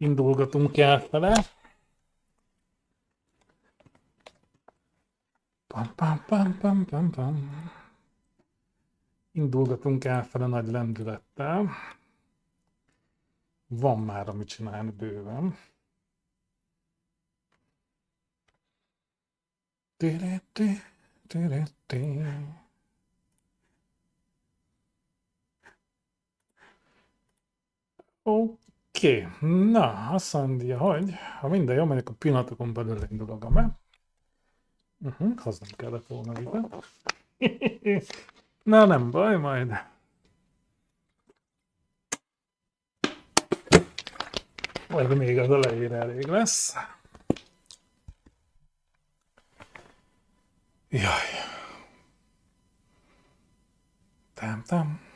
Indulgatunk elfele. Pam, pam, pam, pam, pam, pam. Indulgatunk elfele nagy lendülettel. Van már, amit csinálni bőven. Oké, na, azt mondja, hogy ha minden jó, mondjuk a pillanatokon belül indulok a map. Hoznom kellett volna ide. Na, nem baj, majd. Majd még az elejére elég lesz. Jaj. Tám.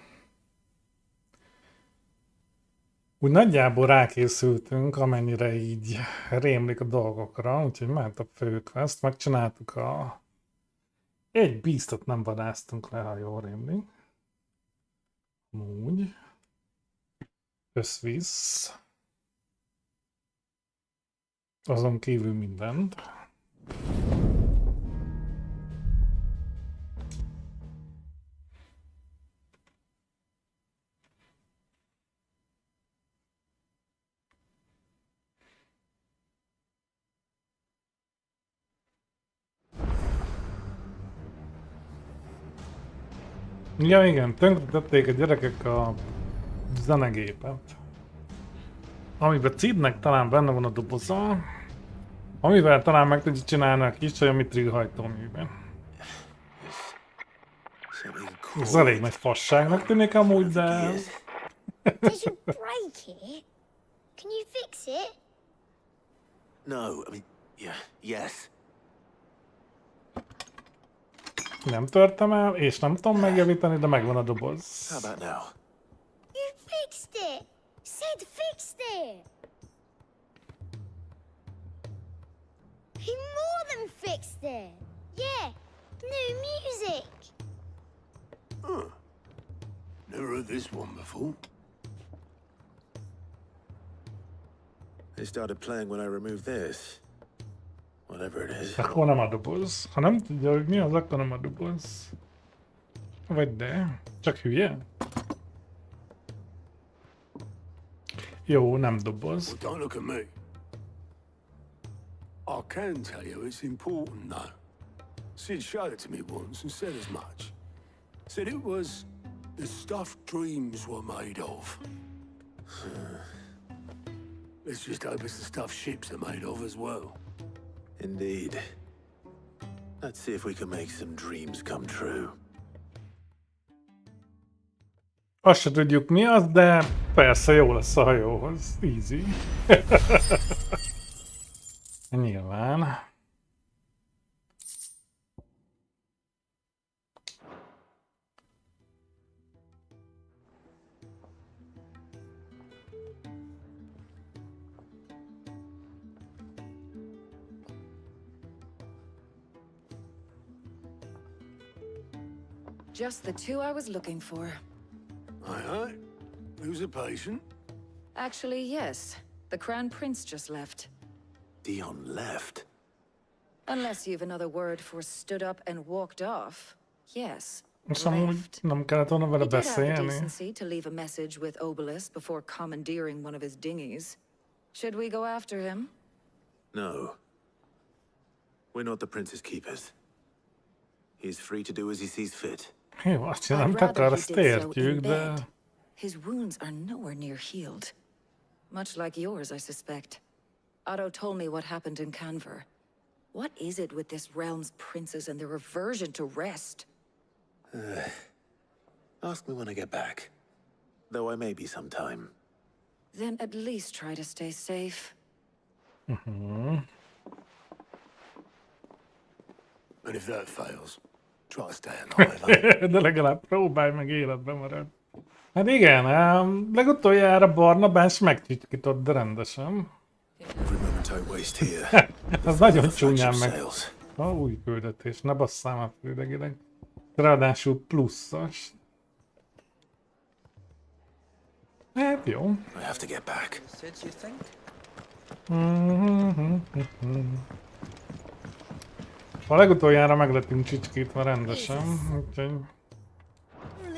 Úgy nagyjából rákészültünk, amennyire így rémlik a dolgokra, úgyhogy ment a főquest, megcsináltuk a... Egy beastot nem vadásztunk le, ha jól rémlik. Úgy. Összvisz. Azon kívül mindent. Ja igen, tönkretették a gyerekek a zenegépet. Amiben Cidnek talán benne van a doboza, amivel talán meg tudja csinálni a kis csaj a mitrig hajtóműben. Ez elég nagy fasságnak tűnik amúgy, de... Did you break it? Can you fix it? No, I mean, yes. Nem törtem el, és nem tudom megjavítani, de megvan a doboz. How about now? You fixed it! Sid fixed it! He more than fixed it! Yeah, new music! Huh. Never heard this one before. They started playing when I removed this. Whatever it is. Akkor nem a doboz. Ha nem tudja, hogy mi az, akkor nem a doboz. Vagy de. Csak hülye? Jó, nem doboz. Well, don't look at me. I can tell you it's important, though. Sid showed it to me once and said as much. Said it was the stuff dreams were made of. Let's just hope it's the stuff ships are made of as well. Indeed. Let's see if we can make some dreams come true. Azt se tudjuk mi az, de persze jó lesz a hajóhoz. Easy. Nyilván. Just the two I was looking for. Aye. Who's a patient? Actually, yes. The Crown Prince just left. Dion left. Unless you've another word for stood up and walked off. Yes, Most amúgy left. nem kellett volna vele He did have the beszélni. decency to leave a message with Obelisk before commandeering one of his dinghies. Should we go after him? No. We're not the prince's keepers. He's free to do as he sees fit. Jó, azt csinálom, I'd rather akar, he ezt did so in értjük, de... bed. His wounds are nowhere near healed. Much like yours, I suspect. Otto told me what happened in Canver. What is it with this realm's princes and their aversion to rest? Ask me when I get back. Though I may be sometime. Then at least try to stay safe. And if that fails, try to stay alive. De legalább próbálj meg életbe marad. Hát igen, legutoljára Barnabás megcsicskított, de rendesen. Every moment I waste here. Ez nagyon Flash csúnyán of meg. sails. Új küldetés, ne basszám a főlegileg. Ráadásul pluszos. Hát jó. I have to get back. Sid, you think? A legutoljára meglettünk csicskítva rendesen, úgyhogy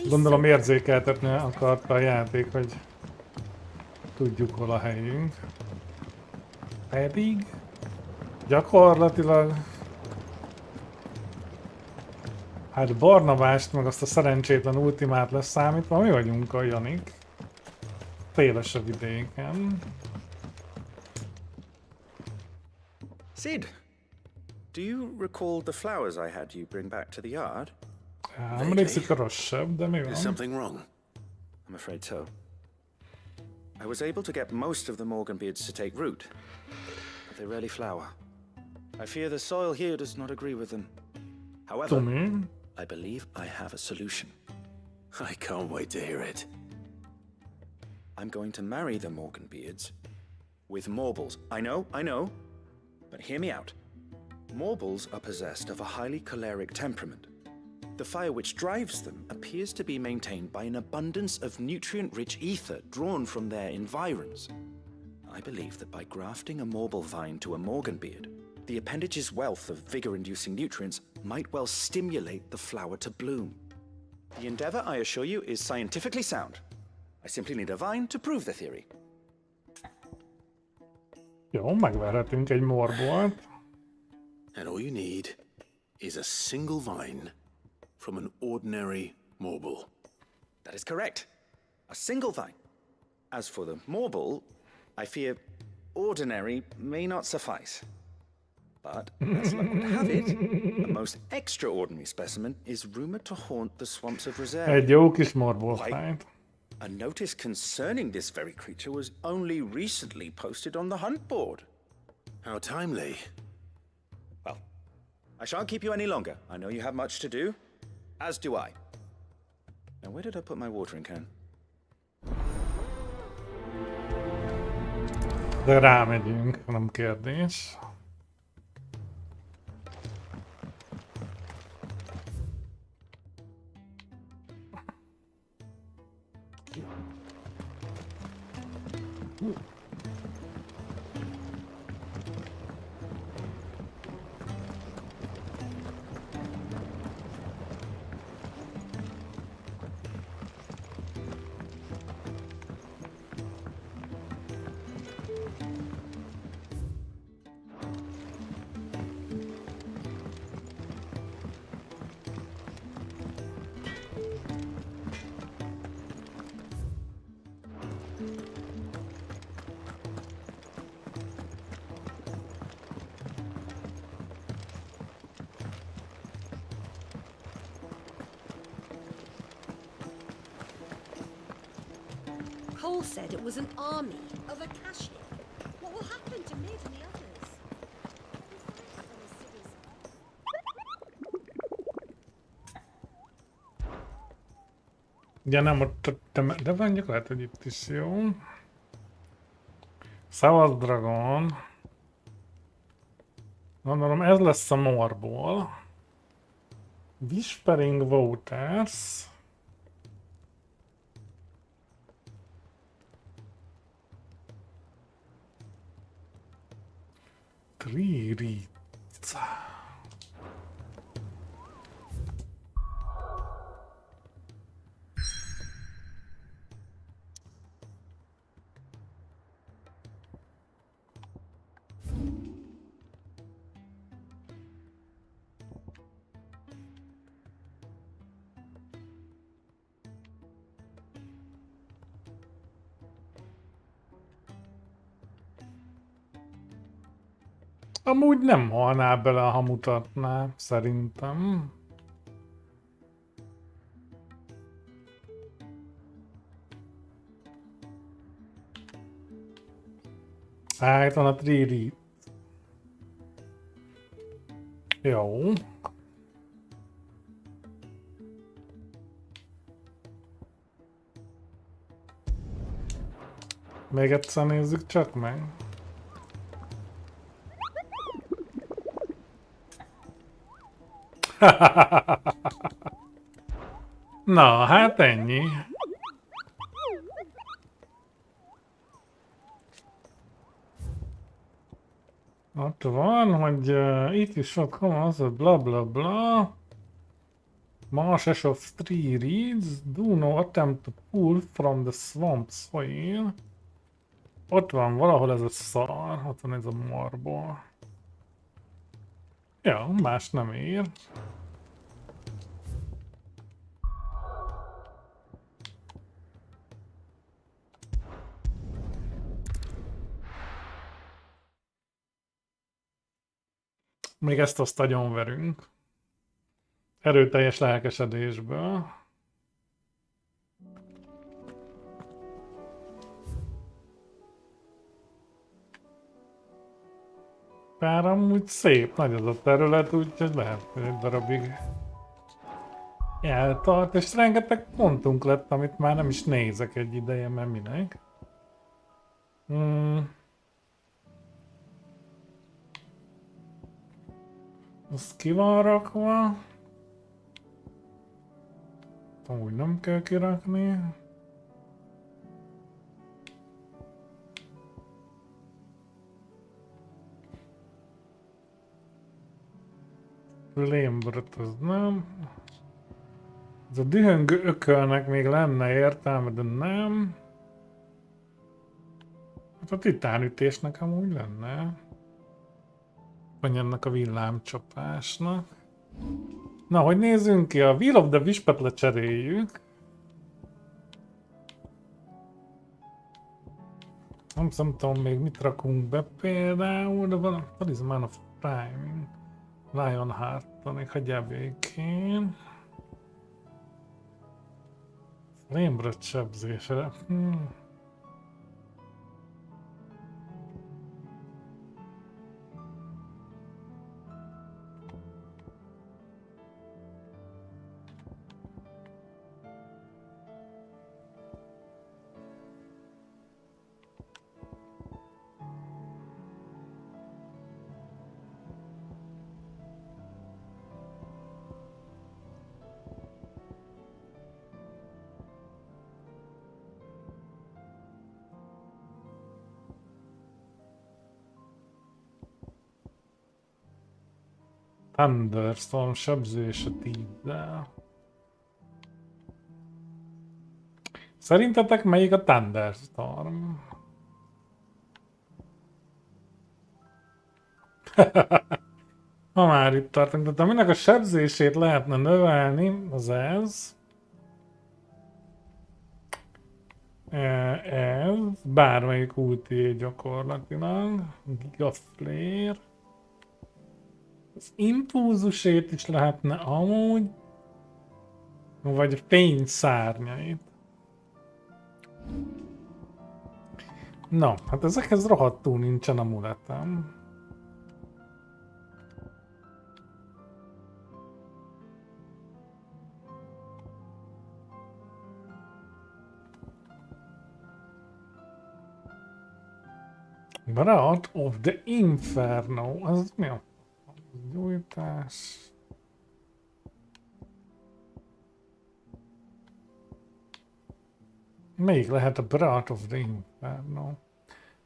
gondolom érzékeltetni akarta a játék, hogy tudjuk hol a helyünk. Pedig gyakorlatilag hát Barnabást meg azt a szerencsétlen ultimát leszámítva mi vagyunk a Janik. Szélesebb vidéken. Sid, do you recall the flowers I had you bring back to the yard? Emlékszik a rosszabb, de mi Is van? something wrong? I'm afraid so. I was able to get most of the Morganbeards to take root, but they rarely flower. I fear the soil here does not agree with them. However, Tumi? I believe I have a solution. I can't wait to hear it. I'm going to marry the Morganbeards with Morbles. I know, but hear me out. Morbles are possessed of a highly choleric temperament. The fire which drives them appears to be maintained by an abundance of nutrient-rich ether drawn from their environs. I believe that by grafting a Morble vine to a Morganbeard, the appendage's wealth of vigor-inducing nutrients might well stimulate the flower to bloom. The endeavor, I assure you, is scientifically sound. I simply need a vine to prove the theory. Jó, megverhetünk egy morbolt. And all you need is a single vine from an ordinary Morble. That is correct. A single vine. As for the Morble, I fear ordinary may not suffice. But, as luck would have it, a most extraordinary specimen is rumored to haunt the swamps of Reserve. Egy jó kis morbolfájt. A notice concerning this very creature was only recently posted on the hunt board. How timely. Well, I shan't keep you any longer. I know you have much to do, as do I. Now, where did I put my watering can? De rámegyünk, nem kérdés. Cole said it was an army of Akashi. What will happen to Mid and the others? Ugye nem ott, de mondjuk lehet, hogy itt is jó. Szavaz Dragon. Gondolom ez lesz a morból. Whispering Waters. Triri. Amúgy nem halná bele, ha mutatná, szerintem. Itt van a Triri. Jó. Még egyszer nézzük csak meg. Na, hát ennyi. Ott van, hogy itt is ott az a bla bla bla. Marshes of three reeds. Do no attempt to pull from the swamp soil. Ott van valahol ez a szar. Ott van ez a marból. Ja, más nem ér. Még ezt azt agyonverünk. Erőteljes lelkesedésből. Bár amúgy szép, nagy az a terület, úgyhogy lehet, hogy egy darabig eltart, és rengeteg pontunk lett, amit már nem is nézek egy ideje, mert minek. Az ki van rakva. Amúgy nem kell kirakni. Lémbrot az nem. Ez a dühöngő ökölnek még lenne értelme, de nem. Hát a titánütésnek amúgy lenne. Vagy ennek a villámcsapásnak. Na, hogy nézzünk ki? A Wheel of the Wisp-et lecseréljük. Nem tudom még mit rakunk be például, de van a Talisman of Priming. Lionheart-on, még hagyjál békén. Rémbröt sebzésre. Thunderstorm sebzése 10-del. Szerintetek melyik a Thunderstorm? Ha már itt tartunk, tehát aminek a sebzését lehetne növelni, az ez. Ez, bármelyik ulti gyakorlatilag. Gigaflare. Az impulzusét is lehetne amúgy. Vagy a fényszárnyait. Na, hát ezekhez rohadtul nincsen amuletem. Brat of the Inferno, az mi a gyújtás? Melyik lehet a Brat of the Inferno?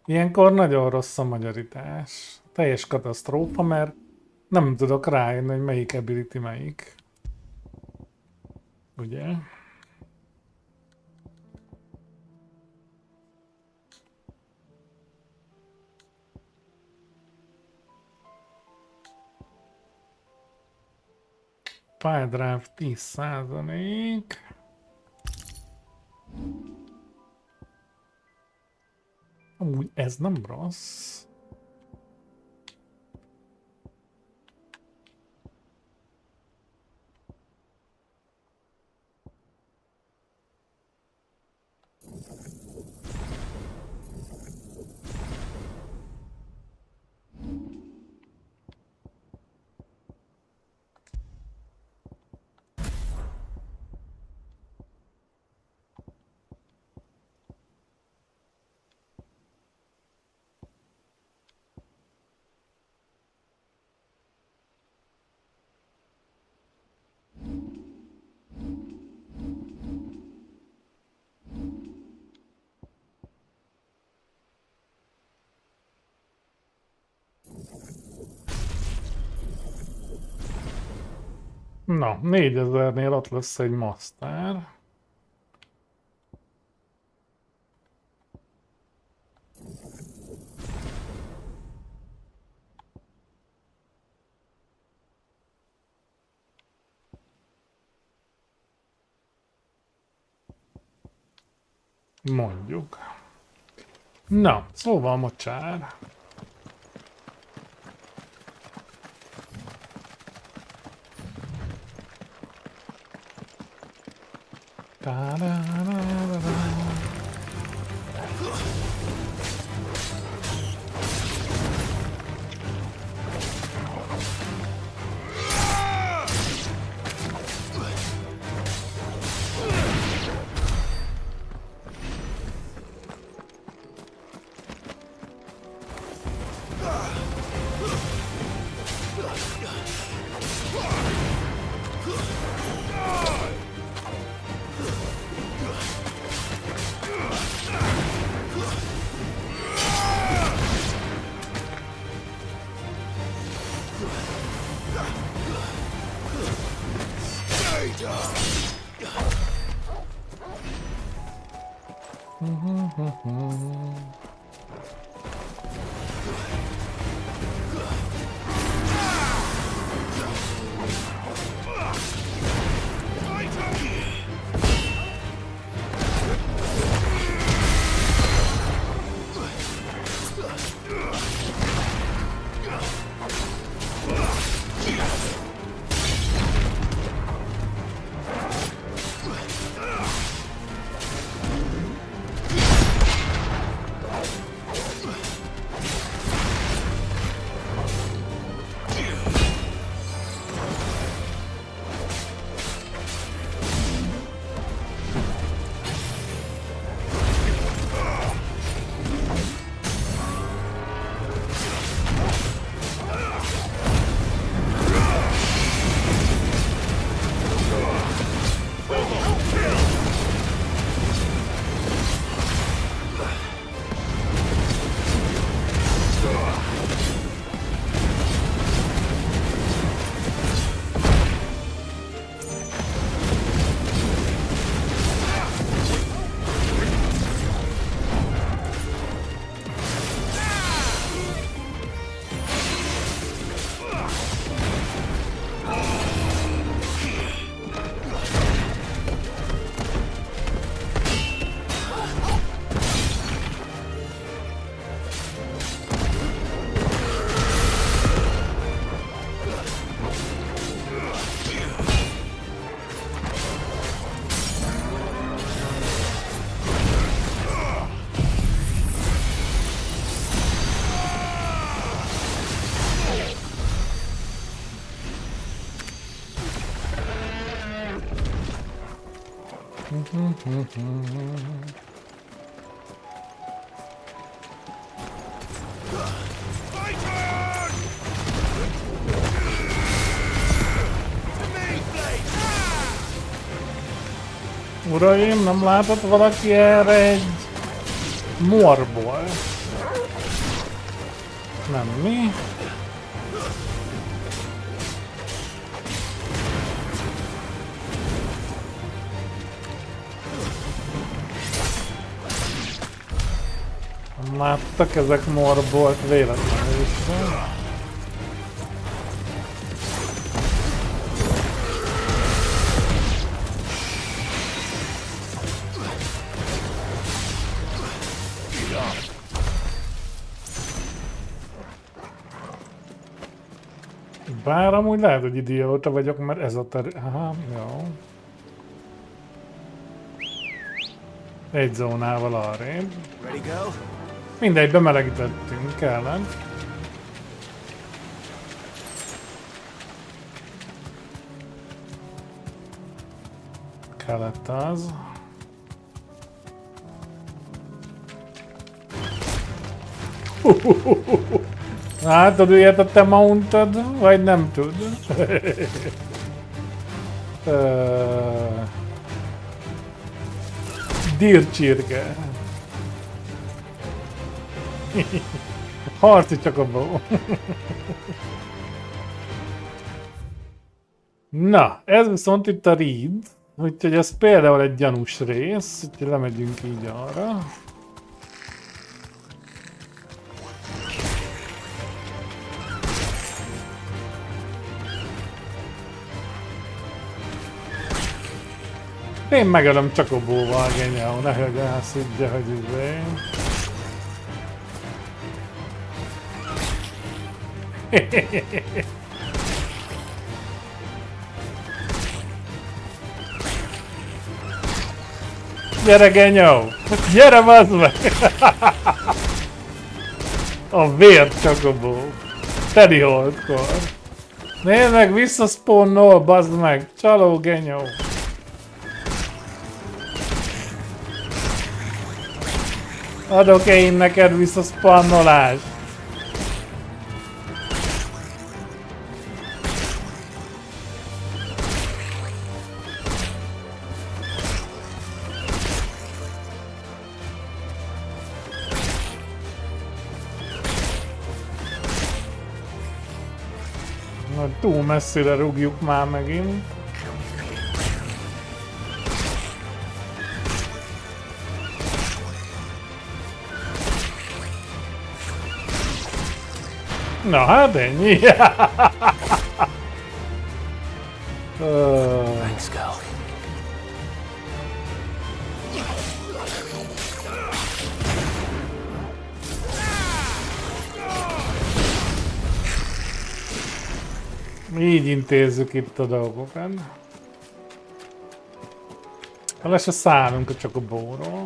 Ilyenkor nagyon rossz a magyarítás. Teljes katasztrófa, mert nem tudok rájönni, hogy melyik ability melyik. Ugye? File drive 10%. Amúgy ez nem rossz. Na, 4000-nél ott lesz egy master. Mondjuk. Na, szóval mocsár. Uraim, nem látott valaki erre egy morból? Nem mi? Nem láttak ezek morbolt véletlenül is. Bár amúgy lehet, hogy idióta vagyok, mert ez a aha, jó. Egy zónával arrébb. Mindegy, bemelegítettünk, kellett. Kellett az. Látod, ilyet a te mountod, vagy nem tud? Dircsirke. Harci csak a bó. Na, ez viszont itt a Reed, úgyhogy ez például egy gyanús rész, úgyhogy lemegyünk így arra. Én megölöm Csakobóval, genyó, nehogy elszidja, hogy izé. Gyere, genyó! Gyere, bazd meg! A vért Csakobó. Teddy holdkor. Nézd meg, visszaszponnol, bazd meg! Csaló, genyó! Adok-e én neked visszaszpannolást? Na, túl messzire rúgjuk már megint. Na hát ennyi. Thanks, girl. Így intézzük itt a dolgokat. Le se szállunk csak a bóról.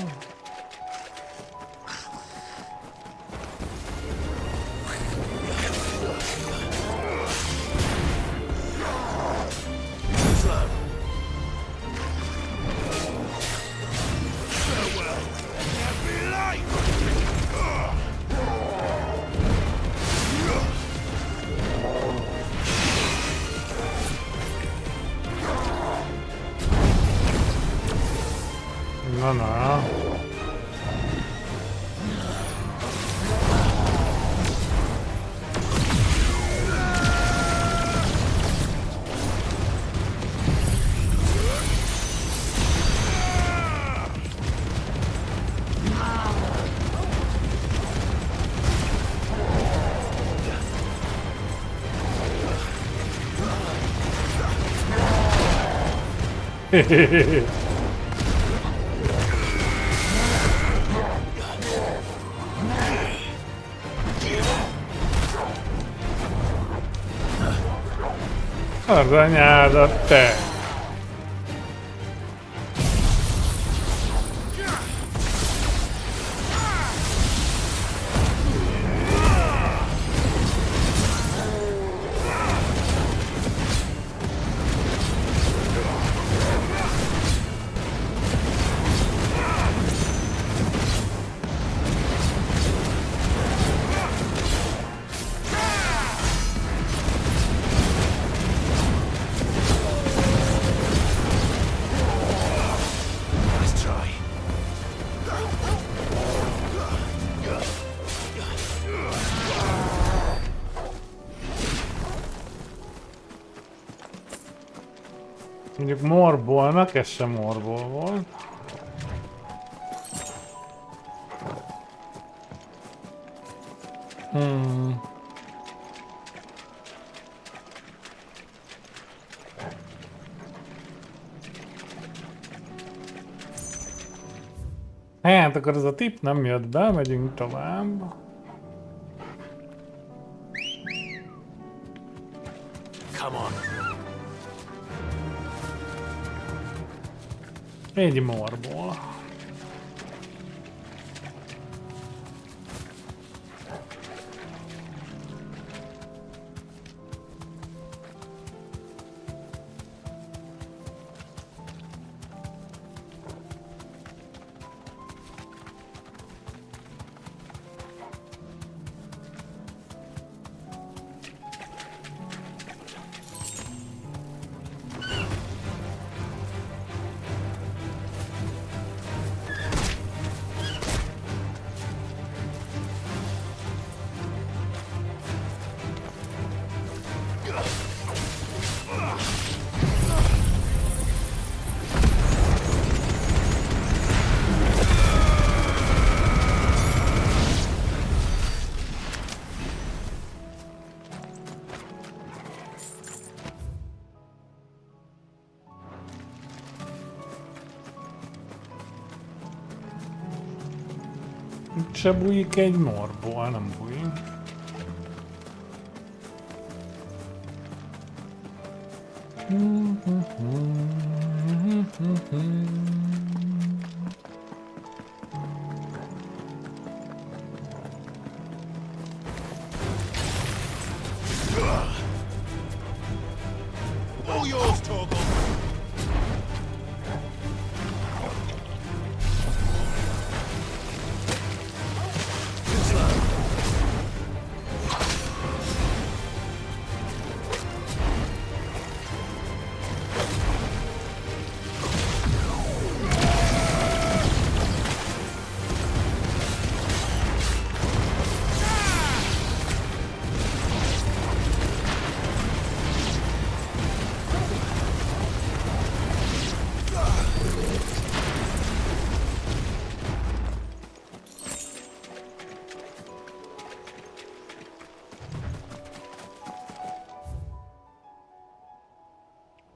Na, na. Hehehehe. Az anyádat, te! Mondjuk morbolnak, ez sem morbol volt. Hát akkor ez a tip nem jött be, megyünk tovább. Come on. Egy morból. se bújik egy morból, nem bújik. All yours, Torgal.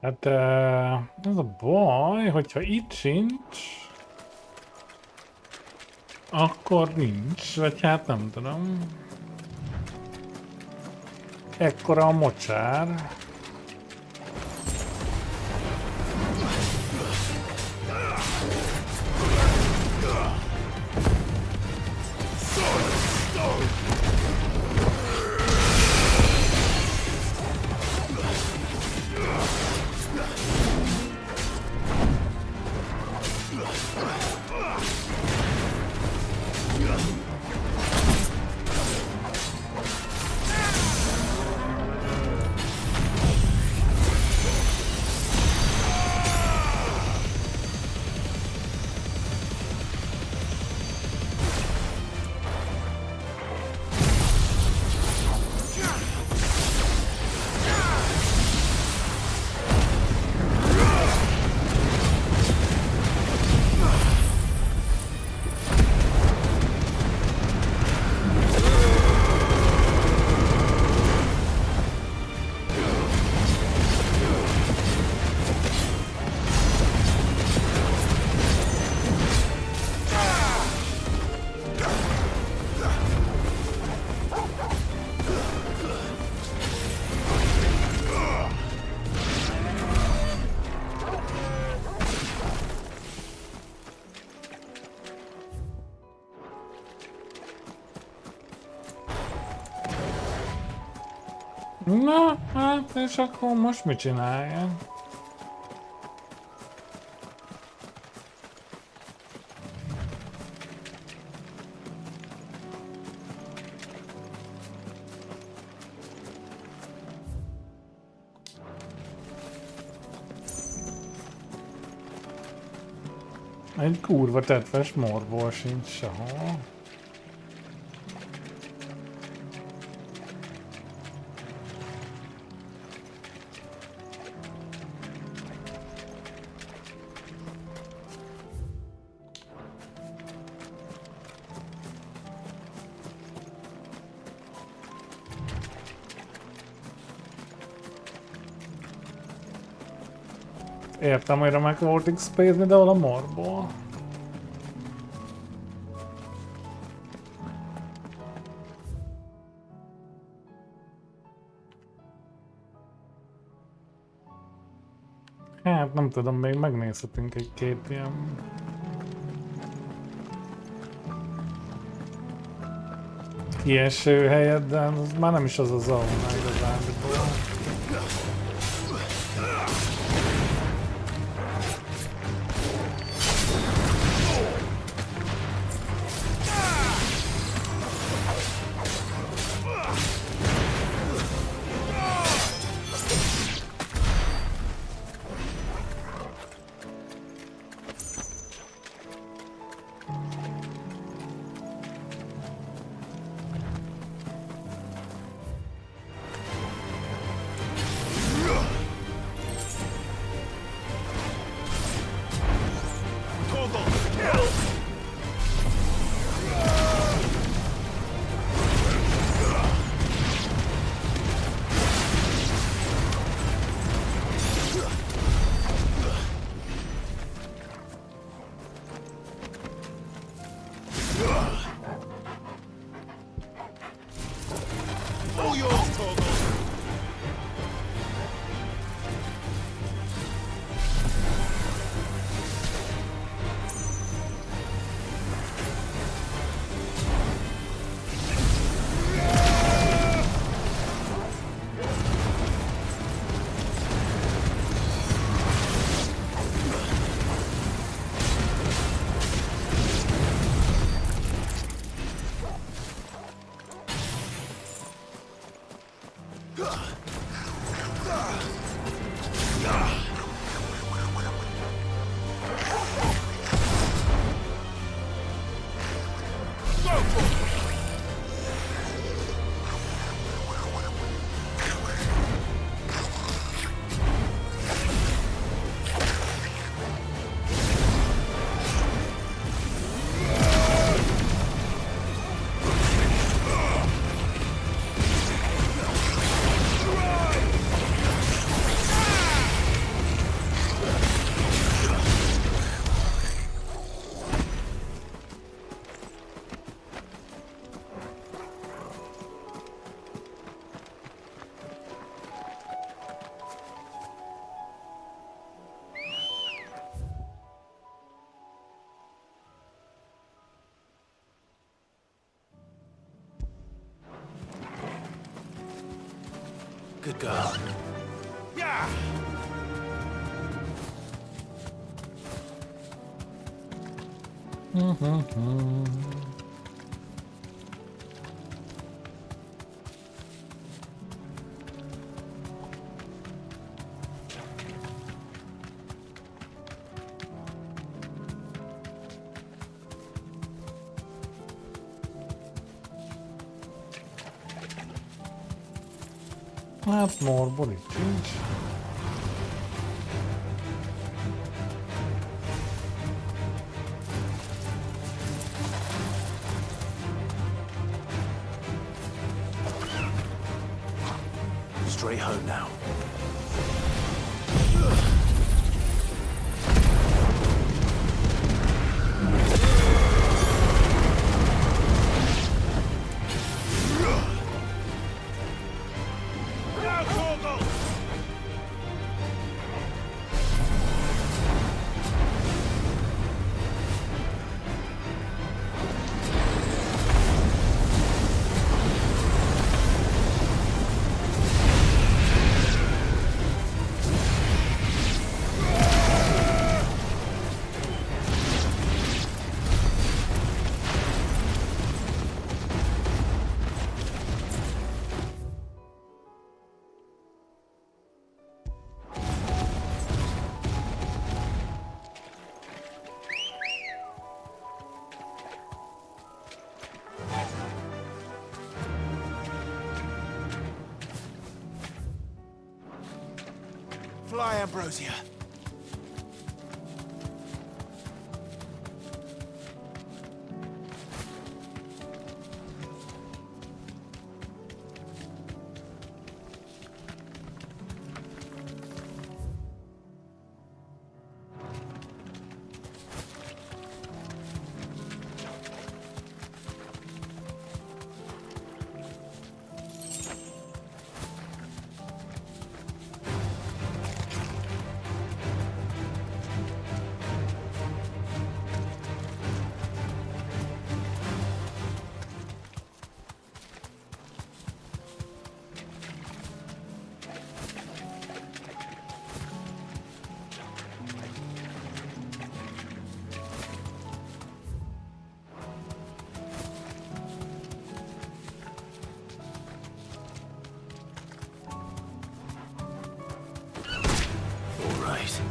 Hát ez a baj, hogyha itt sincs, akkor nincs, vagy hát nem tudom. Ekkora a mocsár. Na, hát és akkor most mit csinálja? Egy kurva tetves morból sincs sehol. Értem, hogy remek volt XP-zni, de a morból. Hát nem tudom, még megnézhetünk egy-két ilyen... kieső helyet, de az már nem is az a zóna igazándiból. All yours, Torgal. Good girl. Yeah! Hát morbol itt nincs. Straight home now. Now, Torgal! Fly, Ambrosia. All right.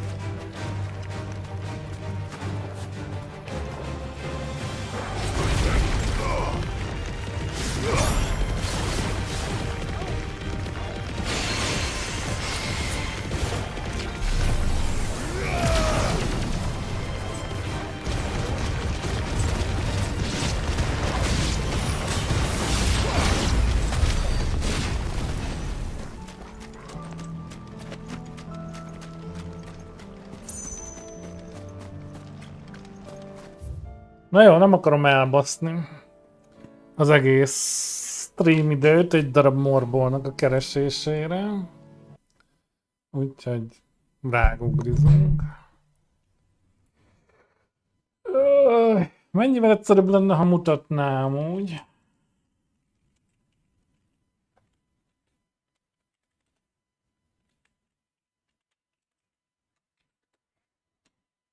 Na jó, nem akarom elbaszni az egész stream időt egy darab morbolnak a keresésére. Úgyhogy rágugrizunk. Mennyivel egyszerűbb lenne, ha mutatnám úgy.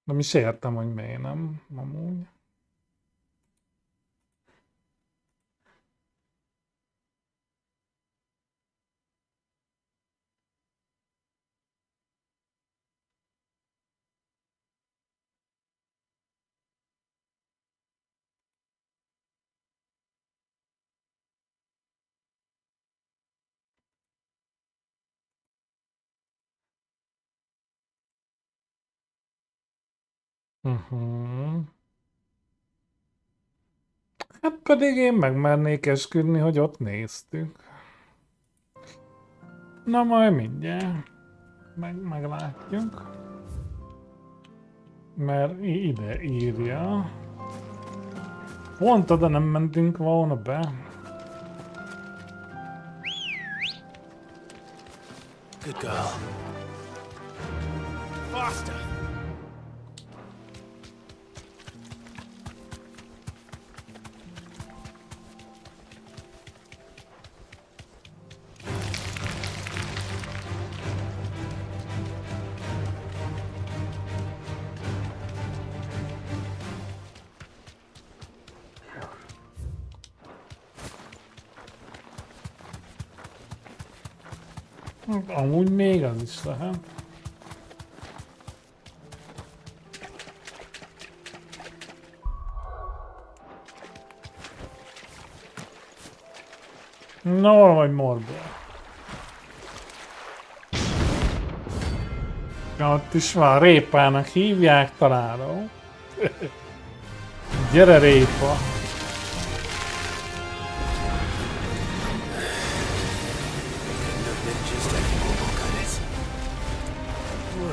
Nem is értem, hogy miért nem, amúgy. Hát pedig én megmernék esküdni, hogy ott néztük. Na majd mindjárt. Meglátjuk. Mert ide írja. Pont oda nem mentünk volna be. Good girl. Faster! Amúgy még az is lehet. No, vagy morba. Ott is van, répának hívják találó. Gyere répa!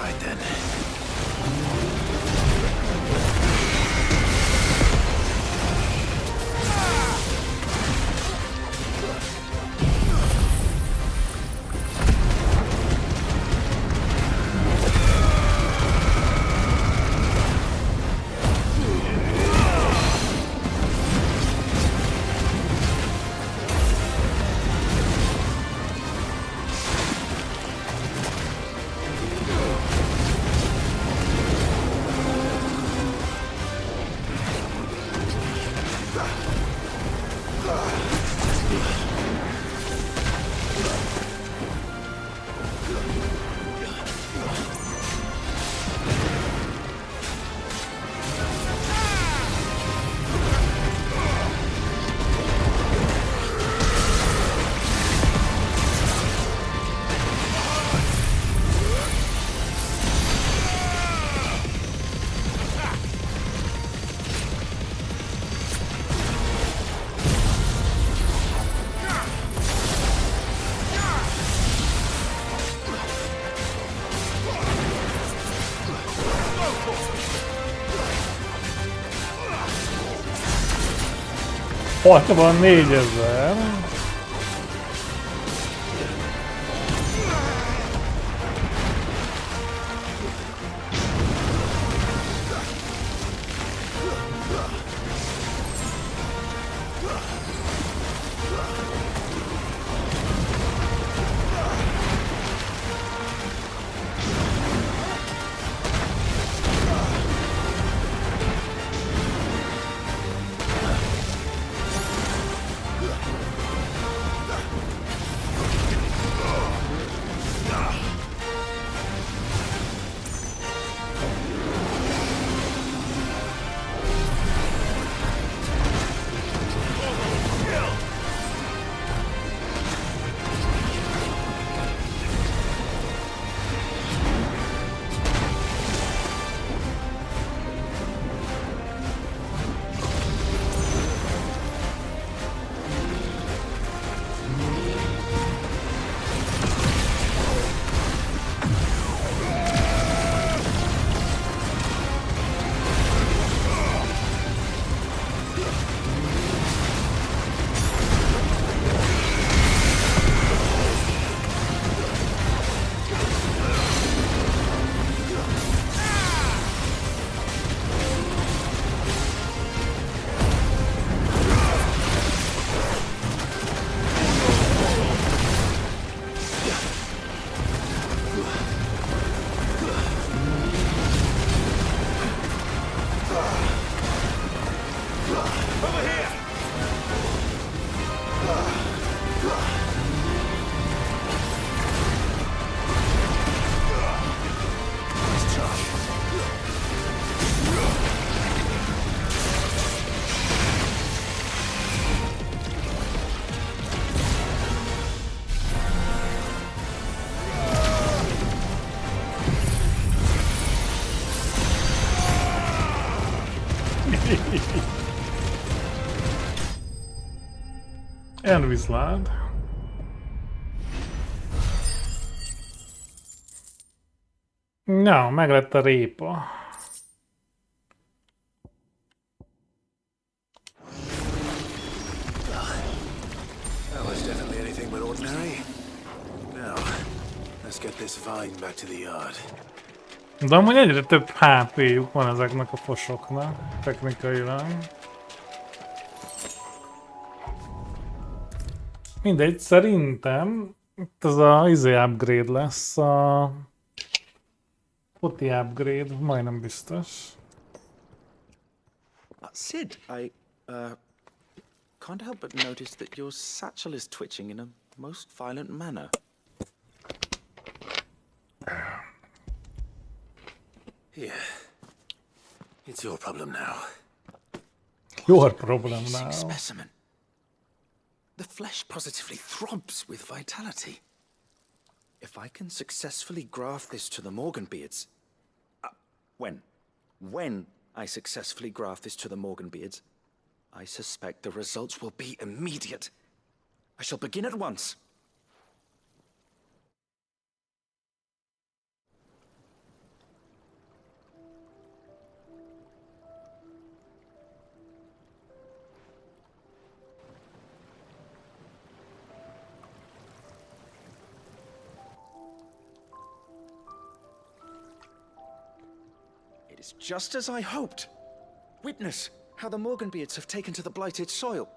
Alright then. Ott van 4000. Elviszlád. Na, meg lett a répa. That was definitely anything but ordinary. Now, let's get this vine back to the yard. De amúgy egyre több HP-juk van ezeknek a fosoknak, technikailag. Mindegy, szerintem itt az a upgrade lesz, a poti upgrade, majdnem biztos. Sid, I can't help but notice that your satchel is twitching in a most violent manner. Here. It's your problem now. Your problem Amazing now. specimen. The flesh positively throbs with vitality. If I can successfully graft this to the Morganbeards... When I successfully graft this to the Morganbeards, I suspect the results will be immediate. I shall begin at once. It is just as I hoped. Witness how the Morganbeards have taken to the blighted soil,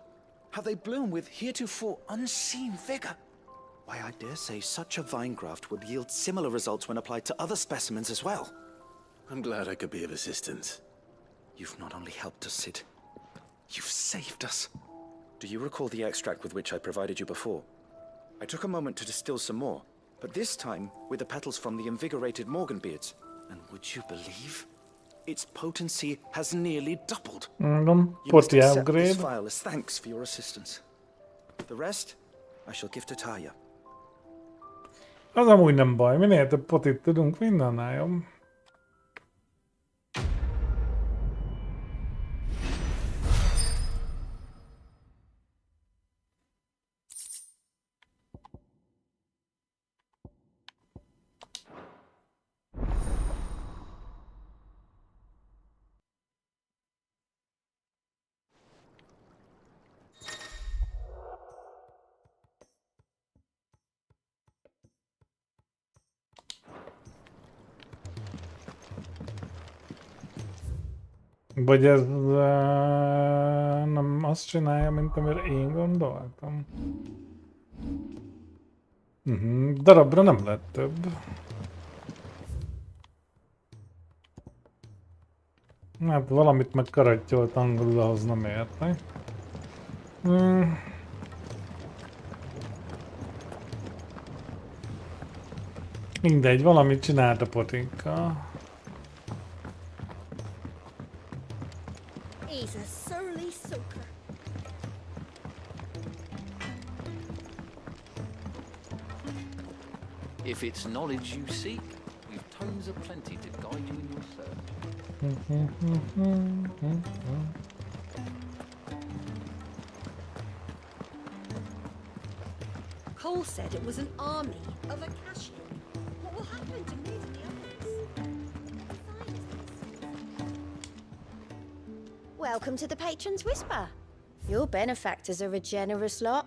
how they bloom with heretofore unseen vigor. Why, I dare say such a vine graft would yield similar results when applied to other specimens as well. I'm glad I could be of assistance. You've not only helped us, Sid, you've saved us. Do you recall the extract with which I provided you before? I took a moment to distill some more, but this time with the petals from the invigorated Morganbeards. And would you believe? Its potency has nearly doubled. Mondom, You must poti accept this upgrade. vial as thanks for your assistance. The rest, I shall give to Taya. Az amúgy nem baj, minél több potit tudunk, mindennál jobb. Vagy ez nem azt csinálja, mint amire én gondoltam. Darabra nem lett több. Hát valamit meg karattyólt angolul, ahhoz nem értek. Mindegy, valamit csinált a potinkkal. He's a surly soaker. If it's knowledge you seek, we've tomes aplenty to guide you in your search. Cole said it was an army of a cashier. What will happen to me and the others? Welcome to the Patron's Whisper. Your benefactors are a generous lot.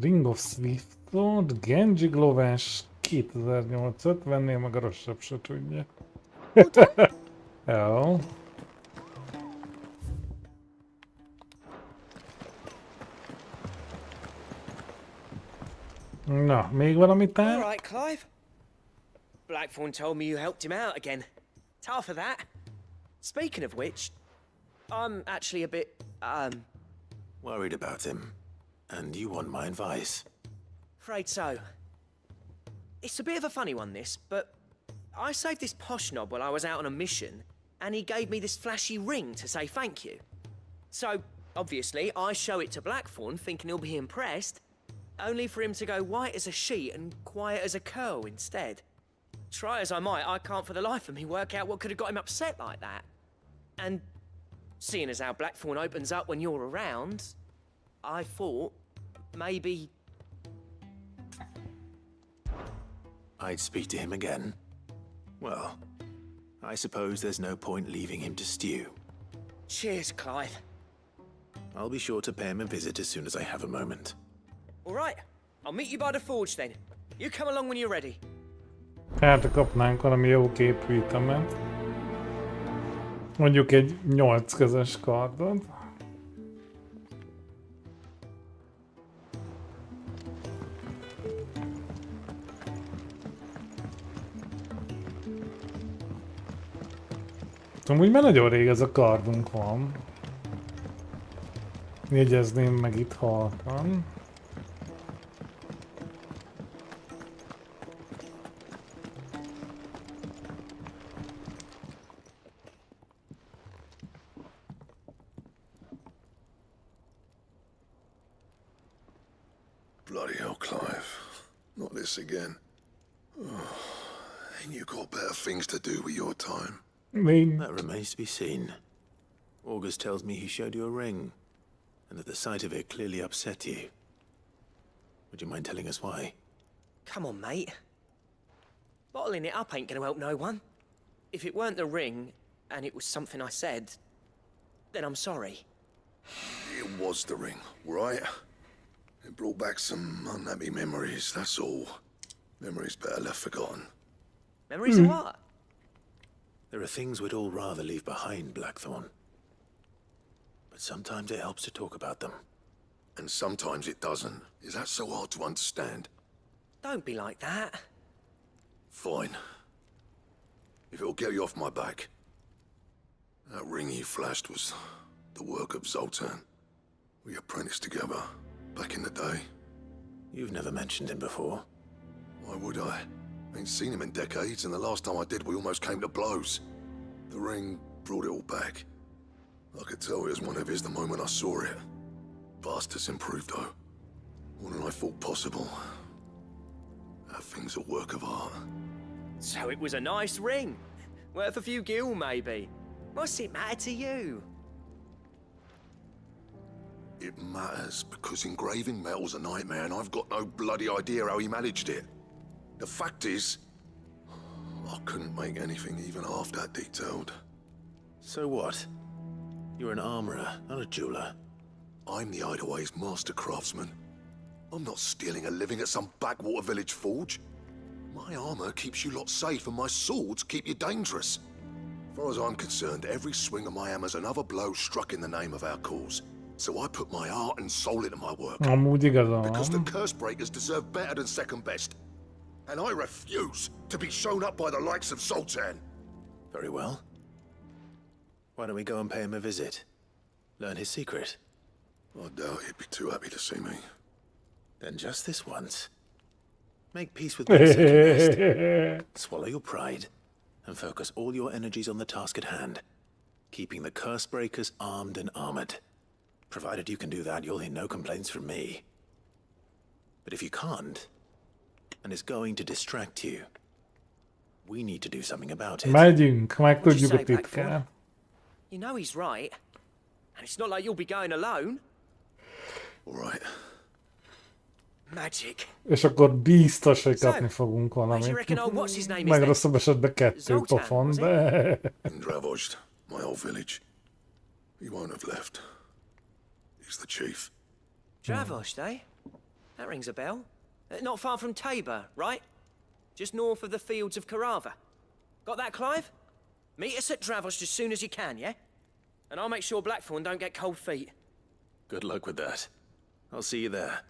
Ring of Swift-ot, Genji Glove-es 2800, vennél meg a rosszabb se tudja. Jó. Na, még valami All tár? right, Clive. Blackthorn told me you helped him out again. Tough of that. Speaking of which, I'm actually a bit, Worried about him. And you want my advice. afraid so. It's a bit of a funny one, this, but I saved this posh knob while I was out on a mission, and he gave me this flashy ring to say thank you. So, obviously, I show it to Blackthorn, thinking he'll be impressed, only for him to go white as a sheet and quiet as a curl instead. try as I might, I can't for the life of me work out what could have got him upset like that. And seeing as how Blackthorn opens up when you're around, I thought maybe... I'd speak to him again. Well, I suppose there's no point leaving him to stew. Cheers, Clive. I'll be sure to pay him a visit as soon as I have a moment. All right, I'll meet you by the forge then. You come along when you're ready. Hát kapnánk valami jó képvítemet. Mondjuk egy 8 közös kardot. Amúgy már nagyon rég ez a kardunk van. Jegyezném meg itt halkan. Bloody hell, Clive. Not this again. Ain't you got better things to do with your time? That remains to be seen. August tells me he showed you a ring, and that the sight of it clearly upset you. Would you mind telling us why? Come on, mate. Bottling it up ain't gonna help no one. If it weren't the ring, and it was something I said, then I'm sorry. It was the ring, right? It brought back some unhappy memories, that's all. Memories better left forgotten. Memories of what? There are things we'd all rather leave behind, Blackthorn. But sometimes it helps to talk about them. And sometimes it doesn't. Is that so hard to understand? Don't be like that. Fine. If it'll get you off my back. That ring you flashed was the work of Zoltan. We apprenticed together, back in the day. You've never mentioned him before. Why would I? Ain't seen him in decades, and the last time I did, we almost came to blows. The ring brought it all back. I could tell it was one of his the moment I saw it. Vast has improved, though. More than I thought possible. That thing's a work of art. So it was a nice ring. Worth a few gil, maybe. What's it matter to you? It matters because engraving metal's a nightmare, and I've got no bloody idea how he managed it. The fact is, I couldn't make anything even half that detailed. So what? You're an armorer, not a jeweler. I'm the Hideaway's master craftsman. I'm not stealing a living at some backwater village forge. My armor keeps you lot safe, and my swords keep you dangerous. As far as I'm concerned, every swing of my hammer's another blow struck in the name of our cause. So I put my heart and soul into my work. Amúgy igazam Because the van. curse breakers deserve better than second best. And I refuse to be shown up by the likes of Zoltan. Very well. Why don't we go and pay him a visit? Learn his secret. I doubt he'd be too happy to see me. Then just this once. Make peace with my second best. Swallow your pride and focus all your energies on the task at hand. Keeping the curse breakers armed and armored. Provided you can do that, you'll hear no complaints from me. But if you can't, and it's going to distract you, we need to do something about it. Megyünk, megtudjuk a say, Blackthorn? titkát. You know he's right. And it's not like you'll be going alone. All right. Magic. És akkor biztos, hogy So, kapni fogunk Where do you valamit. reckon old what's his name is Meg then? rosszabb esetben 2 Zoltán, pofon, was it? de... In Dravozd, my old village. He won't have left. He's the chief. Dravozd, eh? That rings a bell. Not far from Tabor, right? Just north of the fields of Carava. Got that, Clive? Meet us at Dravozd as soon as you can, yeah? And I'll make sure Blackthorn don't get cold feet. Good luck with that. I'll see you there.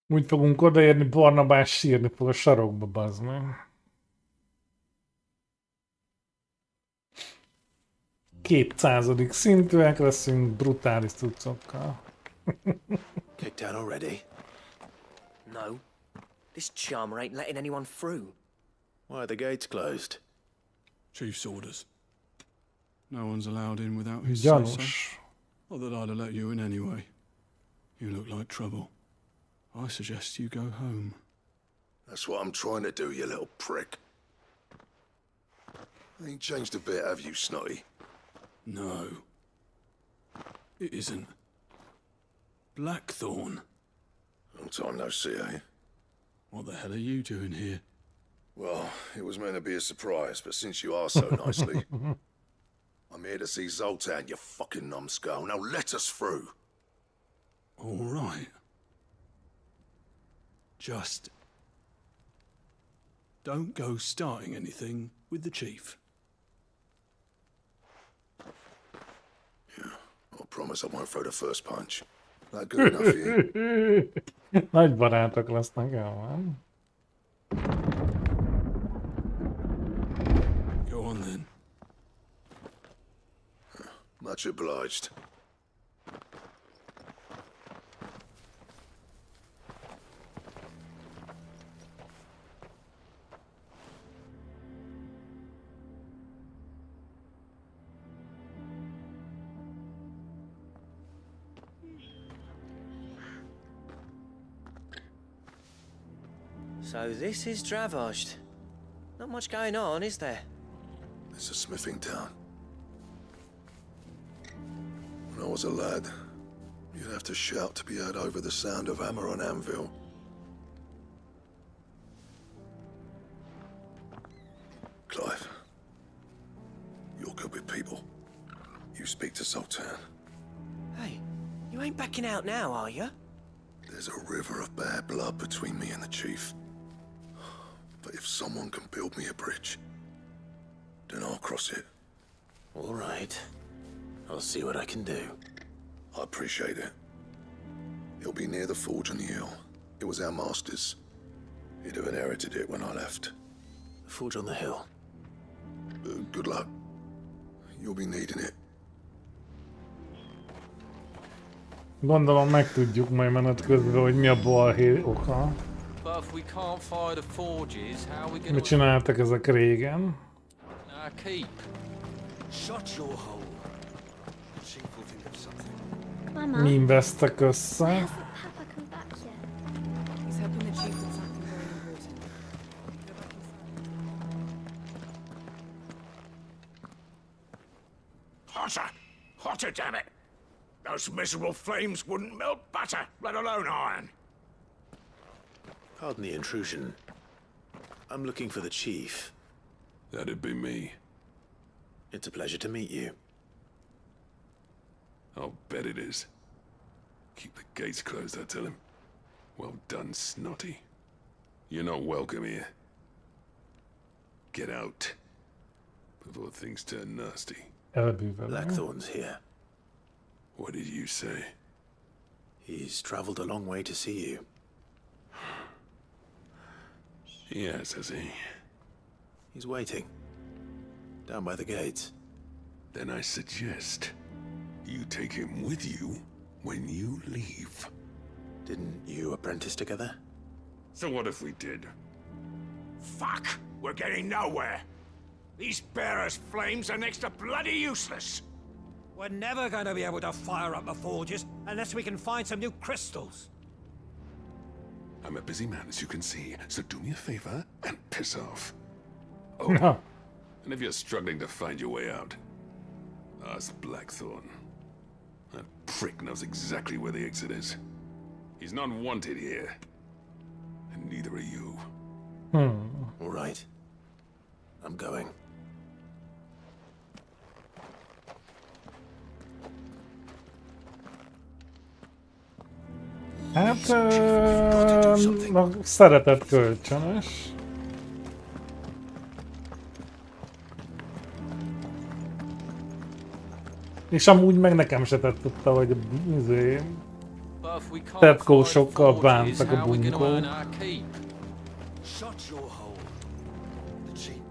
Úgy fogunk odaérni, Barnabás sírni fog a sarokba, bazd meg. 200. szintűek leszünk, brutális cuccokkal. Kicked out already? No. This charmer ain't letting anyone through. Why are the gates closed? Chief's orders. No one's allowed in without his say-so. Gyanús. Not that I'd have let you in anyway. You look like trouble. I suggest you go home. That's what I'm trying to do, you little prick. Ain't changed a bit, have you, Snotty? No. It isn't. Blackthorn. Long time no see, eh? What the hell are you doing here? Well, it was meant to be a surprise, but since you are so nicely... I'm here to see Zoltan, you fucking numbskull. Now let us through. All right. Just... don't go starting anything with the chief. Yeah, I promise I won't throw the first punch. That good enough for you? Nagy barátok lesznek, jó van. Go on then. Much obliged. So this is Dravozd. Not much going on, is there? It's a smithing town. When I was a lad, you'd have to shout to be heard over the sound of hammer on anvil. Clive, you're good with people. You speak to Zoltan. Hey, you ain't backing out now, are you? There's a river of bad blood between me and the chief. But if someone can build me a bridge, then I'll cross it. All right. I'll see what I can do. I appreciate it. It'll be near the forge on the hill. It was our master's. He'd have inherited it when I left. The forge on the hill. Good luck. You'll be needing it. Gondolom megtudjuk majd menet közben, hogy mi a balhé oka. But if we can't fire the forges, how are we Mit gonna... csináltak ezek régen? Our keep. Shut your hole. The chief will think of something. Mama, Mi vesztek össze? hasn't Papa come back yet? He's helping the chief with something very important. Go back inside. Hotter! Hotter, damn it! Those miserable flames wouldn't melt butter, let alone iron. Pardon the intrusion. I'm looking for the chief. That'd be me. It's a pleasure to meet you. I'll bet it is. Keep the gates closed, I tell him. Well done, Snotty. You're not welcome here. Get out. Before things turn nasty. Elbűvelő. Blackthorn's here. What did you say? He's traveled a long way to see you. Yes, has he? He's waiting. Down by the gates. Then I suggest you take him with you when you leave. Didn't you apprentice together? So what if we did? Fuck! We're getting nowhere. These bearers' flames are next to bloody useless. We're never going to be able to fire up the forges unless we can find some new crystals. I'm a busy man, as you can see, so do me a favor and piss off. Oh, No. and if you're struggling to find your way out, ask Blackthorn. That prick knows exactly where the exit is. He's not wanted here. And neither are you. All right. I'm going. Hát, a szeretet kölcsönös. És amúgy meg nekem se tetszette, hogy But if we can't fire the tetkósokkal forges, bántak a how are we gonna bunkók. earn our keep? Shut your hole. The chief.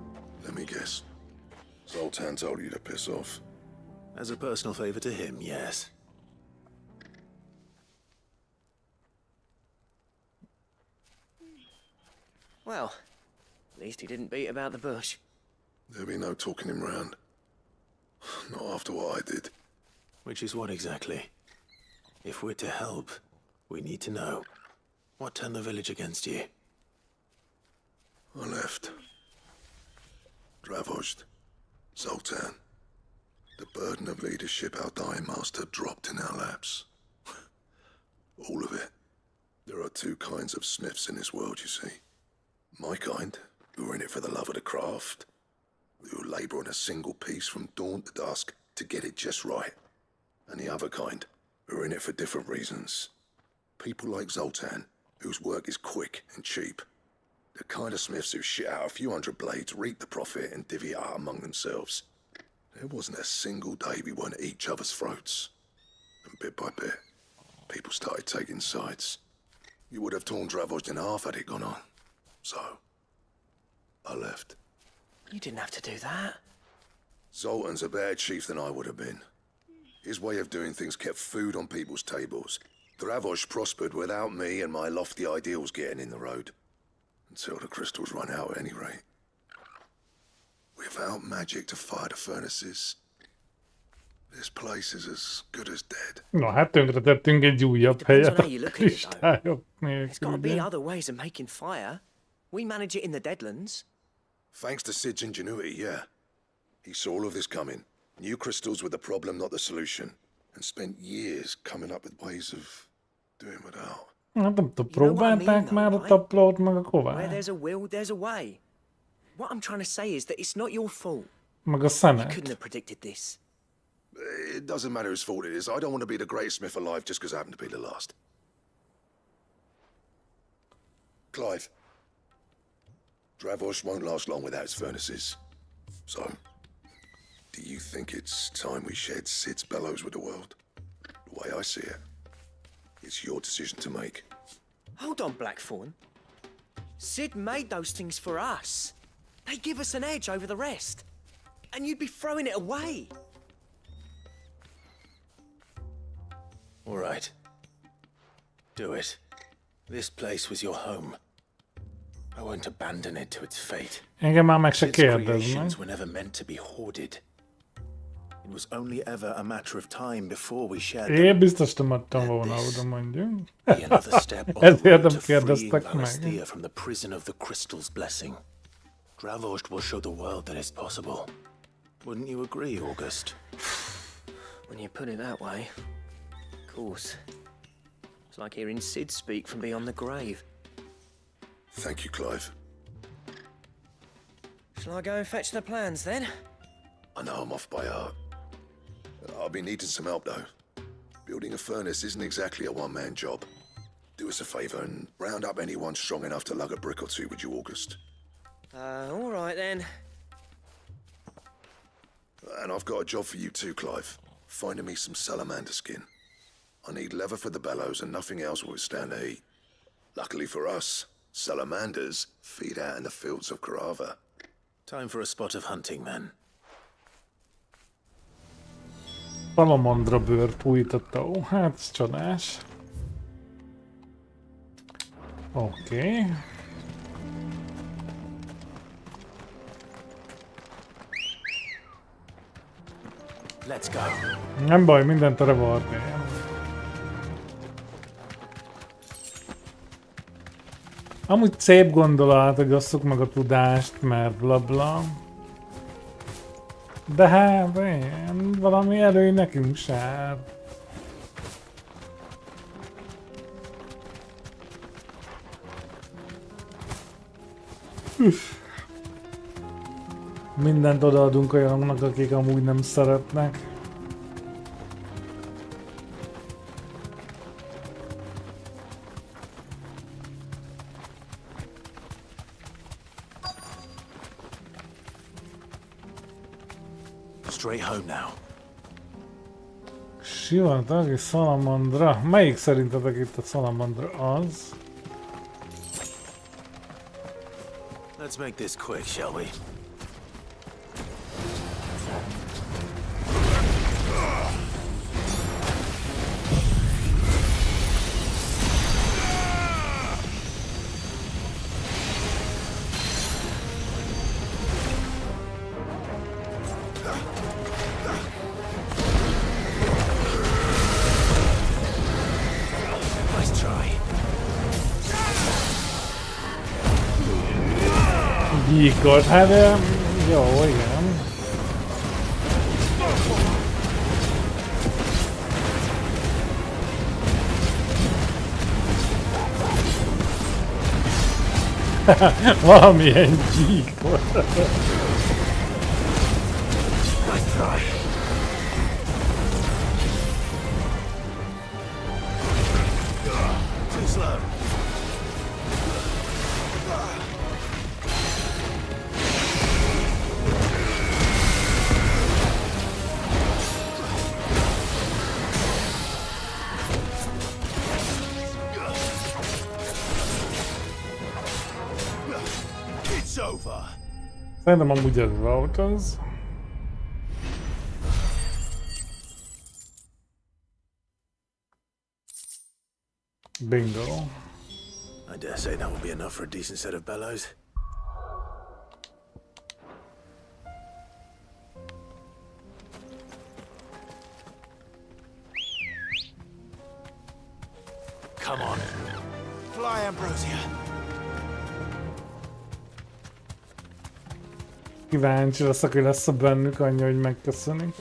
Let me guess. Zoltan told you to piss off. As a personal favor to him, yes. Well, At least he didn't beat about the bush. There'll be no talking him round. Not after what I did. Which is what exactly? If we're to help, we need to know. What turned the village against you? I left. Dravozd. Zoltan. The burden of leadership our dying master dropped in our laps. All of it. There are two kinds of smiths in this world, you see. My kind, who are in it for the love of the craft, who labour on a single piece from dawn to dusk to get it just right. And the other kind, who are in it for different reasons. People like Zoltan, whose work is quick and cheap. The kind of smiths who shit out a few hundred blades, reap the profit, and divvy it out among themselves. There wasn't a single day we weren't at each other's throats. And bit by bit, people started taking sides. You would have torn Dravozd in half had it gone on. So, I left. You didn't have to do that. Zoltan's a better chief than I would have been. His way of doing things kept food on people's tables. Dravozd prospered without me and my lofty ideals getting in the road. Until the crystals run out at any rate. Without magic to fire the furnaces, this place is as good as dead. Na hát tönkretettünk egy újabb helyet a you look at it, kristályok There's got to be nélkül. other ways of making fire. We manage it in the Deadlands. Thanks to Sid's ingenuity, yeah. He saw all of this coming. Knew crystals were the problem, not the solution. And spent years coming up with ways of doing without. Hát nem tudom, próbálták már a taplót meg a Where kovács? there's a will, there's a way. What I'm trying to say is that it's not your fault. Meg a You szenet. couldn't have predicted this. It doesn't matter whose fault it is. I don't want to be the greatest smith alive just because I happen to be the last. Clive. Dravozd won't last long without its furnaces. So, do you think it's time we shared Sid's bellows with the world? The way I see it, it's your decision to make. Hold on, Blackthorn. Sid made those things for us. They give us an edge over the rest. And you'd be throwing it away. All right. Do it. This place was your home. I won't abandon it to its fate. Engem már meg se Its kérdeznek. creations were never meant to be hoarded. It was only ever a matter of time before we shared Én them. biztos nem adtam volna oda, mondjuk. Be another step on the Ezért road nem to freeing kérdeztek meg. Valasthea from the prison of the Crystal's blessing. Dravozd will show the world that it's possible. Wouldn't you agree, August? When you put it that way, of course. It's like hearing Sid speak from beyond the grave. Thank you, Clive. Shall I go and fetch the plans then? I know I'm off by heart. I'll be needing some help, though. Building a furnace isn't exactly a one-man job. Do us a favour and round up anyone strong enough to lug a brick or two with you, August. All right then. And I've got a job for you too, Clive. Finding me some salamander skin. I need leather for the bellows and nothing else will withstand the heat. Luckily for us, salamanders feed out in the fields of Karava. Time for a spot of hunting, then. Salamandra bőrt újította. Ó, hát ez csodás. Oké. Let's go. Nem baj, mindent a revolver. Amúgy szép gondolat, hogy osszuk meg a tudást, mert blabla. De hát, ilyen, valami előny nekünk sár. Mindent odaadunk olyanoknak, akik amúgy nem szeretnek. Straight home now. Sivatagi szalamandra. Melyik szerintetek itt a szalamandra az? Let's make this quick, shall we? Nice try. Gyíkos, hát jó, igen. Valamilyen gyíkos. Nice try. Too slow. It's over. Szerintem amúgy ez volt az. Bingo. I dare say that will be enough for a decent set of bellows. Come on. Fly, Ambrosia. Kíváncsi leszek, hogy lesz a bennük annyi, hogy megköszönik.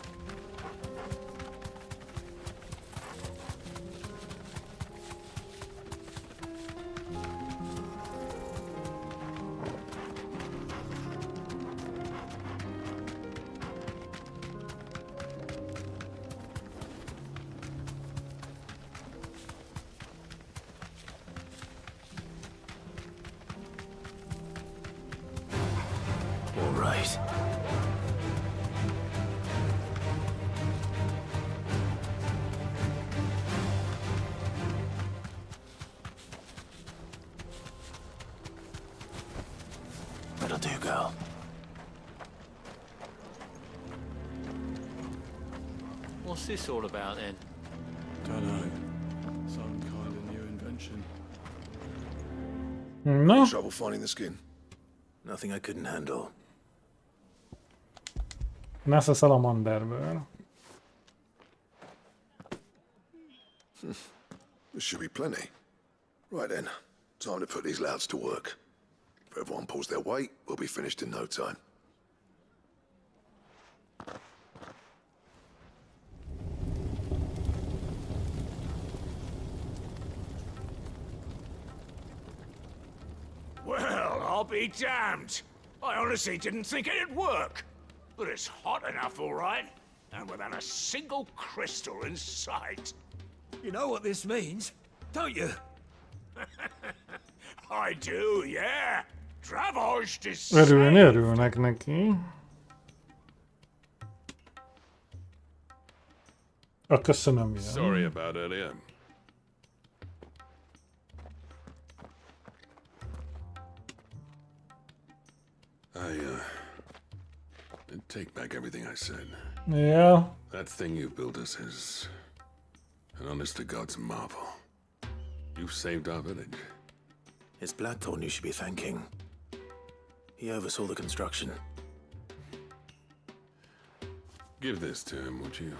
All right. That'll do, girl. What's this all about then? Don't know. Some kind of new invention. No? Trouble finding the skin? Nothing I couldn't handle. Nesze Salamanderből. There should be plenty. Right then, time to put these louds to work. If everyone pulls their weight, we'll be finished in no time. Well, I'll be damned. I honestly didn't think it'd work. But it's hot enough, all right. And without a single crystal in sight. You know what this means, don't you? I do, yeah. Dravost is Örülnek neki. Köszönöm, ilyen. Sorry about earlier. I take back everything I said. Yeah. That thing you built us is an honest to God's marvel. You've saved our village. It's Blackthorn you should be thanking. He oversaw the construction. Give this to him, would you?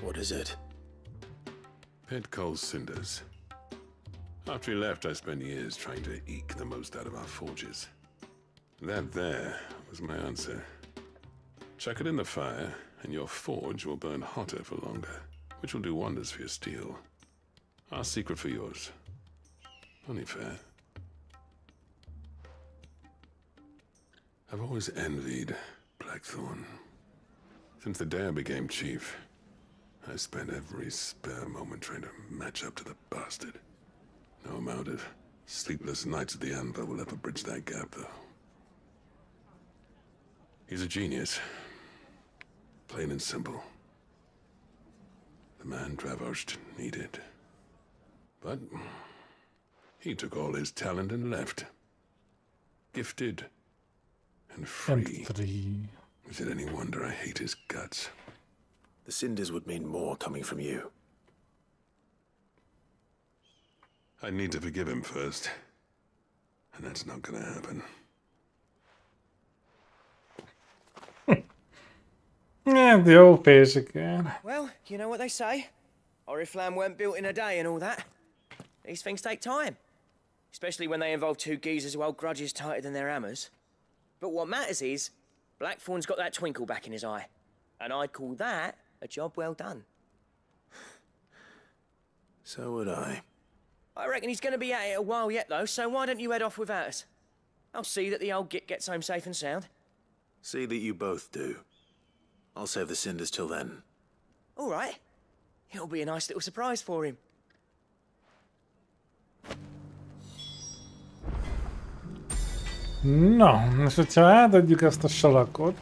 What is it? Pit Cole's cinders. After he left, I spent years trying to eke the most out of our forges. That there was my answer. Chuck it in the fire, and your forge will burn hotter for longer, which will do wonders for your steel. Our secret for yours. Only fair. I've always envied Blackthorn. Since the day I became chief, I spent every spare moment trying to match up to the bastard. No amount of sleepless nights at the Anvil will ever bridge that gap, though. He's a genius. Plain and simple. The man Dravost needed. But he took all his talent and left. Gifted and free. Is it any wonder I hate his guts? The cinders would mean more coming from you. I need to forgive him first. And that's not gonna happen. Hát jó, félsiker. Well, you know what they say. Oriflamme weren't built in a day and all that. These things take time. Especially when they involve two geezers who hold grudges tighter than their hammers. But what matters is, Blackthorn's got that twinkle back in his eye. And I'd call that a job well done. So would I. I reckon he's going to be at it a while yet, though, so why don't you head off without us? I'll see that the old git gets home safe and sound. See that you both do. I'll save the cinders till then. All right. It'll be a nice little surprise for him. Na, és hogyha átadjuk ezt a salakot,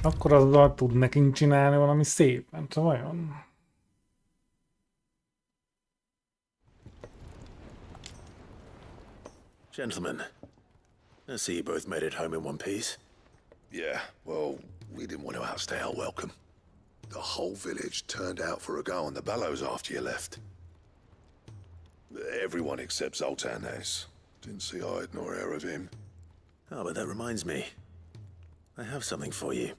akkor azzal tud nekünk csinálni valami szépen, csak vajon? Gentlemen, I see you both made it home in one piece. Yeah, well, we didn't want to outstay our welcome. The whole village turned out for a go on the bellows after you left. Everyone except Zoltan has. Didn't see hide nor hair of him. Oh, but that reminds me. I have something for you.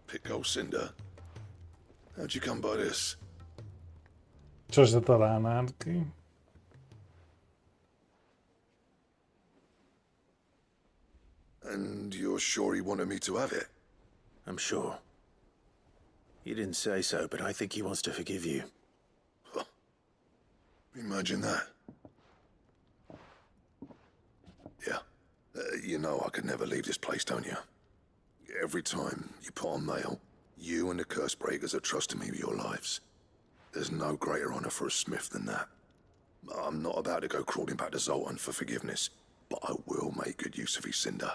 Pico Cinder. How'd you come by this? Sose találnád ki. And you're sure he wanted me to have it? I'm sure. You didn't say so, but I think he wants to forgive you. Huh. Imagine that. Yeah. You know I could never leave this place, don't you? Every time you put on mail, you and the curse breakers are trusting me with your lives. There's no greater honor for a smith than that. I'm not about to go crawling back to Zoltan for forgiveness, but I will make good use of his cinder.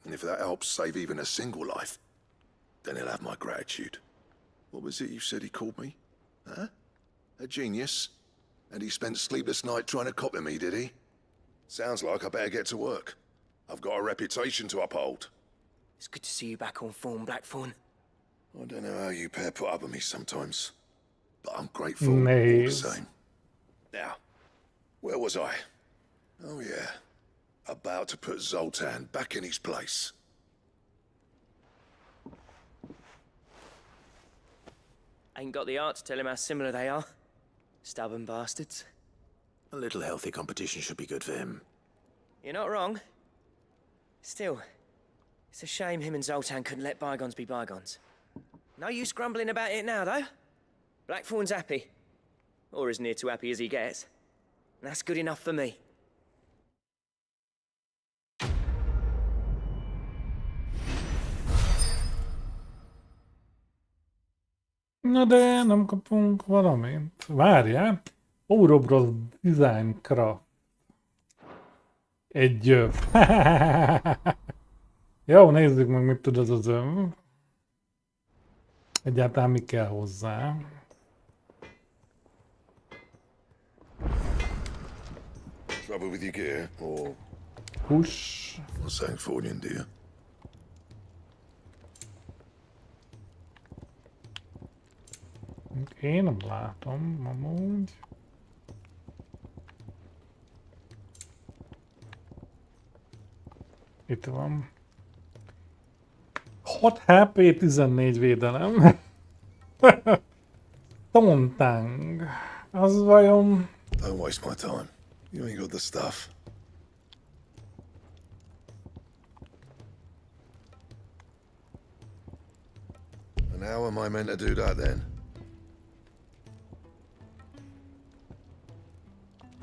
And if that helps save even a single life, then he'll have my gratitude. What was it you said he called me? Huh? A genius? And he spent sleepless night trying to copy me, did he? Sounds like I better get to work. I've got a reputation to uphold. It's good to see you back on form, Blackthorn. I don't know how you pair put up with me sometimes, but I'm grateful all the same. Now, where was I? Oh yeah, about to put Zoltan back in his place. Ain't got the art to tell him how similar they are. Stubborn bastards. A little healthy competition should be good for him. You're not wrong. Still, it's a shame him and Zoltan couldn't let bygones be bygones. No use grumbling about it now, though. Blackthorn's happy. Or as near to happy as he gets. And that's good enough for me. Na de nem kapunk valamit. Várjál. Ouroboros Design Craft. Egy öv. Jó, nézzük meg, mit tud az az öv. Egyáltalán mi kell hozzá. Trouble with your gear, or... Hús. Or something for you, dear? Én nem látom, amúgy. Itt van. 6 HP, 14 védelem. Tontang. Az vajon... Don't waste my time. You ain't got the stuff. And how am I meant to do that then?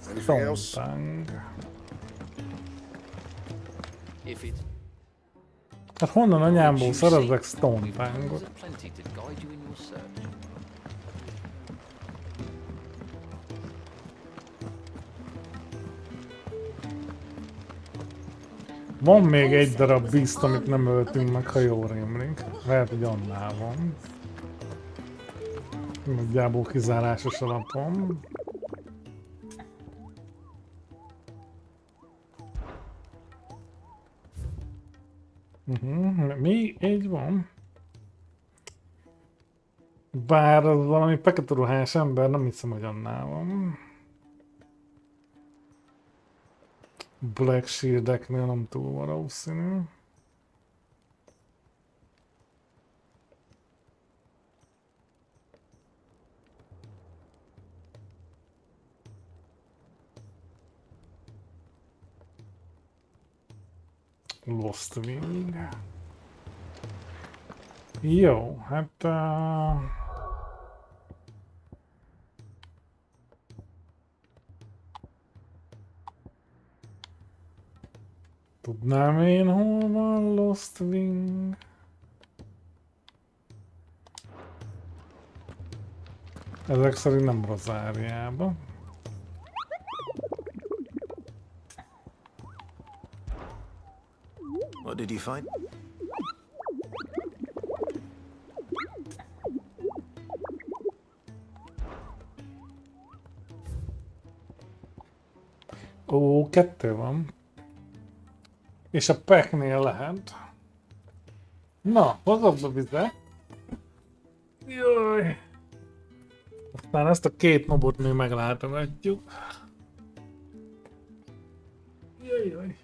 Anything else? If it Hát honnan anyámból szerezek Stone Tangot? plenty to guide you in your search. Van még egy darab Beast, amit nem öltünk meg, ha jól rémlik. Lehet, hogy annál van. Nagyjából kizárásos alapon. Még egy van. Bár az valami fekete ruhás ember, nem hiszem, hogy annál van. Black Shield-eknél nem túl valószínű. Lost Wing. Jó, hát... tudnám én, hol van Lost Wing? Ezek szerint nem Rozáriába. What did you find? Ó, 2 van. És a packnél lehet. Na, hozok be vizet. Jaj. Aztán ezt a 2 mobot még meglátogatjuk. Jaj.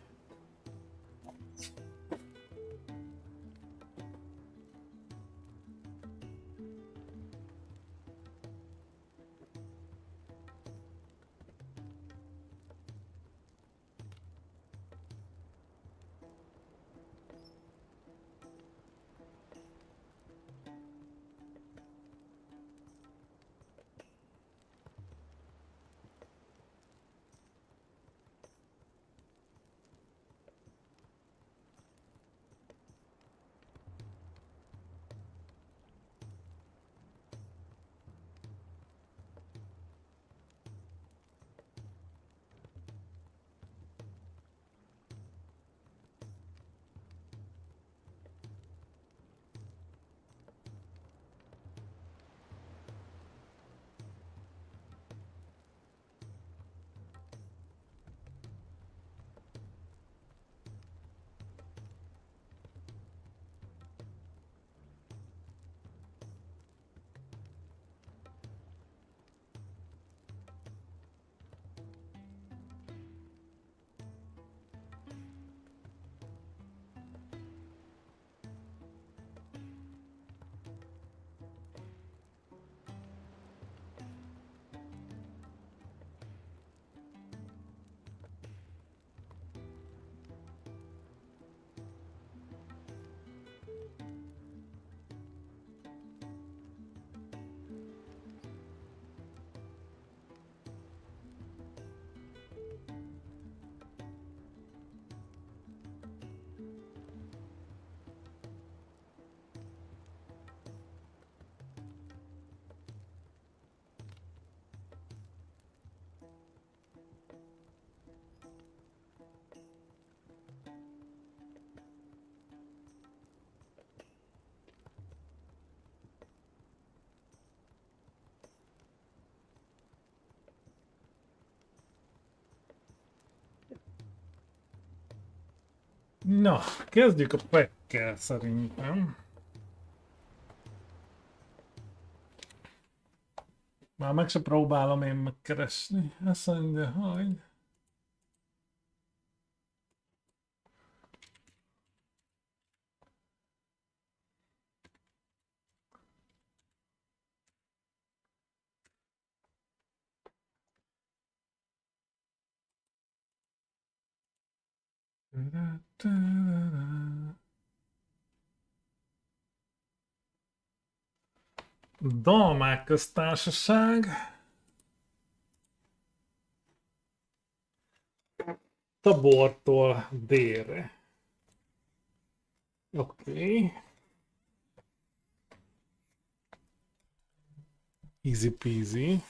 Na, kezdjük a packkel szerintem. Már meg se próbálom én megkeresni. Azt mondja, hogy... Dalmák köztársaság. Tabortól délre. Oké. Easy peasy.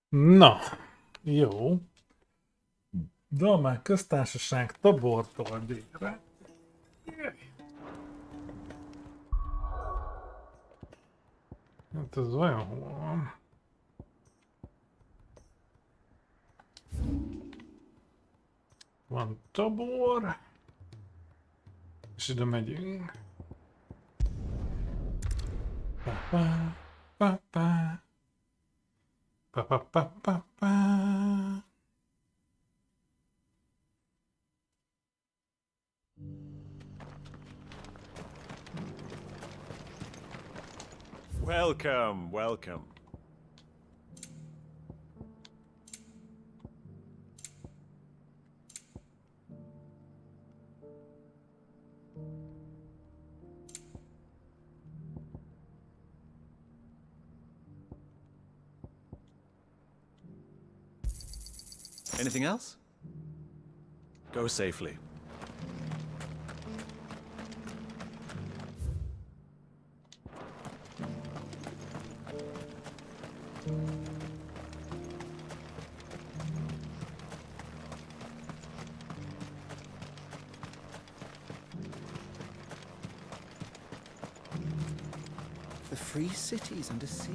Na, jó. Dalmák köztársaság Tabortól délre. Hát ez olyan hol van? Van Tabor. És ide megyünk. Pa-pa, pa-pa. Pa-pa-pa-pa-pa. Welcome, welcome. Anything else? Go safely. The free cities under sea.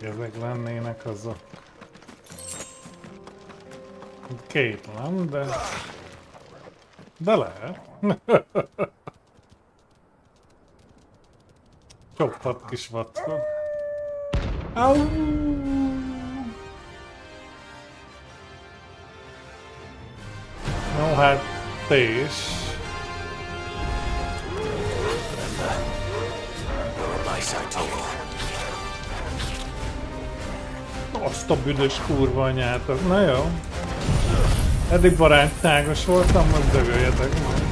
Ezek lennének azok. Kétlem, de lehet. Csoppat kis vackon. Au! No, hát te is. Azt a büdös kurva anyát, az na jó. Eddig barátságos voltam, most dögöljetek meg.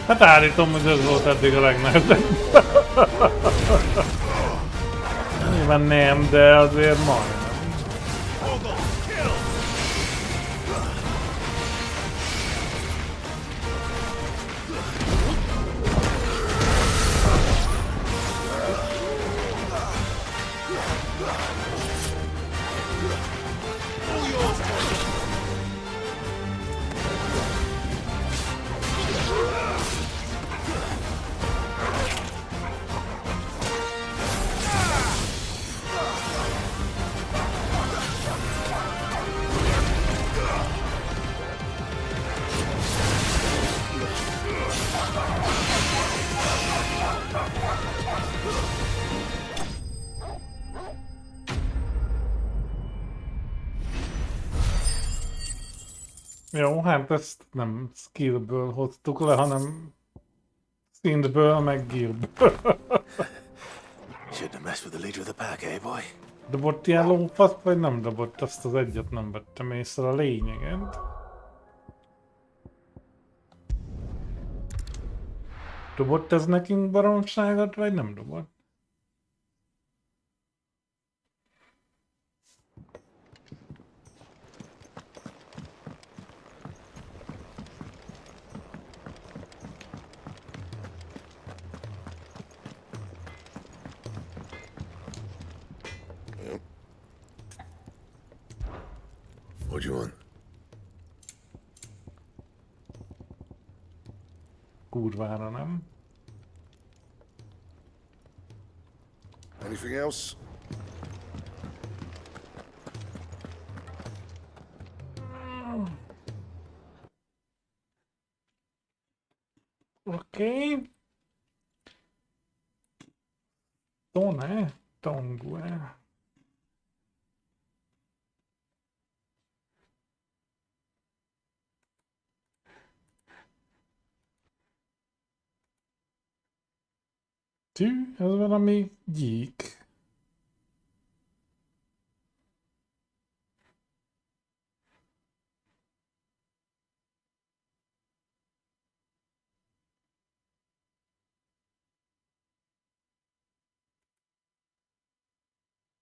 Hát állítom, hogy ez volt eddig a legnehezebb. Nyilván nem, de azért majdnem. Jó, hát ezt nem skillből hoztuk le, hanem szintből, meg gearből. Shouldn't have messed with the leader of the pack, eh, boy? Dobott ilyen lófaszt, vagy nem dobott? Azt az egyet nem vettem észre, a lényeget. Dobott ez nekünk baromságot, vagy nem dobott? What do you want? Kurvára nem. Anything else? Oké. Tone, Tongue. Tű, ez valami gyík.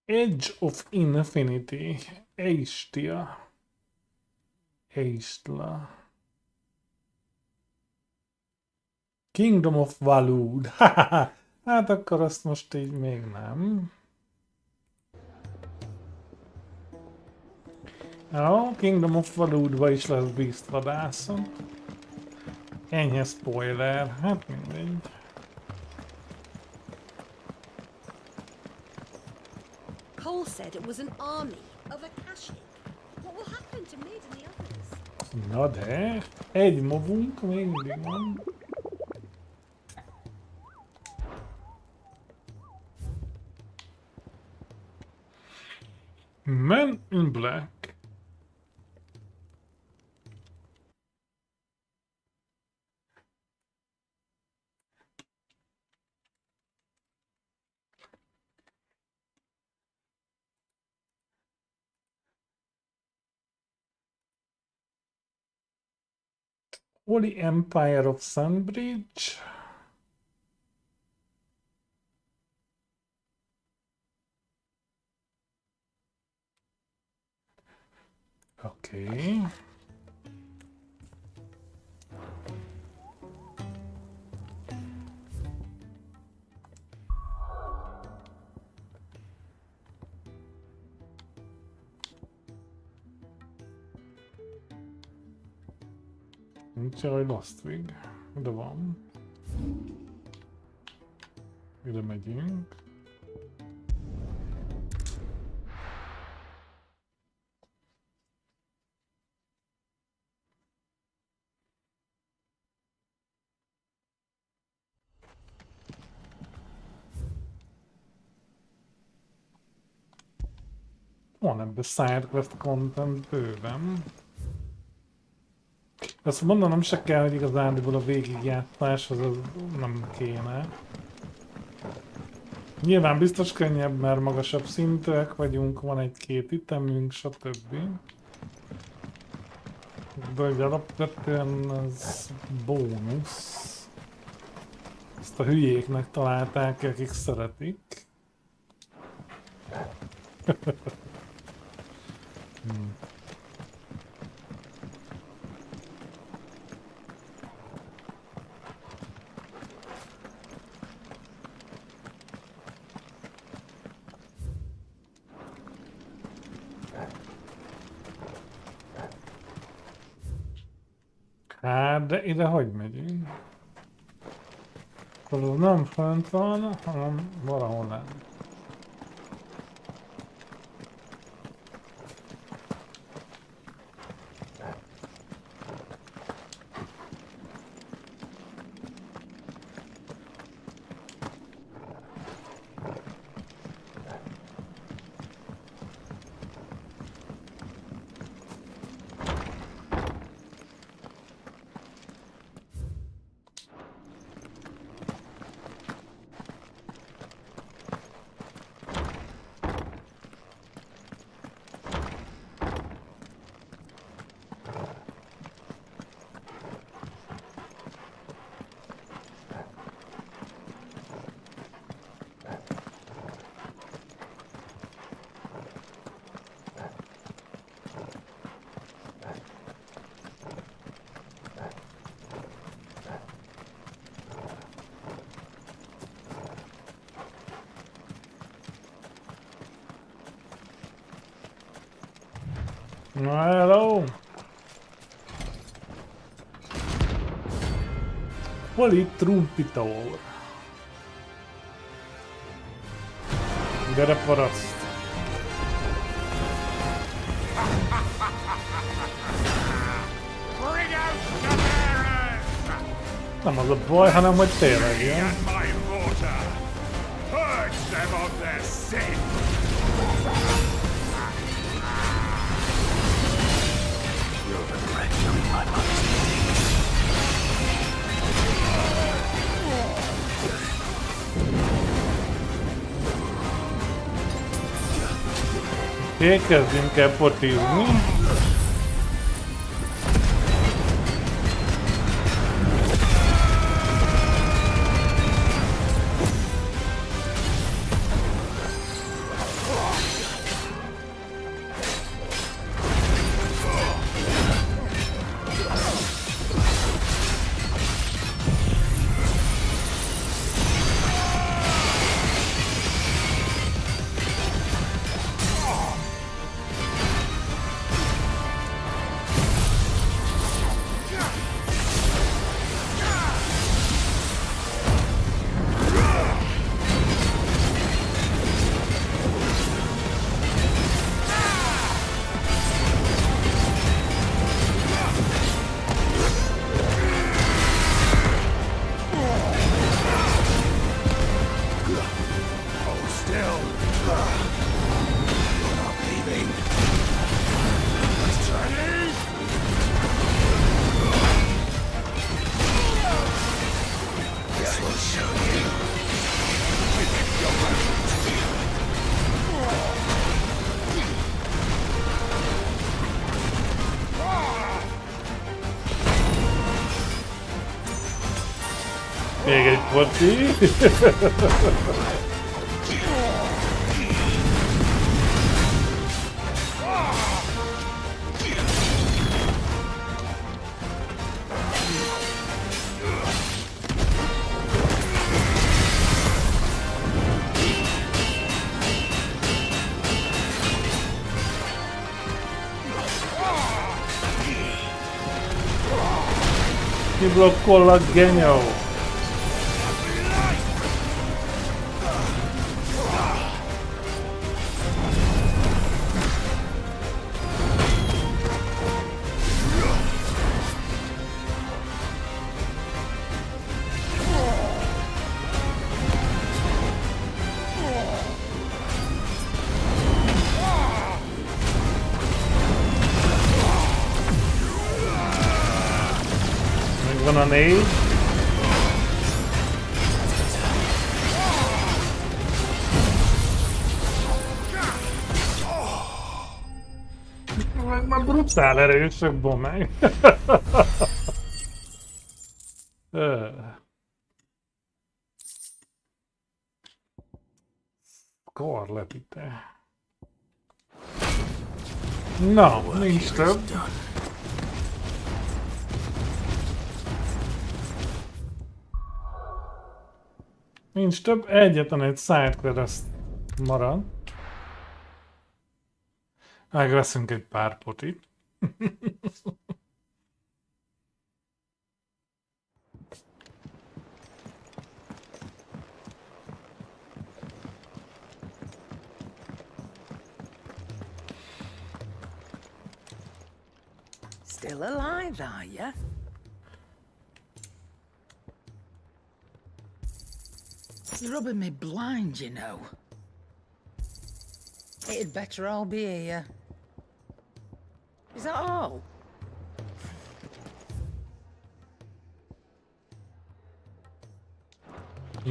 Edge of Infinity. Eistia. Eistla. Kingdom of Valud. Hát akkor azt most így még nem. Jó, Kingdom of Valudba is lesz bíztvadászon. Enyhe spoiler, hát mindegy. Cole said it was an army of Akashic. What will happen to Mid and the others? Na de, egy mobunk még mindig van. Men in Black. Holy Empire of Sunbridge. Okay. Nincs olyan Lostwig. Ide van. Ide megyünk. Van ebben sidequest content bőven. Azt mondanom se kell, hogy igazándiból a végigjátszáshoz az nem kéne. Nyilván biztos könnyebb, mert magasabb szintűek vagyunk, van egy-két itemünk, stb. De hogy alapvetően ez bónusz. Ezt a hülyéknek találták, akik szeretik. Hát, de ide hogy megyünk? Akkor az nem fönt van, hanem valahol lenne. Hello! Hol itt Trumpitor? Gyere paraszt! Nem az a baj, hanem hogy tényleg ilyen. Kezdjünk el potizni. Még egy poti. Kiblokkollak, genyó! Megvan a 4. Már brutál erősök, bomeg. Korlepite. Na, nincs több. Nincs több, egyetlen egy sidequest marad. Megveszünk egy pár potit. Still alive, are ya? You're rubbing me blind, you know. It'd better all be here. Is that all?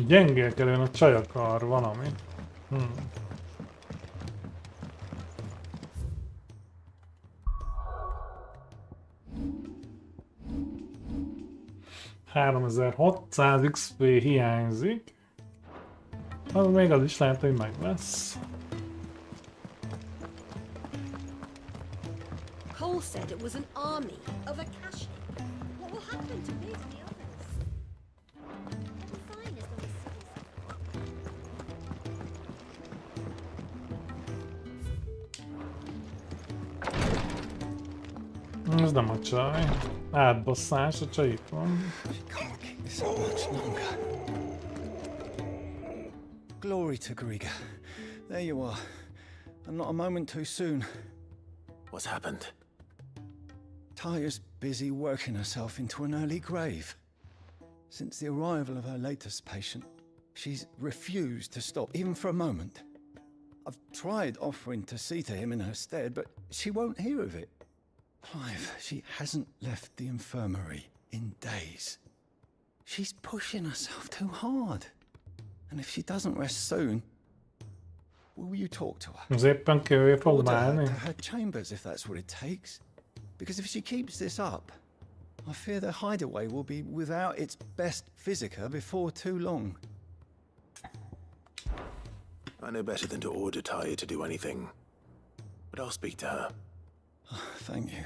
Gyengélkedően a csaj akar valami. 3600 XP hiányzik. Az még az is lehet, hogy meg lesz. Cole said it was an army of Akashi. What will happen to me and the others? We're fine as long as ez nem a csaj. Átbosszás, a csaj itt van. Glory to Griga. There you are. And not a moment too soon. What's happened? Tyre's busy working herself into an early grave. Since the arrival of her latest patient, she's refused to stop, even for a moment. I've tried offering to see to him in her stead, but she won't hear of it. Clive, she hasn't left the infirmary in days. She's pushing herself too hard. And if she doesn't rest soon, will you talk to her? Az éppen kővé fog Order her válni. to her chambers if that's what it takes. Because if she keeps this up, I fear the hideaway will be without its best physiker before too long. I know better than to order Tyre to do anything. But I'll speak to her. Thank you.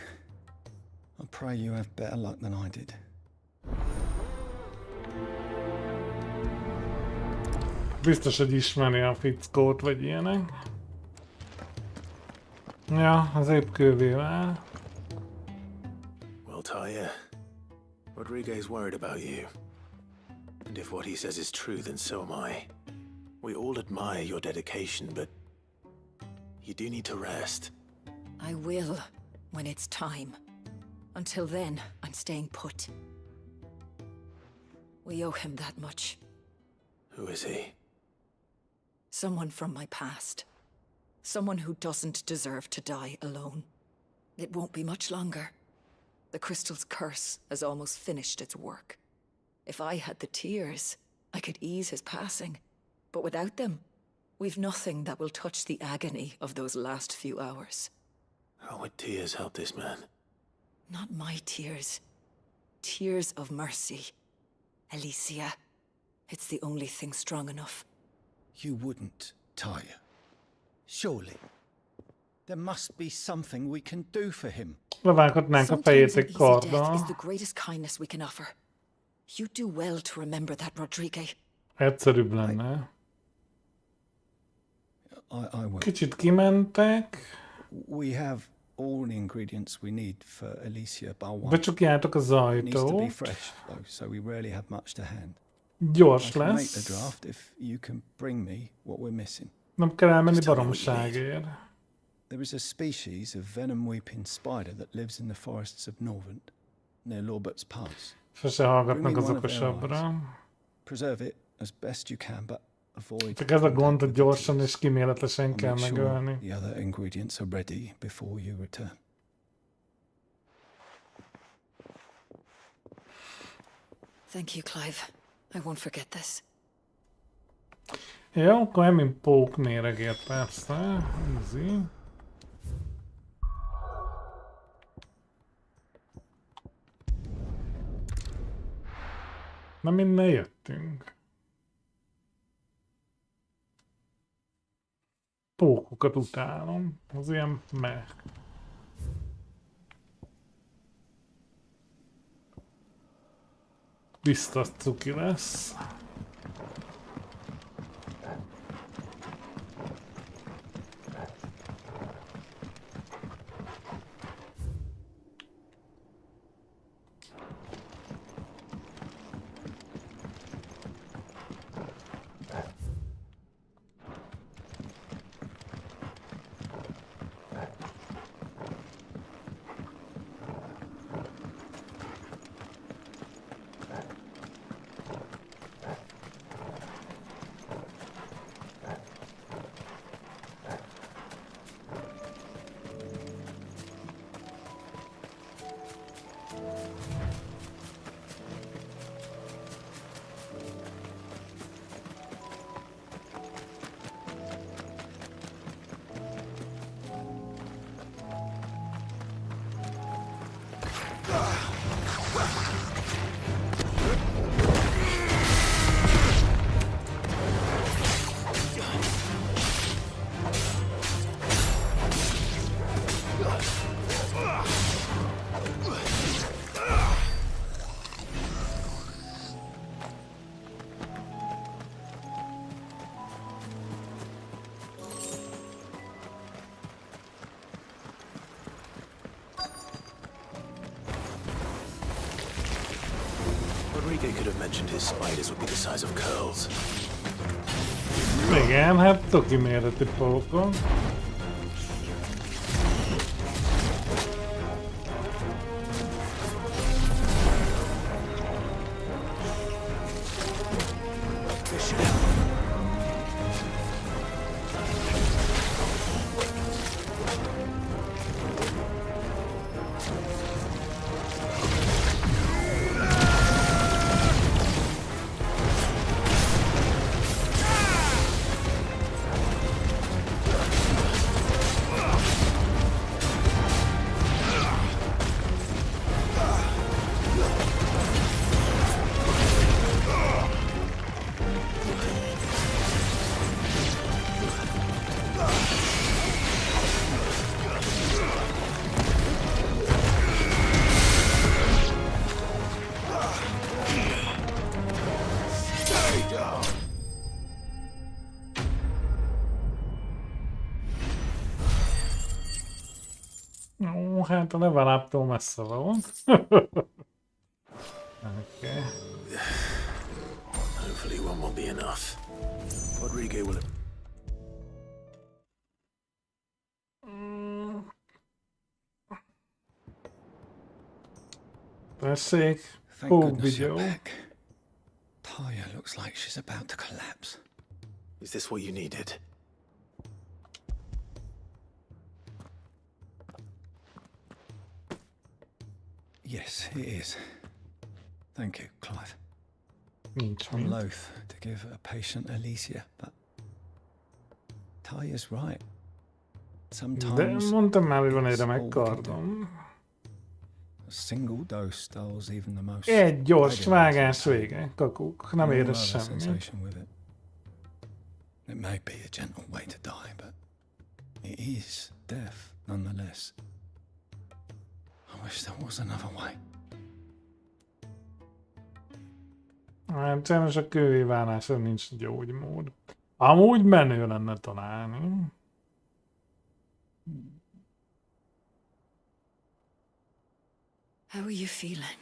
I pray you have better luck than I did. Biztos, hogy ismeri a fickót, vagy ilyenek. Ja, az épp kővé vál. Well, Tyre, Rodrigo is worried about you. And if what he says is true, then so am I. We all admire your dedication, but you do need to rest. I will, when it's time. Until then, I'm staying put. We owe him that much. Who is he? Someone from my past. Someone who doesn't deserve to die alone. It won't be much longer. The crystal's curse has almost finished its work. If I had the tears, I could ease his passing. But without them, we've nothing that will touch the agony of those last few hours. How would tears help this man? Not my tears. Tears of mercy. Alicia. It's the only thing strong enough. You wouldn't, Tyre. Surely. There must be something we can do for him. Levághatnánk a fejét egy karddal. Is the greatest kindness we can offer. You do well to remember that, Rodrigo. Egyszerűbb lenne. I will. Kicsit kimentek. We have all the ingredients we need for Alicia Balwan. Becsukjátok az It needs to be ajtót. fresh, though, so we rarely have much to hand. Gyors I can make the lesz. draft if you can bring me what we're missing. Nem kell elmenni baromságért. There is a species of venom-weeping spider that lives in the forests of Norvent, near Lorbert's Pass. Sose hallgatnak az okosabbra. Preserve it as best you can, but avoid. Csak ez a gond, hogy gyorsan és kíméletesen kell Make sure megölni. the other ingredients are ready before you return. Thank you, Clive. I won't forget this. Jó, akkor Emin Pók méregért persze. Easy. Nem innen jöttünk. Pókokat utálom. Az ilyen meh. Biztos cuki lesz. Rodriguez could have mentioned his spiders would be the size of curls. Igen, hát toki méretű polkon. Ó, hát a level up-tól messze van. Okay. Hopefully one will be enough. Rodriguez will... Tessék, Thank full goodness you're video. back. Talia looks like she's about to collapse. Is this what you needed? Yes, it is. Thank you, Clive. Nincs I'm mint. loath to give a patient Alicia, but Talia's right. De Sometimes mondtam már, hogy van egy it's remek all we can do. kardom. A single dose dulls even the most. Egy gyors agonizing vágás pain, vége, kakuk, nem and all érez other semmi. sensation with it. It may be a gentle way to die, but it is death nonetheless. I wish there was another way. Hát sajnos a kővíválásra nincs gyógymód. Amúgy menő lenne találni. How are you feeling?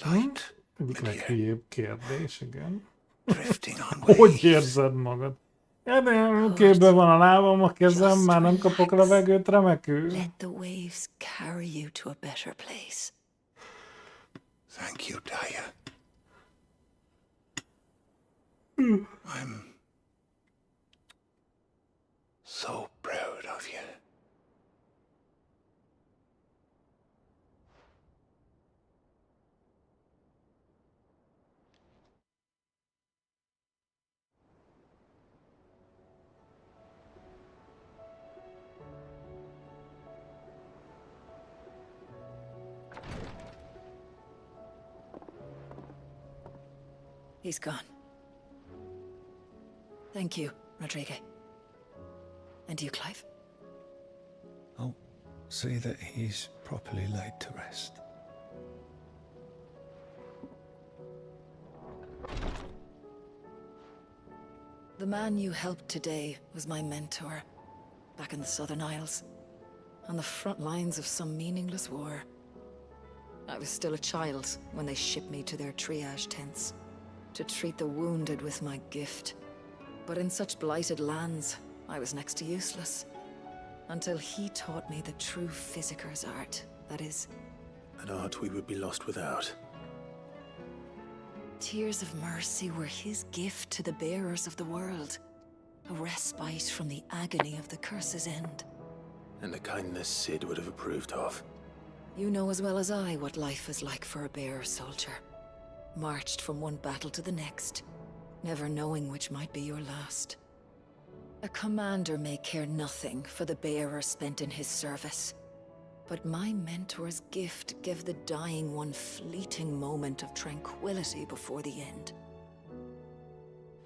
Light, Egyik leghülyébb kérdés, igen. drifting on Hogy érzed magad? Ja, de képben van a lábam, a kezem, már nem kapok levegőt, remekül. Let the waves carry you to a better place. Thank you, Talia. I'm so proud of you. He's gone. Thank you, Rodriguez. And you, Clive? I'll see that he's properly laid to rest. The man you helped today was my mentor, back in the Southern Isles, on the front lines of some meaningless war. I was still a child when they shipped me to their triage tents, to treat the wounded with my gift. But in such blighted lands, I was next to useless. Until he taught me the true physicker's art, that is... An art we would be lost without. Tears of mercy were his gift to the bearers of the world. A respite from the agony of the curse's end. And a kindness Sid would have approved of. You know as well as I what life is like for a bearer soldier. Marched from one battle to the next, never knowing which might be your last. A commander may care nothing for the bearer spent in his service. But my mentor's gift gave the dying one fleeting moment of tranquility before the end.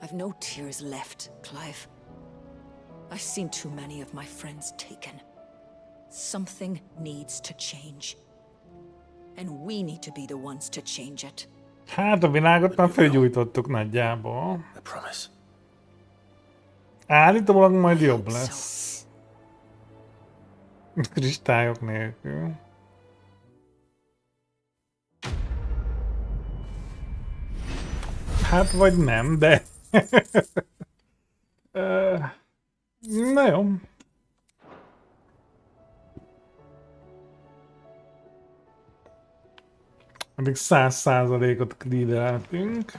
I've no tears left, Clive. I've seen too many of my friends taken. Something needs to change. And we need to be the ones to change it. Hát a világot már fölgyújtottuk nagyjából. I promise. Állítólag majd jobb lesz. Kristályok nélkül. Hát vagy nem, de... Na jó. Addig 100%-ot cleareltünk.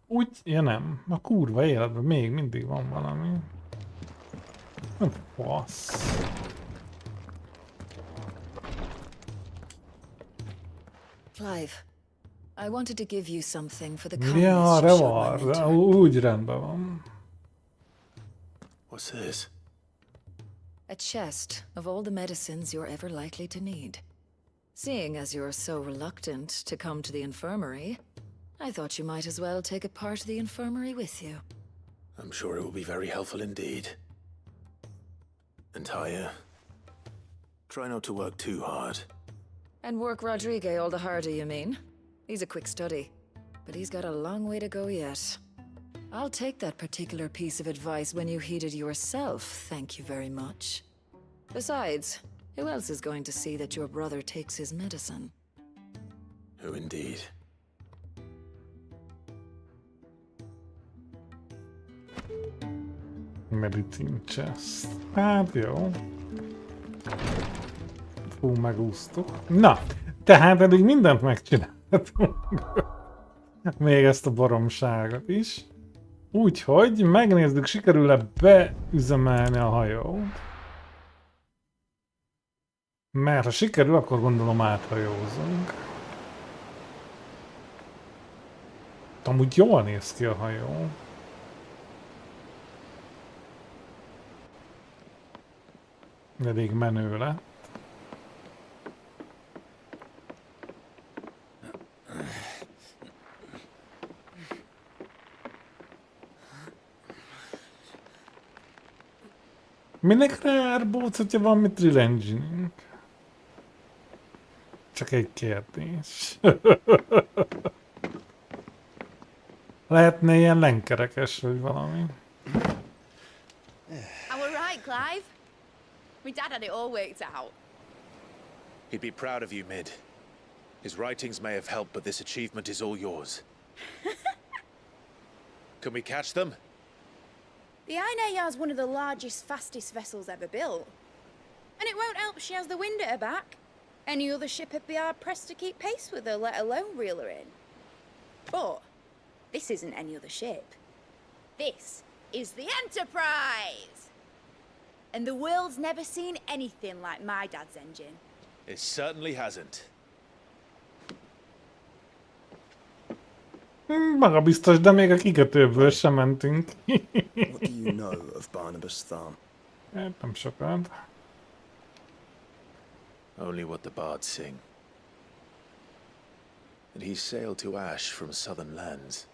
Úgy, ja nem. A kurva életben még mindig van valami. Nem fasz. Clive, I wanted to give you something for the Ja, kindness you arra showed my van. mentor. Úgy rendben van. What's this? A chest of all the medicines you're ever likely to need. Seeing as you're so reluctant to come to the infirmary, I thought you might as well take a part of the infirmary with you. I'm sure it will be very helpful indeed. And Taya, try not to work too hard. And work Rodrigue all the harder, you mean? He's a quick study, but he's got a long way to go yet. I'll take that particular piece of advice when you heed it yourself, thank you very much. Besides, who else is going to see that your brother takes his medicine? Who indeed? Medicine chest. Hát jó. Fú, megúsztuk. Na, tehát eddig mindent megcsináltunk. Még ezt a baromságot is. Úgyhogy megnézzük, sikerül-e beüzemelni a hajót. Mert ha sikerül, akkor gondolom áthajózunk. Amúgy jól néz ki a hajó. Elég menő lett. Minek rárbóc, hogyha van mit drill engine-ünk? Csak egy kérdés. Lehetne ilyen lenkerekes, vagy valami. Am I right, Clive? My dad had it all worked out. He'd be proud of you, Mid. His writings may have helped, but this achievement is all yours. Can we catch them? The Ainayar's one of the largest, fastest vessels ever built. And it won't help she has the wind at her back. Any other ship would be hard-pressed to keep pace with her, let alone reel her in. But this isn't any other ship. This is the Enterprise! And the world's never seen anything like my dad's engine. It certainly hasn't. Magabiztos, de még a kikötőből sem mentünk. What do you know of Barnabas Tharm? Nem sokat. Only what the bards sing. That he sailed to Ash from southern lands.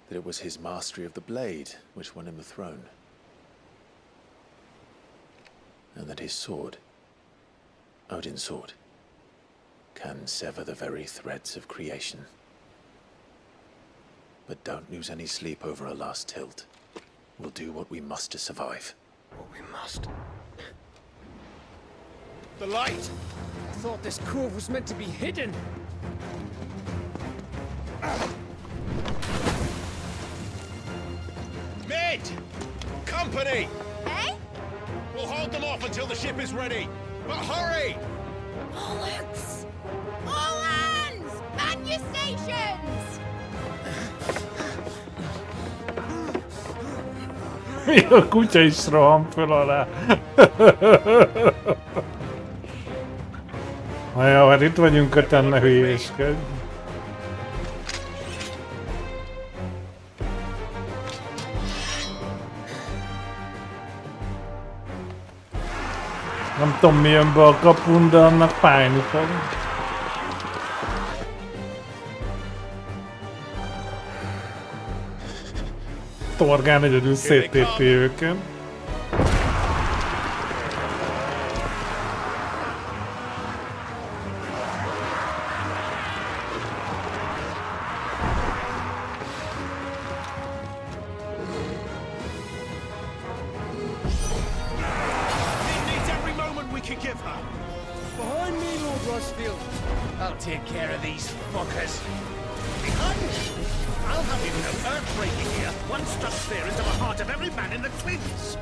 That it was his mastery of the blade which won him the throne. And that his sword, Odin's sword, can sever the very threads of creation. But don't lose any sleep over a last tilt. We'll do what we must to survive. What we must. The light! I thought this cove was meant to be hidden. Mid! Company! Eh? We'll hold them off until the ship is ready. But hurry! Bollocks! All hands! Man your stations! Mi a kutya is rohan föl alá. Na jó, hát itt vagyunk köten, ne hülyéskedj. Nem tudom mi jön be a kapun, de annak fájni fog. Torgán egyedül széttépi őket. Behind me, Lord Rusfield. I'll take care of these fuckers. Behind me! I'll have you know earth-breaking here. One struck spear into the heart of every man in the Twins.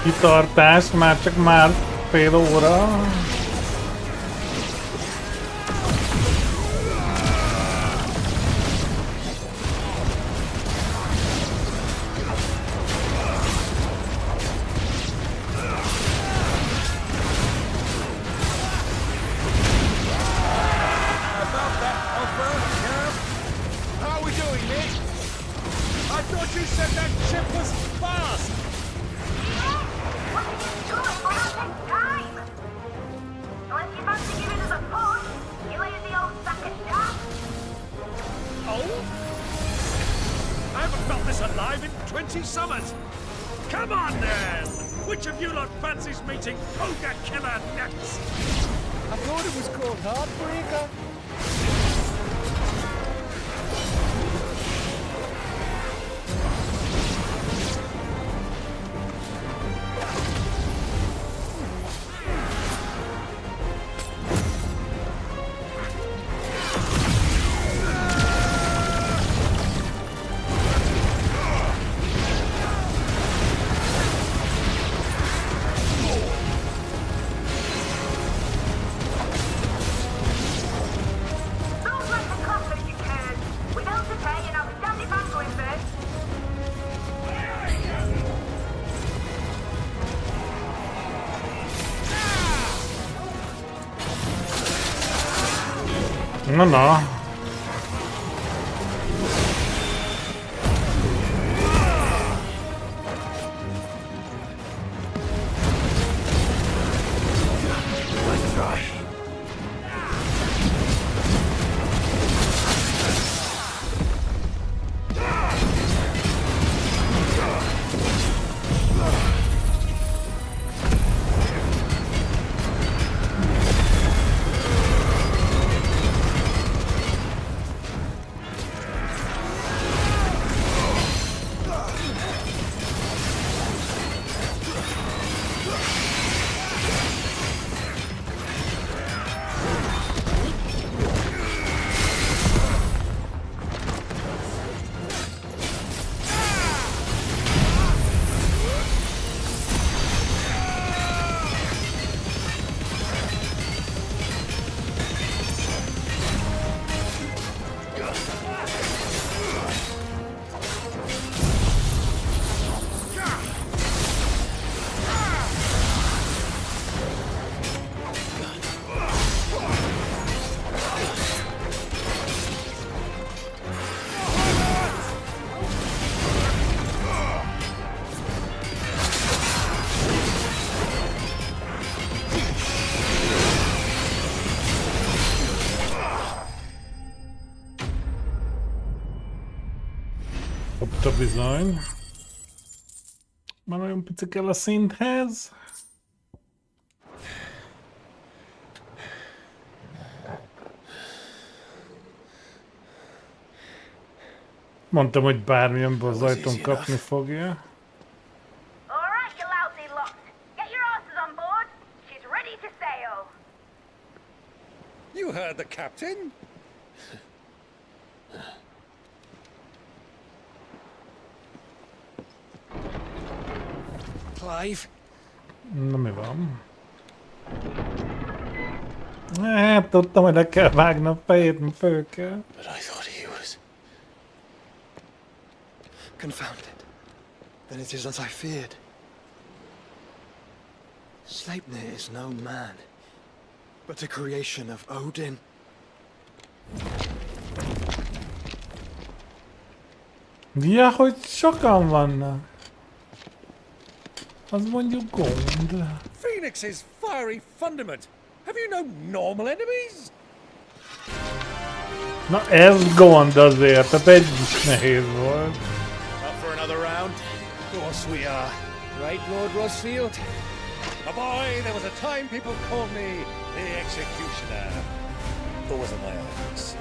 Kitartás, már csak fél óra. No, no. Kapta bizony. Már nagyon pici kell a szinthez. Mondtam, hogy bármilyen az ajtón kapni fogja. You heard the captain. Clive. Na mi van? Hát tudtam, hogy le kell vágni a fejét, mi föl kell. But I thought he was... Confounded. Then it is as I feared. Sleipnir is no man, but a creation of Odin. Ja, hogy sokan vannak. Az mondjuk gond. Phoenix's fiery fundament. Have you no normal enemies? Na ez gond azért, tehát egy is nehéz volt. Up for another round? Of course we are. Right, Lord Rosfield? A boy, there was a time people called me the Executioner. Those are my orders.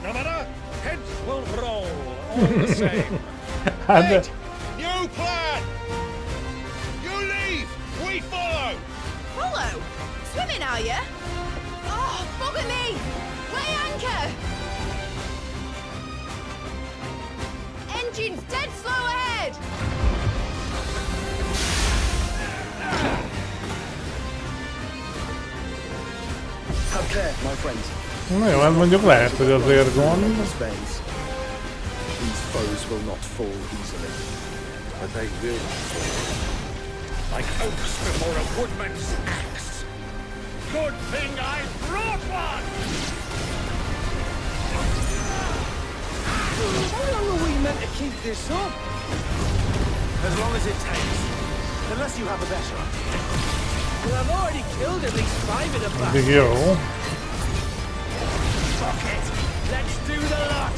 No matter, heads will roll all the same. Hát new plan! You leave, we follow! Follow? Swimming, are you? Oh, bugger me! Weigh anchor! Engine's dead slow ahead! Up there, my friends. Na jó, hát mondjuk lehet, hogy azért gond. These foes will not fall easily. But they will fall. Like oaks before a woodman's axe. Good thing I brought one! How long are we meant to keep this up? As long as it takes. Unless you have a better idea. Well, I've already killed at least 5 in a battle. Addig jó. Fuck it! Let's do the lot!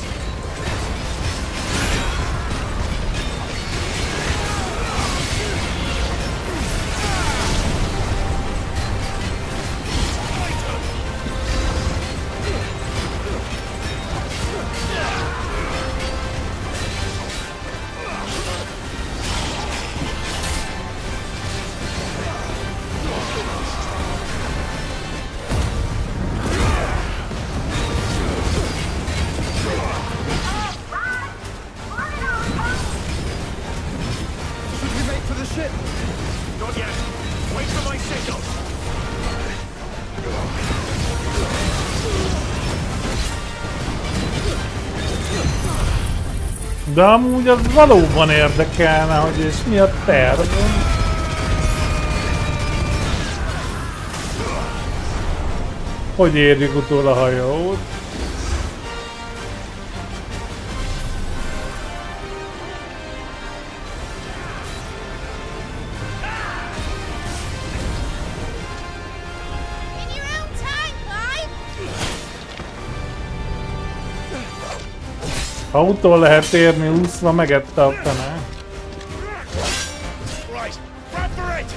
Not yet. Wait for my signal. De amúgy az valóban érdekelne, hogy és mi a terv. Hogy érjük utol a hajót? Ha utol lehet érni úszva, megette a fene. Right, grab for it!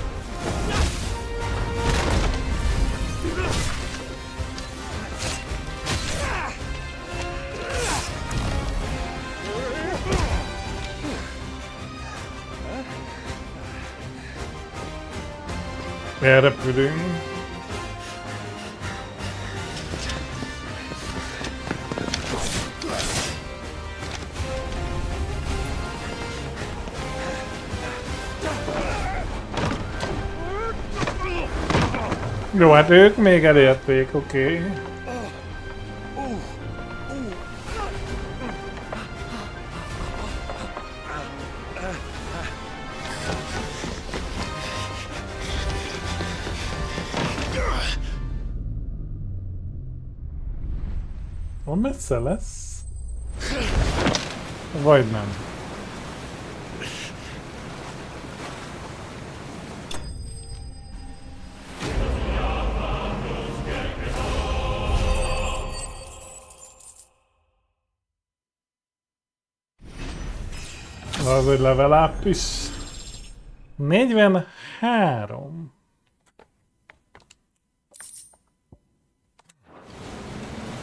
Elrepülünk. Jó, hát ők még elérték, oké. Okay. Van messze lesz? Vagy nem? Az egy level up is. 43.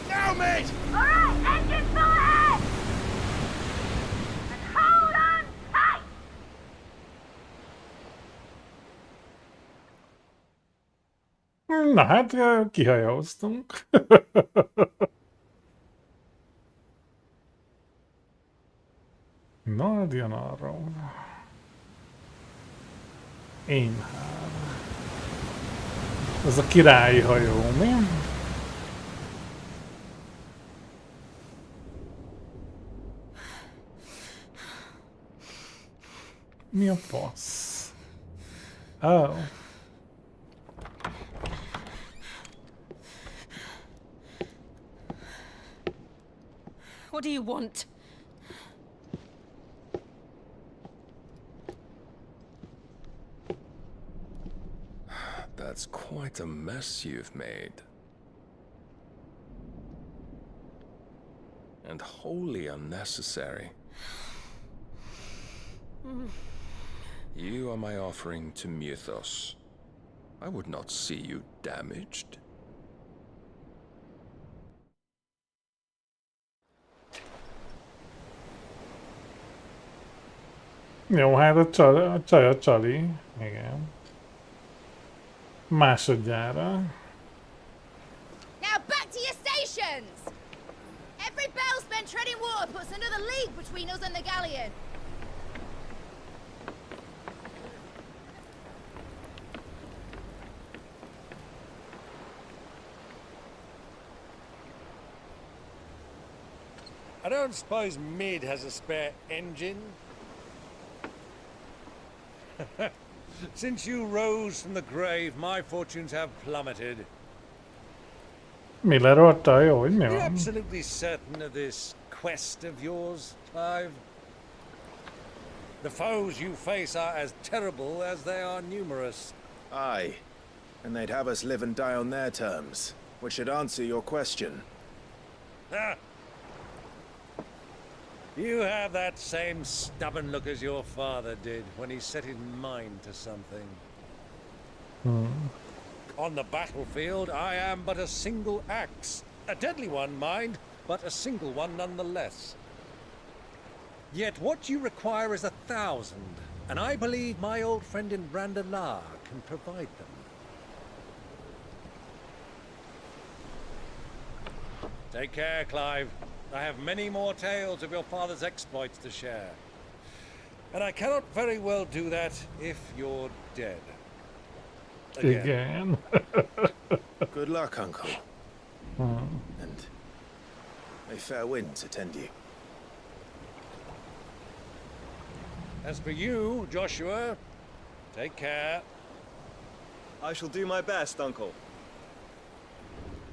Now, mate! Alright, engine full ahead! And hold on tight! Na hát, kihajóztunk. Nagyon arról. Énhár. Ez a királyi hajó, mi? Mi a fasz? Oh. What do you want? That's quite a mess you've made. And wholly unnecessary. You are my offering to Mythos. I would not see you damaged. Jó, hát a csali. Igen. Másodjára. Now back to your stations! Every bell spent treading water puts another league between us and the galleon. I don't suppose Mid has a spare engine? Since you rose from the grave, my fortunes have plummeted. Mi lerotta, jó, hogy mi Are you van? absolutely certain of this quest of yours, Clive? The foes you face are as terrible as they are numerous. Aye. And they'd have us live and die on their terms, which should answer your question. Ah. You have that same stubborn look as your father did when he set his mind to something. On the battlefield, I am but a single axe. A deadly one, mind, but a single one nonetheless. Yet what you require is 1,000, and I believe my old friend in Brandalar can provide them. Take care, Clive. I have many more tales of your father's exploits to share. And I cannot very well do that if you're dead. Igen. Good luck, Uncle. And may fair winds attend you. As for you, Joshua, take care. I shall do my best, Uncle.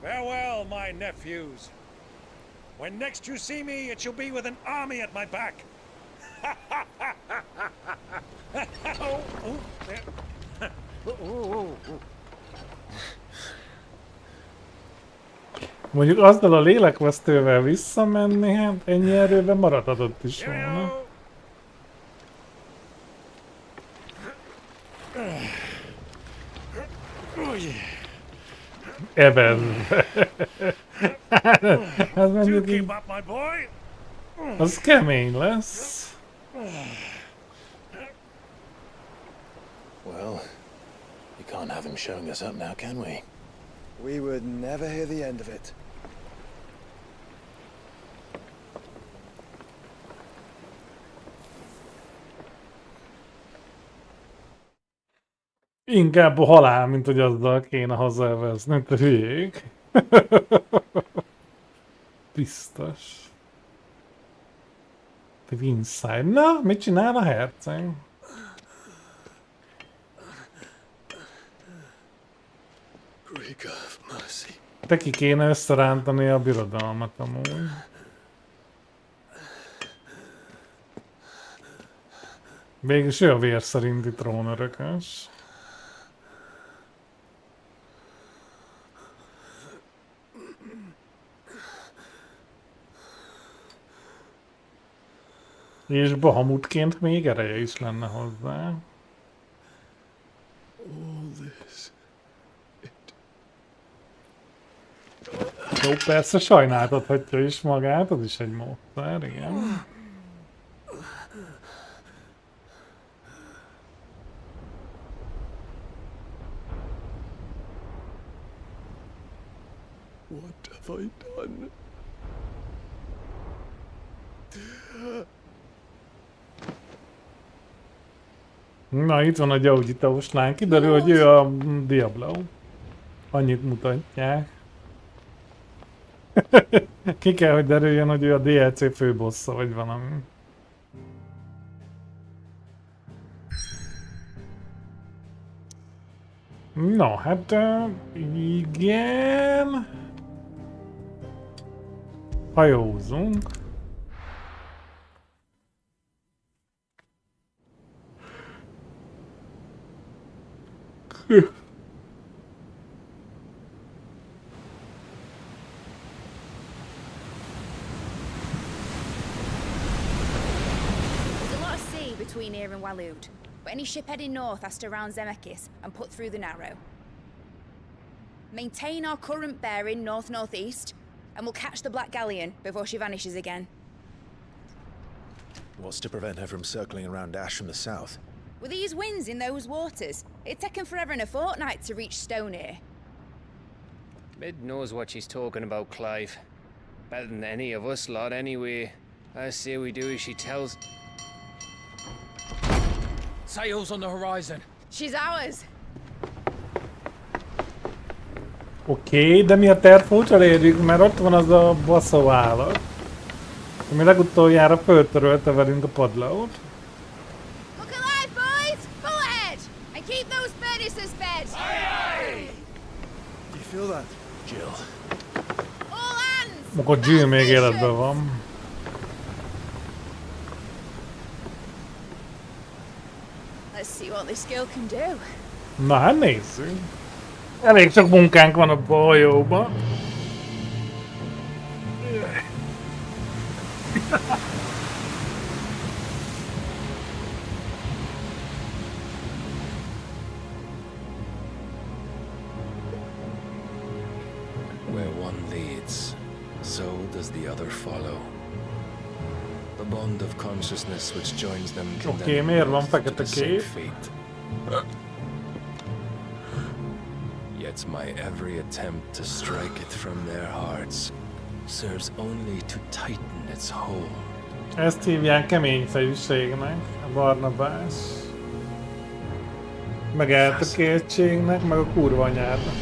Farewell, my nephews. When next you see me, it shall be with an army at my back. Mondjuk azzal a lélekvesztővel visszamenni, hát ennyi erőben maradhatott is volna. Eben. Ez mondjuk így... Az kemény lesz. Well, you can't have him showing us up now, can we? We would never hear the end of it. Inkább a halál, mint hogy azzal kéne hazaelvezni, te hülyék. Biztos. The inside. Na, mit csinál a herceg? Te ki kéne összerántani a birodalmat amúgy. Végülis ő a vér szerinti trónörökös. És Bahamutként még ereje is lenne hozzá. Jó, persze sajnáltathatja is magát, az is egy módszer, igen. What have I done? Na, itt van a gyógyítós lány. Kiderül, hogy ő a Diablo. Annyit mutatják. Ki kell, hogy derüljön, hogy ő a DLC főbossa, vagy valami. No, hát igen. Hajózunk. There's a lot of sea between here and Waloed, but any ship heading north has to round Zemeckis and put through the Narrow. Maintain our current bearing north-northeast, and we'll catch the Black Galleon before she vanishes again. What's to prevent her from circling around Ash from the south? With these winds in those waters, it'd taken forever and a fortnight to reach Stonehenge. Mid knows what she's talking about, Clive. Better than any of us lot, anyway. I say we do as she tells. Sails on the horizon. She's ours. Oké, de mi a terv, hogy elérjük, mert ott van az a baszó állat, ami legutoljára föltörölte velünk a padlót. Look alive, boys! Full ahead! And keep those furnaces fed! Do you feel that? Jill. All hands! Akkor Jill még életben van. Let's see what this girl can do. Na hát nézzünk. Elég sok munkánk van a hajóban. Where one leads, so does the other follow. The bond of consciousness which joins them can Oké, miért van fekete same kép? fate. Yet my every attempt to strike it from their hearts serves only to tighten its hold. Ezt hívják kemény fejűségnek, a Barnabás. Meg eltökéltségnek, meg a kurva anyádnak.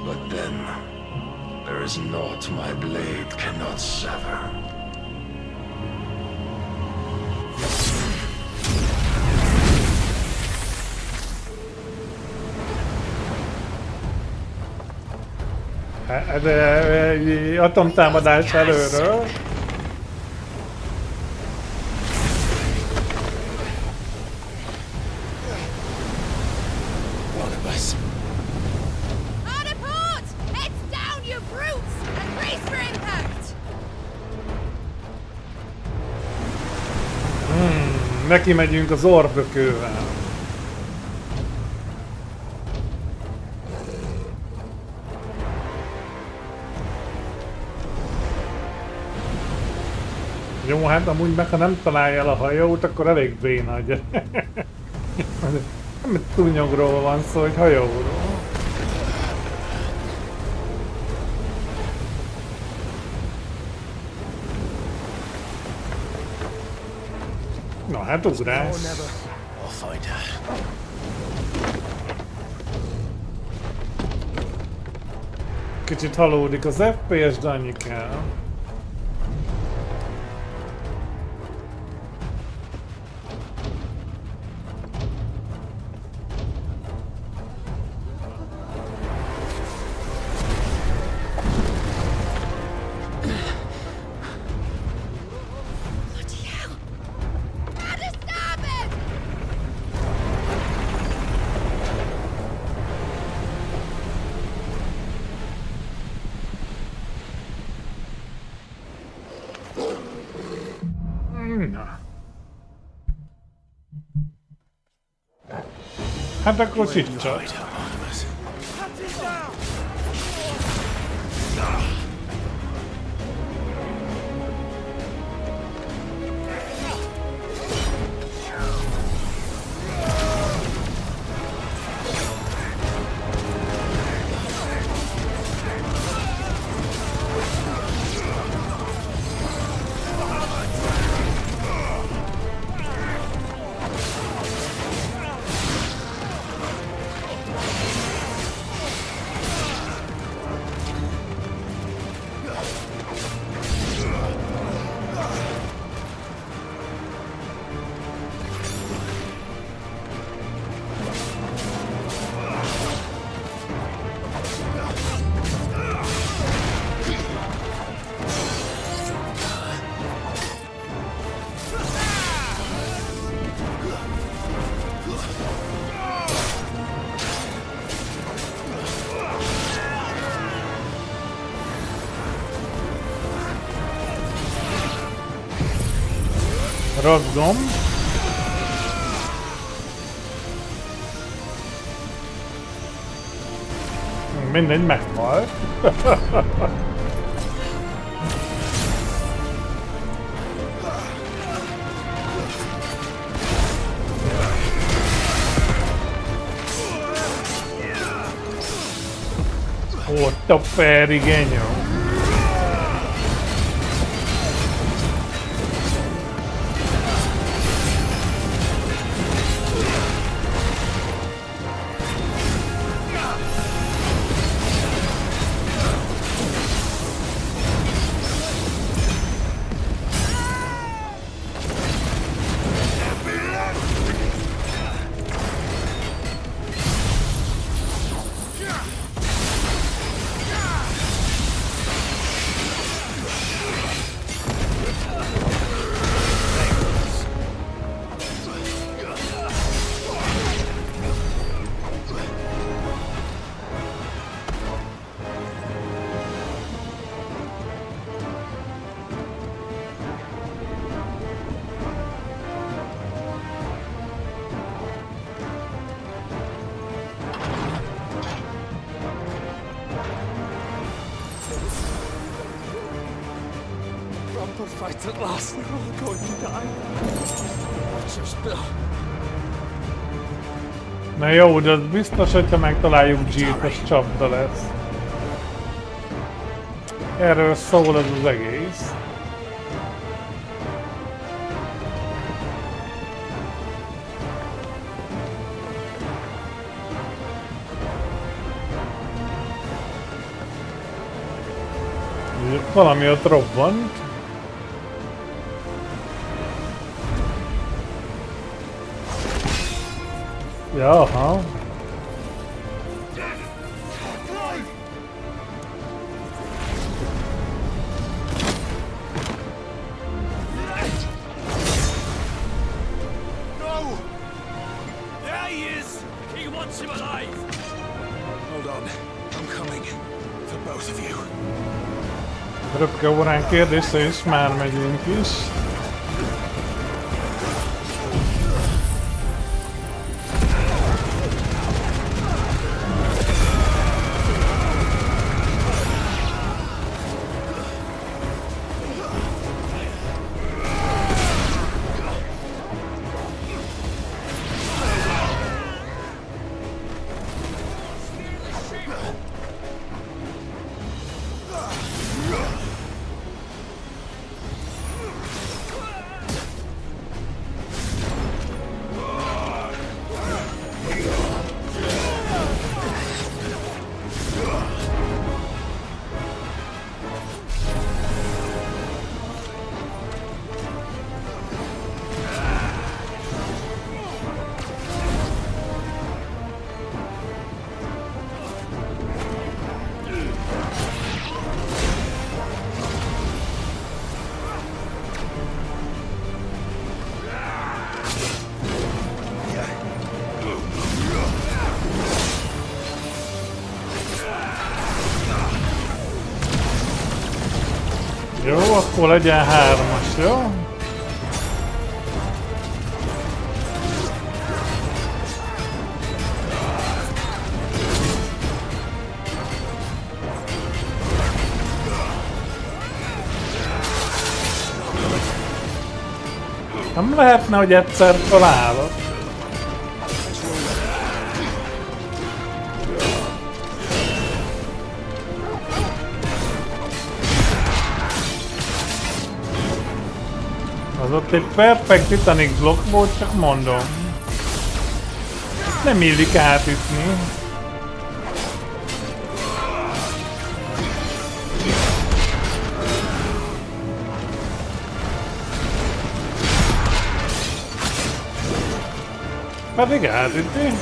But then, there is naught my blade cannot sever. De atomtámadás előről. Barnabas. Hard a port! Heads down, you brutes! And brace for impact! Neki megyünk az orbökővel. Jó, hát amúgy meg ha nem találja el a hajót, akkor elég béna, ugye? Nem túnyogról van szó, hogy hajóról. Na hát ugrás. I'll find her. Kicsit halódik az FPS, de annyi kell. Hát akkor csicsak. Rossz gomb. mindegy, meghalt. Ott a perigenyó. Fight at last, they're all going to die. Watch your spill. Na jó, de az biztos, hogyha megtaláljuk G-t, az csapda lesz. Erről szól ez az egész. Valami ott robbant. Ja, aha. No! There he is! He wants him alive! Hold on. I'm coming. For both of you. Röpke órán kérdése is már megyünk is. Jó, akkor legyen 3-as, jó? Nem lehetne, hogy egyszer találok. Az ott egy perfekt Titanic blokk volt, csak mondom. Nem illik átütni. Pedig átütni.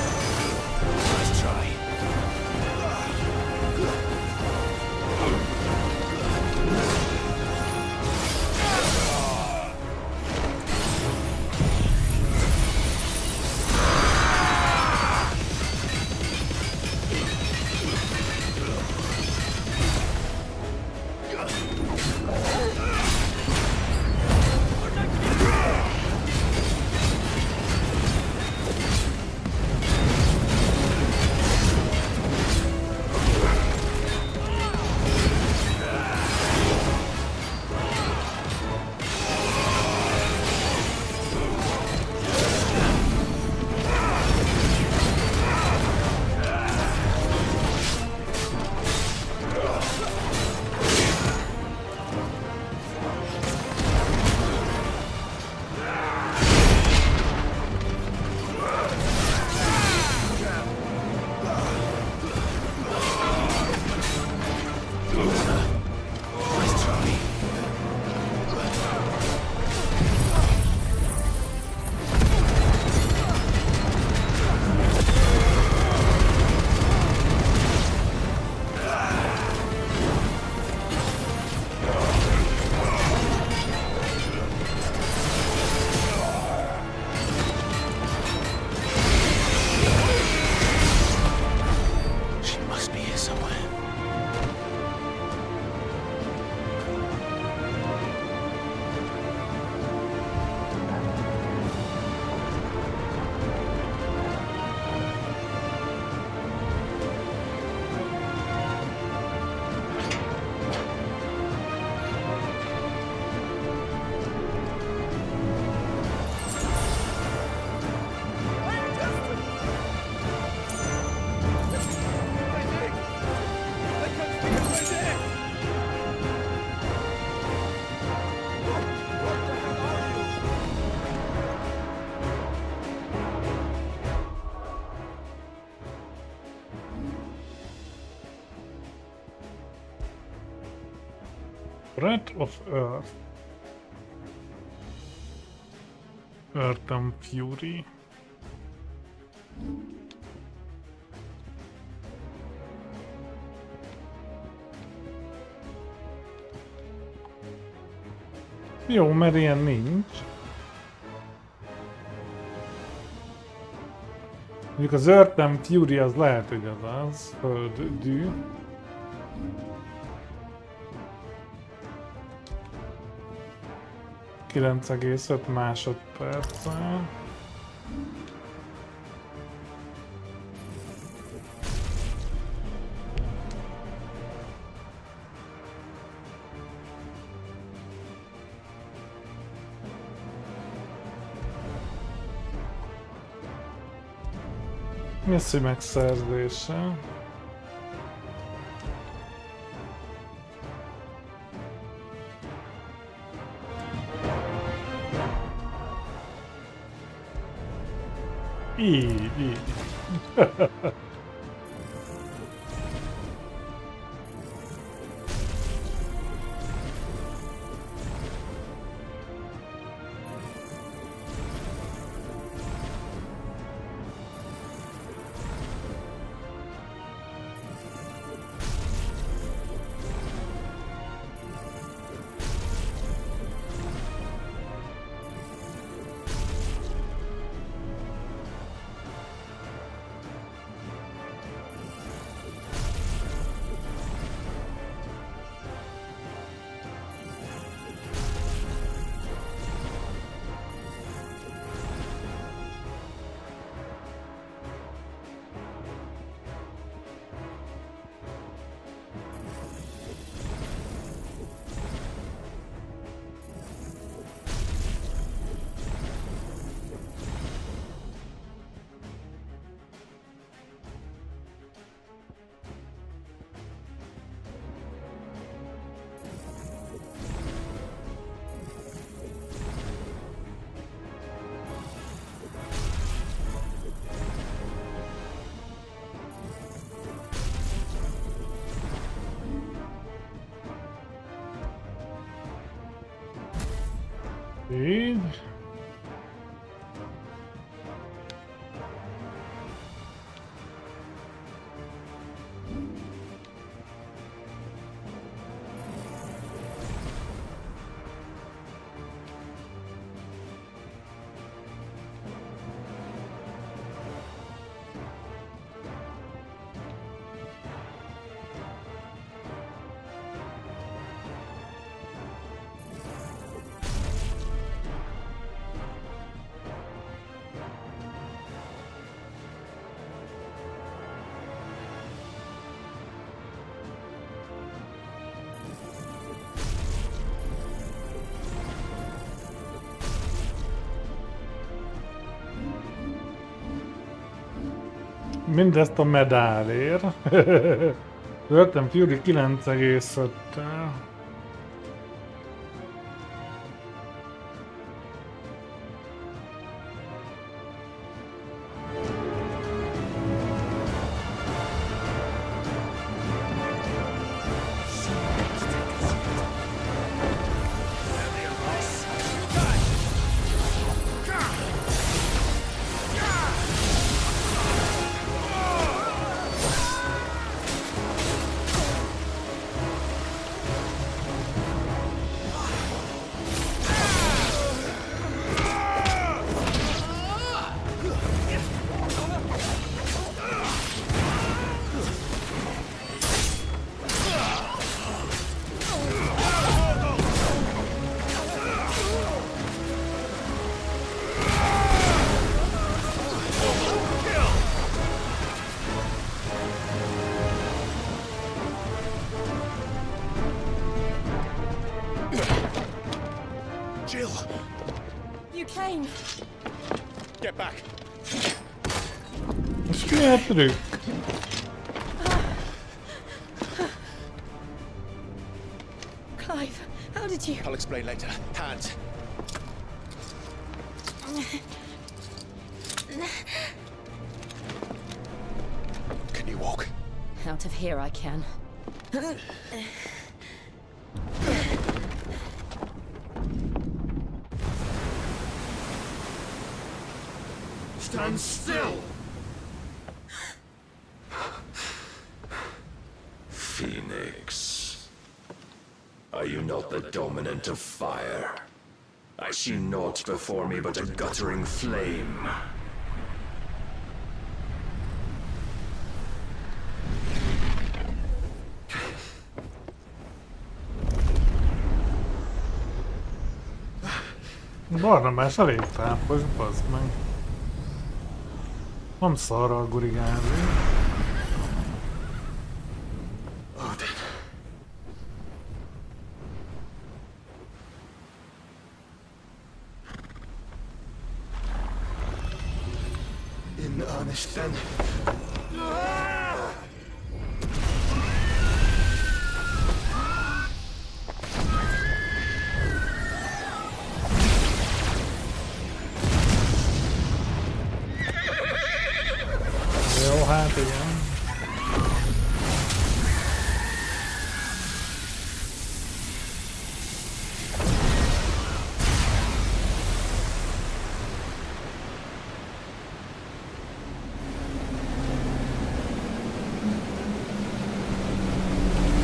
Breath of Earth. Earth and Fury. Jó, mert ilyen nincs. Mondjuk az Earth and Fury az lehet, hogy az földű. ...9,5 másodperccel. Messzi megszerzése. Így. Így. Mindezt a medálért. Earth and Fury 9,5-tel. Jill! You came. Get back! Most mi a trükk? Clive, how did you... I'll explain later. Hands. Can you walk? Out of here I can. Stand still! Phoenix. Are you not the dominant of fire? I see naught before me but a guttering flame. Barnabás elég tápos, bazd meg. Nem szarral gurigálni. In earnest then. Jó, hát igen.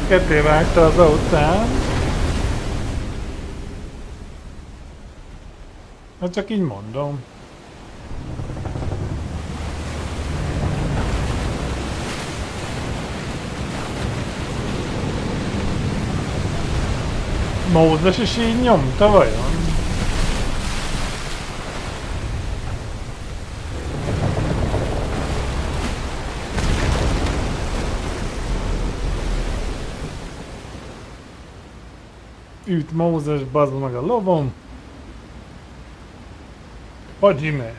Ketté vágta az autót. Hát csak így mondom. Mózes is így nyomta vajon? Üt Mózes, bazd meg a lovom. Hajime.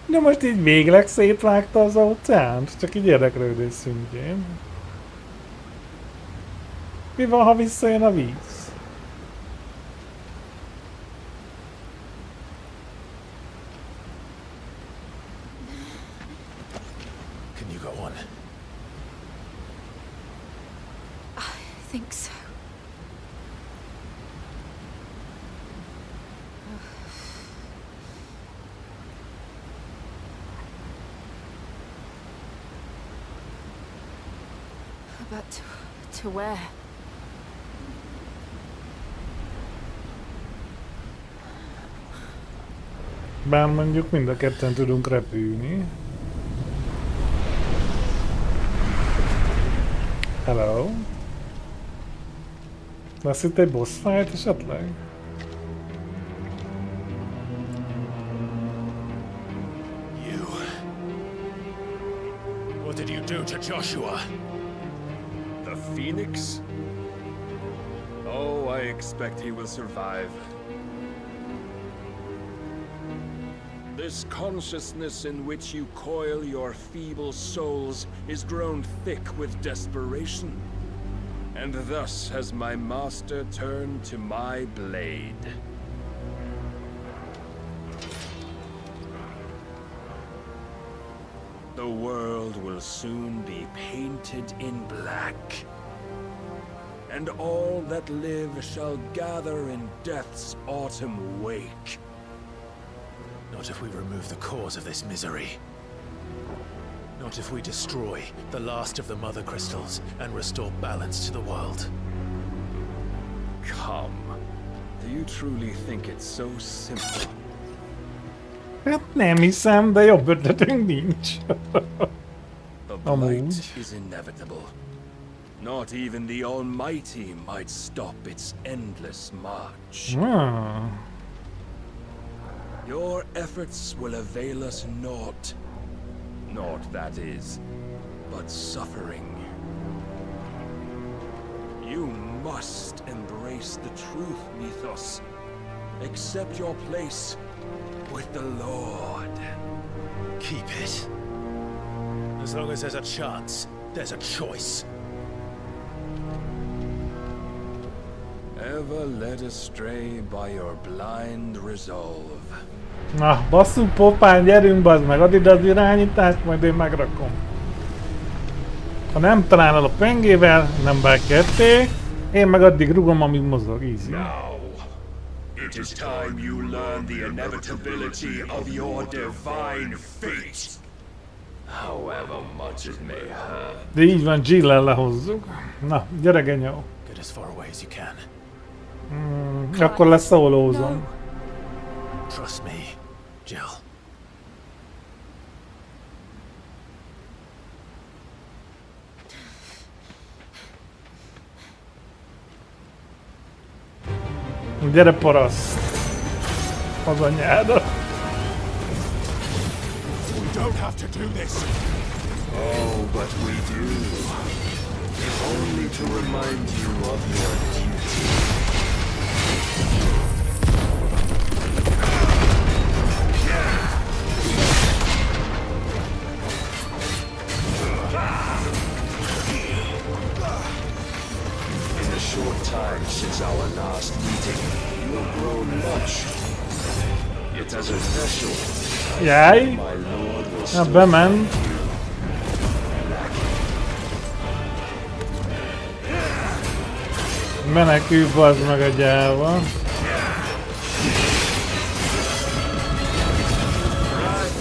De most így végleg szétvágta az óceánt, csak így érdeklődés szintjén. Mi van, ha visszajön a víz? Can you go on? I think so. But to where? Bár mondjuk mind a ketten tudunk repülni. Hello? Lesz itt egy boss fight esetleg? You. What did you do to Joshua? The Phoenix? Oh, I expect he will survive. This consciousness in which you coil your feeble souls is grown thick with desperation. And thus has my master turned to my blade. The world will soon be painted in black. And all that live shall gather in death's autumn wake. Not if we remove the cause of this misery. Not if we destroy the last of the Mother Crystals and restore balance to the world. Come. Do you truly think it's so simple? Hát nem hiszem, de jobb ötletünk nincs. The blight is inevitable. Not even the Almighty might stop its endless march. Your efforts will avail us naught. Naught, that is, but suffering. You must embrace the truth, Mythos. Accept your place with the Lord. Keep it. As long as there's a chance, there's a choice. Ever led astray by your blind resolve. Na, basszunk popán, gyerünk bazd meg, add ide az irányítást, majd én megrakom. Ha nem találod a pengével, nem vág ketté, én meg addig rugom, amíg mozog, easy. Now, in It is time you learn the inevitability of your divine fate. However much it may hurt. De így van, Jill-el lehozzuk. Na, gyere genyó. Get as far away as you can. Akkor lesz szólózom. Trust me, Jill. Gyere paraszt. Az anyáda. We don't have to do this. Oh, but we do. If only to remind you of your duty. In a short time since our last meeting, you have grown much. Yet as a vessel, Jaj! my lord will Na, still bement. Menekülj, bazd meg a gyáva.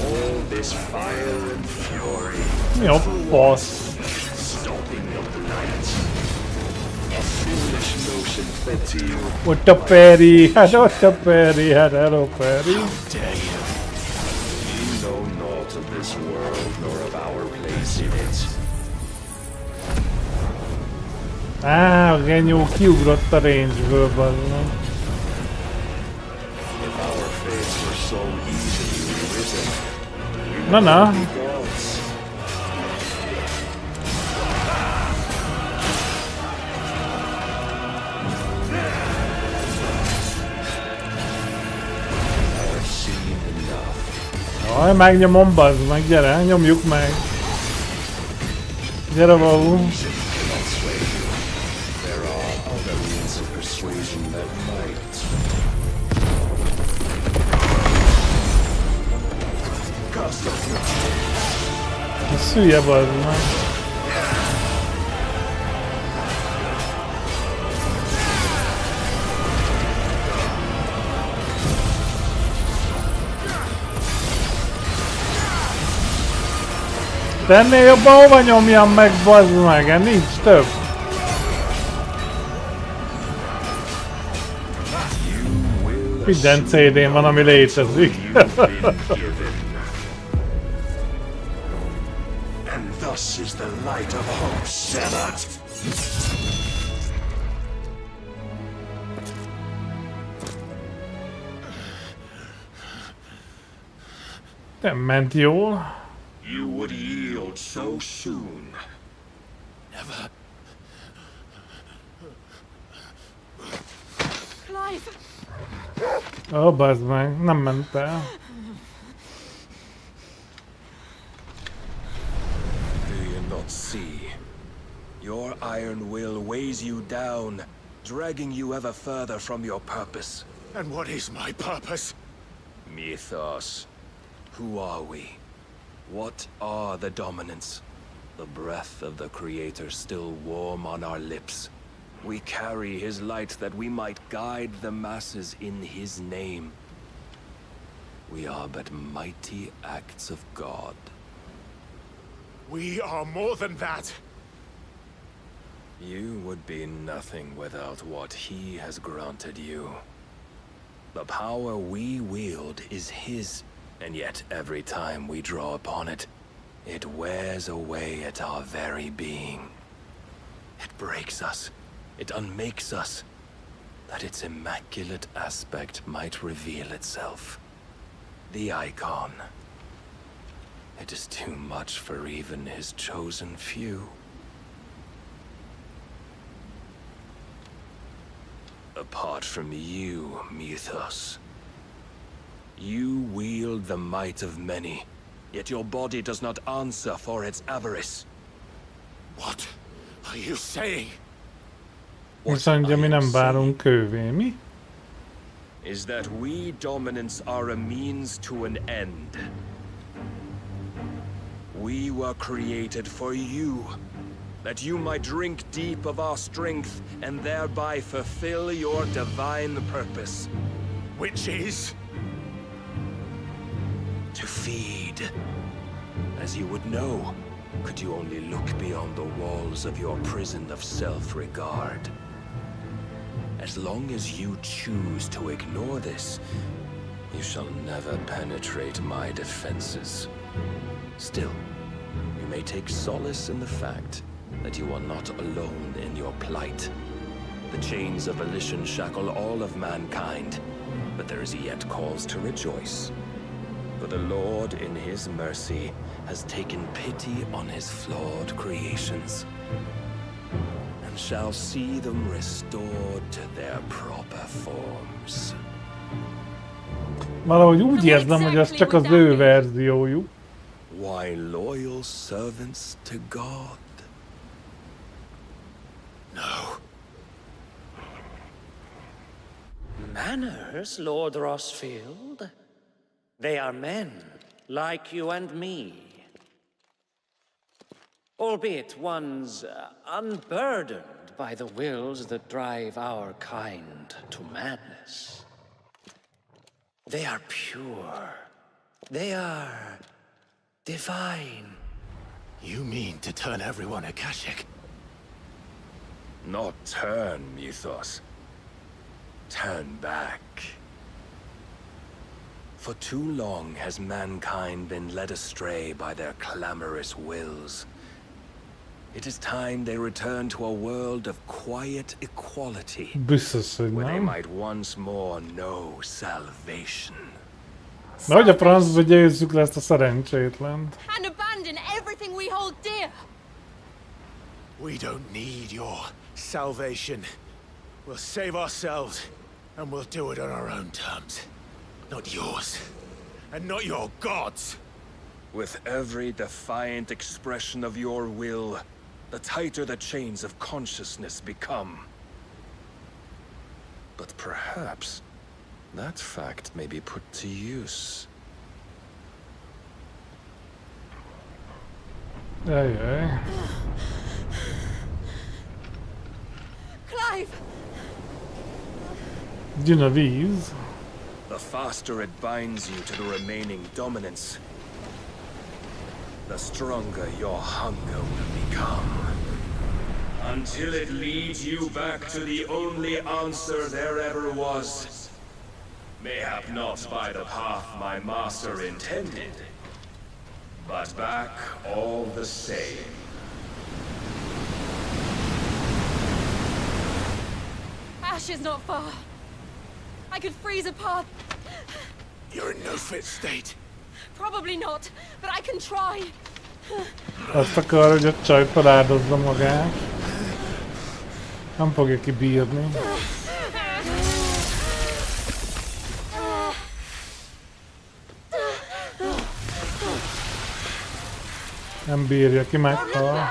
all this fire and fury. Mi a fasz? Stopping the blight. A foolish notion fed to you. Ott a Perry, hát ott a Perry, hát hello Perry. Dare you? You know naught of this world nor of our place in it. Á, a genyó kiugrott a range-ből, bazd meg. If our fates were so easily rewritten, Na na. we gods. I've seen enough. Jaj, megnyomom, bazd meg, gyere, nyomjuk meg. Gyere, való. Cannot sway you. There are other means of persuasion that might. Cast off your Szülye, bazd meg. Tennél jobban hova nyomjam meg, bazd meg, nincs több. Minden CD-n van, ami létezik. And thus is the light of hope severed. Nem ment jól. You would yield so soon. Never. Clive! Ó, bazd meg, nem ment el. Do you not see? Your iron will weighs you down, dragging you ever further from your purpose. And what is my purpose? Mythos. Who are we? What are the dominants? The breath of the Creator still warm on our lips. We carry his light that we might guide the masses in his name. We are but mighty acts of God. We are more than that. You would be nothing without what he has granted you. The power we wield is his, and yet every time we draw upon it, it wears away at our very being. It breaks us, it unmakes us, that its immaculate aspect might reveal itself. The icon. It is too much for even his chosen few. Apart from you, Mythos, you wield the might of many, yet your body does not answer for its avarice. What are you saying? Azt mondja, mi nem várunk kővé, mi? Is that we dominants are a means to an end. We were created for you, that you might drink deep of our strength and thereby fulfill your divine purpose. Which is? To feed. As you would know, could you only look beyond the walls of your prison of self-regard. As long as you choose to ignore this, you shall never penetrate my defenses. Still, you may take solace in the fact that you are not alone in your plight. The chains of volition shackle all of mankind, but there is yet cause to rejoice. For the Lord, in his mercy, has taken pity on his flawed creations, and shall see them restored to their proper forms. Valahogy úgy érzem, hogy ez csak az ő verziójuk. Why loyal servants to God? No. Manners, Lord Rossfield? They are men, like you and me. Albeit one's unburdened by the wills that drive our kind to madness. They are pure. They are divine. You mean to turn everyone Akashic? Not turn, Mythos. Turn back. For too long has mankind been led astray by their clamorous wills. It is time they return to a world of quiet equality, where they might once more know salvation. Na, hogy a francba győzzük le ezt a szerencsétlent. And abandon everything we hold dear. We don't need your salvation. We'll save ourselves, and we'll do it on our own terms. Not yours, and not your gods. With every defiant expression of your will, the tighter the chains of consciousness become. But perhaps that fact may be put to use. Ajaj. Clive! Genevieve. The faster it binds you to the remaining dominance, the stronger your hunger will become. Until it leads you back to the only answer there ever was. Mayhap not by the path my master intended, but back all the same. Ash is not far. I could freeze a path. You're in no fit state. Probably not, but I can try. Azt akar, hogy a csaj feláldozza magát. Nem fogja kibírni. Nem bírja ki, meghal.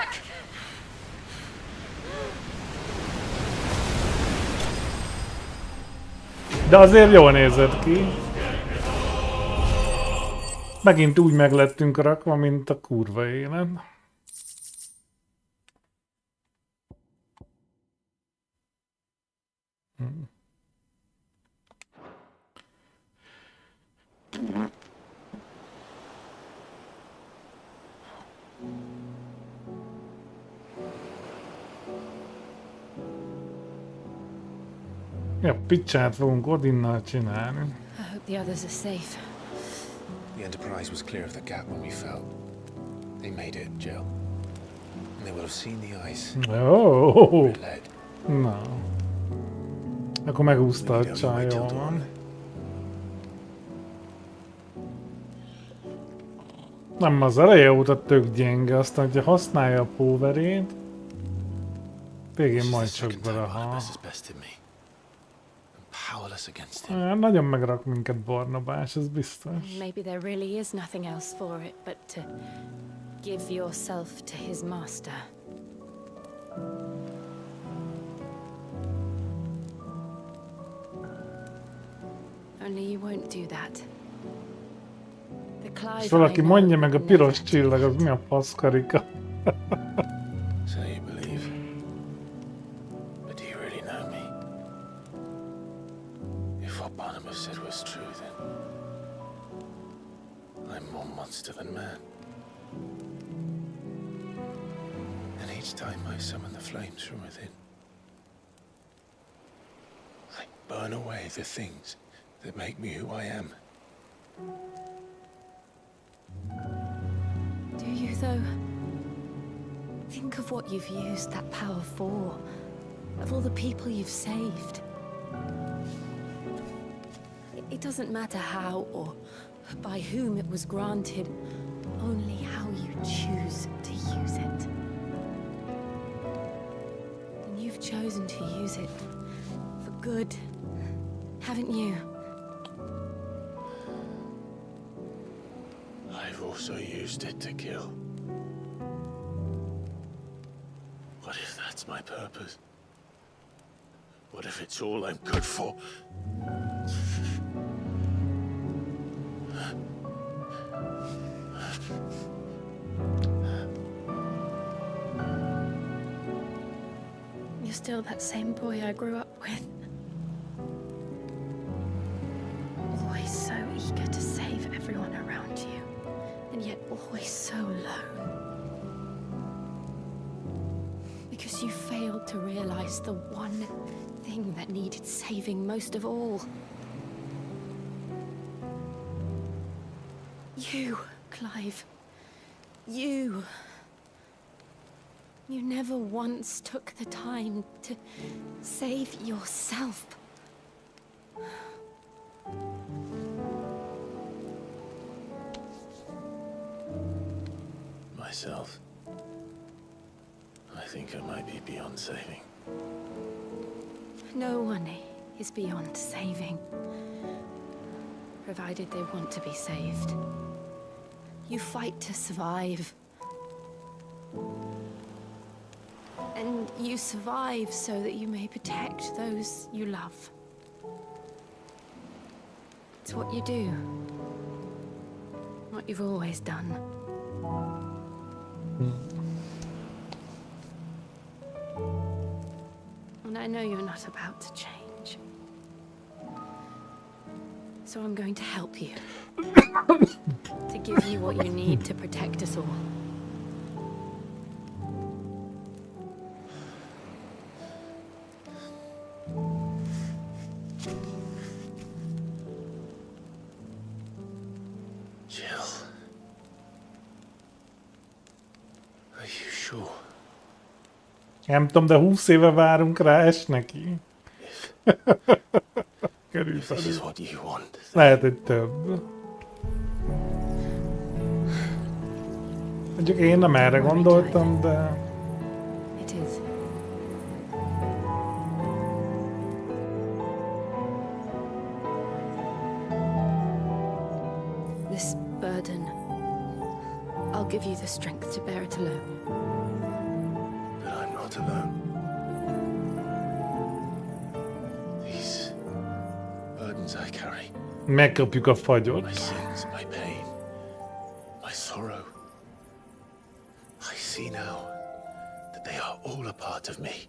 De azért jól nézett ki. Megint úgy meglettünk rakva, mint a kurva élet. Ja, picsát fogunk Odinnal csinálni. I hope the others are safe. The Enterprise was clear of the gap when we fell. They made it, Jill. And they will have seen the ice. Oh. Na. Akkor megúszta a csaj, jól van. Nem, az eleje óta tök gyenge, aztán hogyha használja a powerét, végén majd csak belehal. Nagyon megrak minket Barnabás, ez biztos. Maybe there really is nothing else for it but to give yourself to his master. Only you won't do that. The Clive. És valaki mondja meg, a piros csillag, az mi a faszkarika? So you believe. But do you really know me? If what Barnabas said more monster than man. And each time I summon the flames from within, I burn away the things that make me who I am. Do you, though? Think of what you've used that power for. Of all the people you've saved. It doesn't matter how or by whom it was granted, only how you choose to use it. And you've chosen to use it for good, haven't you? I've also used it to kill. What if that's my purpose? What if it's all I'm good for? You're still that same boy I grew up with. Always so eager to save everyone around you, and yet always so lone. Because you failed to realize the one thing that needed saving most of all. You, Clive. You. You never once took the time to save yourself. Myself. I think I might be beyond saving. No one is beyond saving, provided they want to be saved. You fight to survive. And you survive so that you may protect those you love. It's what you do. What you've always done. And I know you're not about to change. So I'm going to help you. To give you what you need to protect us all. Jill. Are you sure? Nem tudom, de 20 éve várunk rá, es neki. Körülbelül. Lehet, hogy több. Mondjuk én nem erre gondoltam, de... It is. This burden, I'll give you the strength to bear it alone. But I'm not alone. These burdens I carry. Megkapjuk a fagyot. My sins, my pain, my sorrow. I see now that they are all a part of me.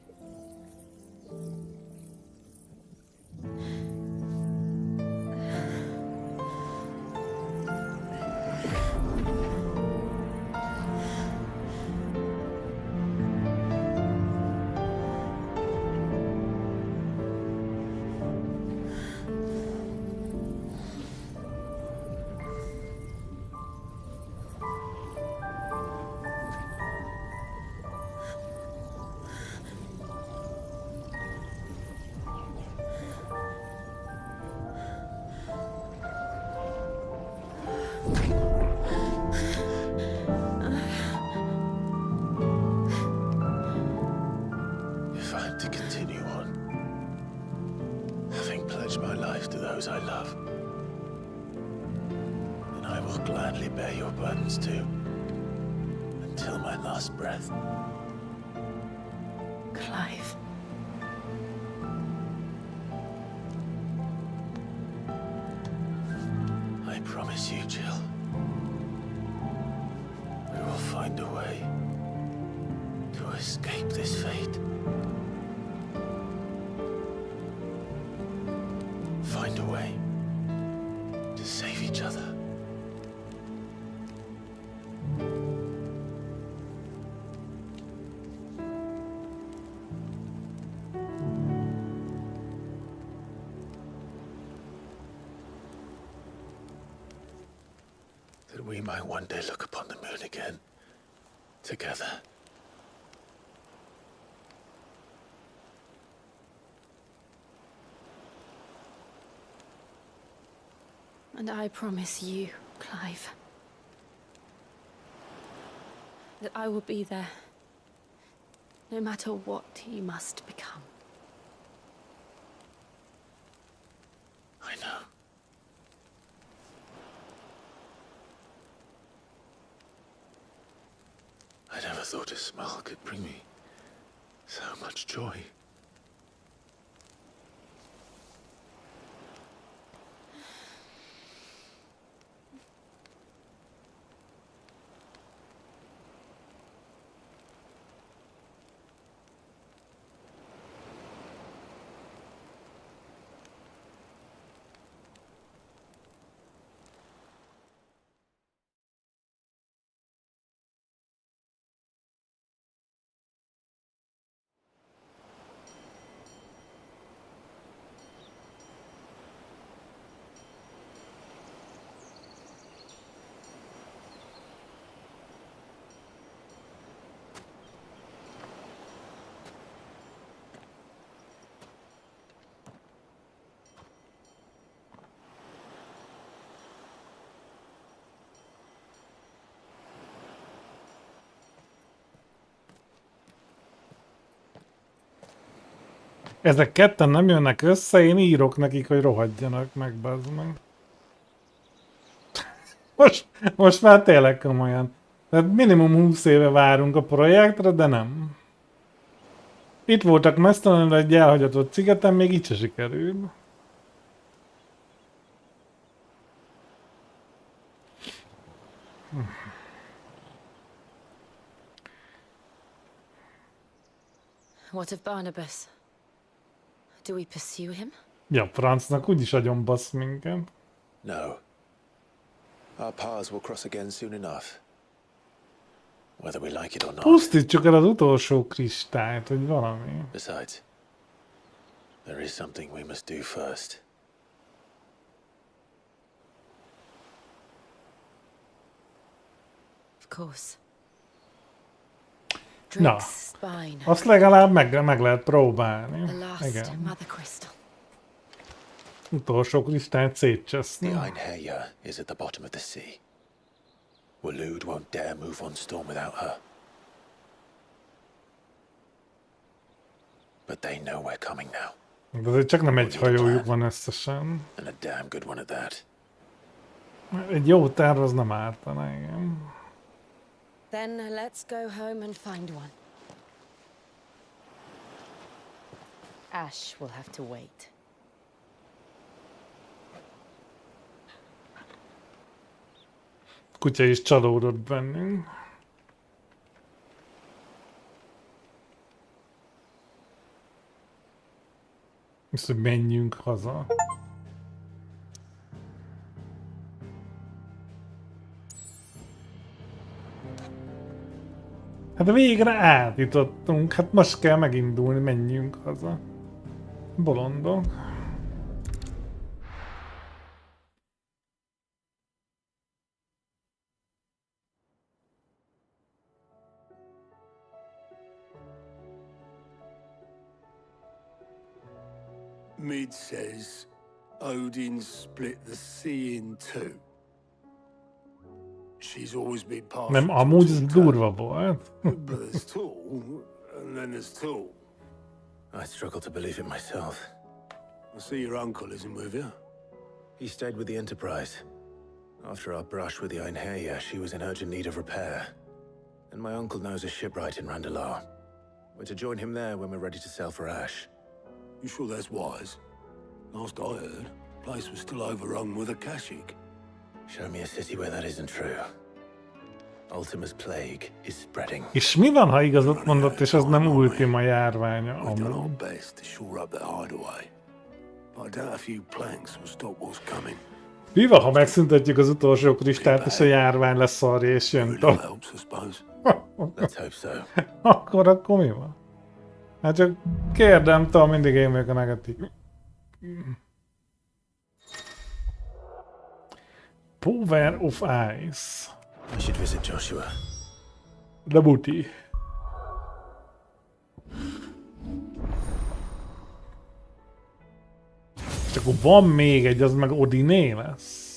If I'm to continue on, having pledged my life to those I love, then I will gladly bear your burdens too, until my last breath. Clive. I promise you, Jill, we will find a way to escape this fate. Find a way to save each other. that we might one day look upon the moon again, together. And I promise you, Clive, that I will be there, no matter what you must become. I know. I never thought a smile could bring me so much joy. Ezek ketten nem jönnek össze, én írok nekik, hogy rohadjanak meg, bazd meg. Most már tényleg komolyan. Tehát minimum 20 éve várunk a projektre, de nem. Itt voltak mesztelenül egy elhagyatott szigeten, még így se sikerült. What of Barnabas? Do we pursue him? Ja, francnak úgyis agyonbasz minket. No. Our paths will cross again soon enough. Whether we like it or not. Pusztítsuk el az utolsó kristályt, vagy valami. Besides, there is something we must do first. Of course. Na, Drake's spine. azt legalább meg lehet próbálni. The last Igen. mother crystal. Utolsó kristályt szétcseszni. The Einherja is at the bottom of the sea. Waloed won't dare move on storm without her. But they know we're coming now. De azért csak nem egy hajójuk van összesen. And a damn good one at that. Egy jó terv az nem ártana, igen. Then let's go home and find one. Ash will have to wait. Kutya is csalódott bennünk. Azt, hogy menjünk haza. Hát végre átjutottunk, hát most kell megindulni, menjünk haza. Bolondok. Mid says Odin split the sea in two. She's always been partial. Nem, amúgy ez durva volt. But there's Tool, and then there's Tool. I struggle to believe it myself. I see your uncle isn't with you. He stayed with the Enterprise. After our brush with the Einherja, she was in urgent need of repair. And my uncle knows a shipwright in Randalar. We're to join him there when we're ready to sail for Ash. You sure that's wise? Last I heard, the place was still overrun with Akashic. Show me a city where that isn't true. Ultima's plague is spreading. És mi van, ha igazat mondott, és az nem Ultima járványa We've done our amúgy? best to shore up that hideaway. But I doubt a few planks will stop what's coming. Mi van, ha megszüntetjük az utolsó kristályt, és a járvány leszarja, és jön tovább? Helps, I suppose. Let's hope so. Akkor mi van? Hát csak kérdem, tudom, mindig én vagyok a negatív. Power of Ice. I should visit Joshua. The booty. Csak akkor van még egy, az meg Odiné lesz.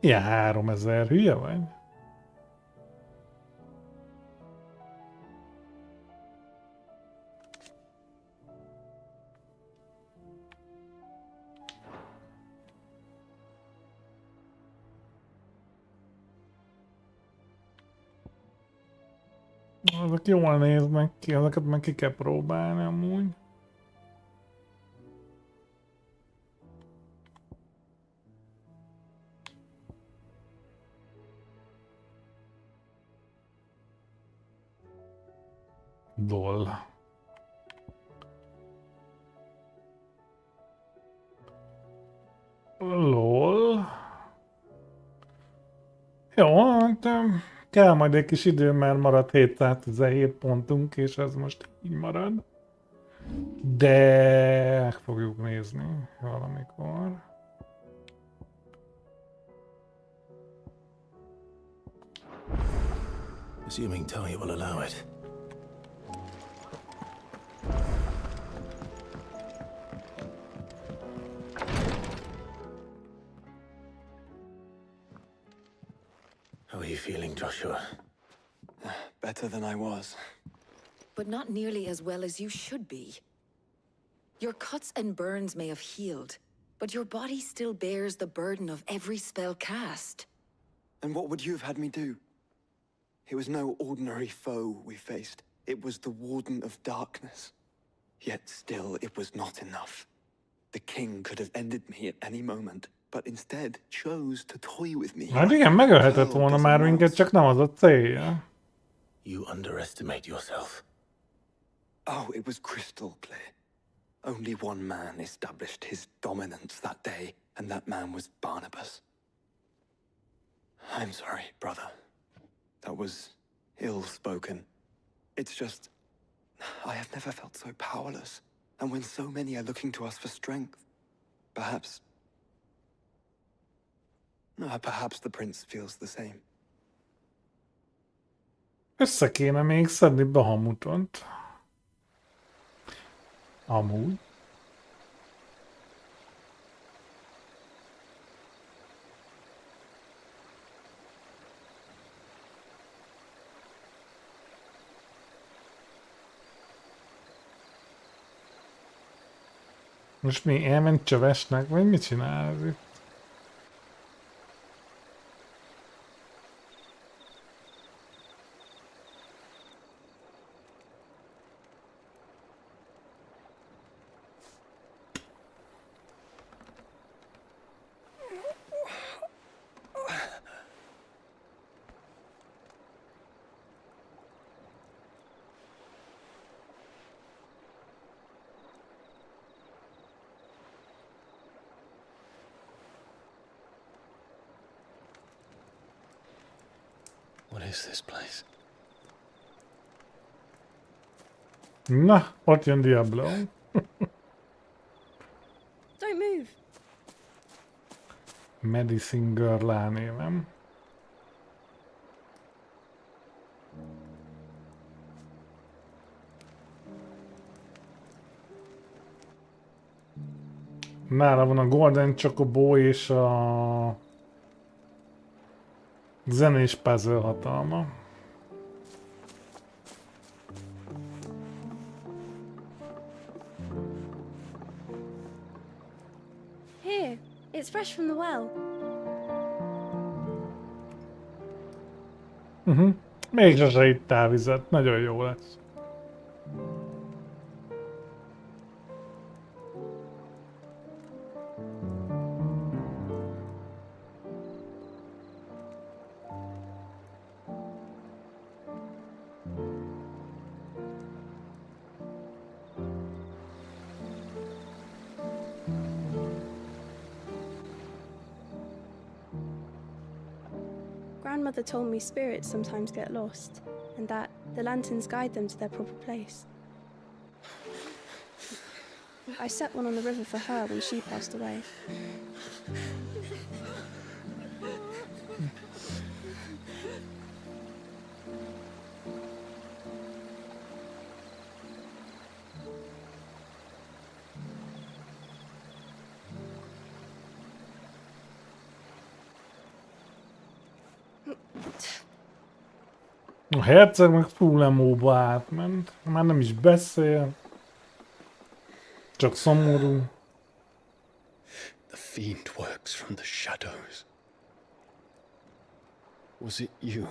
Ilyen 3000, hülye vagy? Ezek jól néznek ki, ezeket meg ki kell próbálni amúgy. Lol. Lol. Jó, hát kell majd egy kis idő, mert maradt 717 pontunk, és ez most így marad. De meg fogjuk nézni valamikor. Assuming Talia will allow it. How are you feeling, Joshua? Better than I was. But not nearly as well as you should be. Your cuts and burns may have healed, but your body still bears the burden of every spell cast. And what would you have had me do? It was no ordinary foe we faced. It was the Warden of Darkness. Yet still, it was not enough. The king could have ended me at any moment, but instead chose to toy with me. Hát igen, megölhetett volna már minket, csak nem az a célja. You underestimate yourself. Oh, it was crystal clear. Only one man established his dominance that day, and that man was Barnabas. I'm sorry, brother. That was ill-spoken. It's just, I have never felt so powerless. And when so many are looking to us for strength, perhaps the prince feels the same. Össze kéne még szedni Bahamutont. Amúgy. Most mi elment csövesnek, vagy mit csinál ez itt? What is this place? Na, ott jön Diablo. Don't move. Medicine Girl elnévem. Nála van a Golden Chocobo és a zenés puzzle hatalma. Here, it's fresh from the well. Még sose ittál vizet, nagyon jó lesz. Grandmother told me spirits sometimes get lost, and that the lanterns guide them to their proper place. I set one on the river for her when she passed away. A herceg meg full emóba átment. Már nem is beszél. Csak szomorú. The fiend works from the shadows. Was it you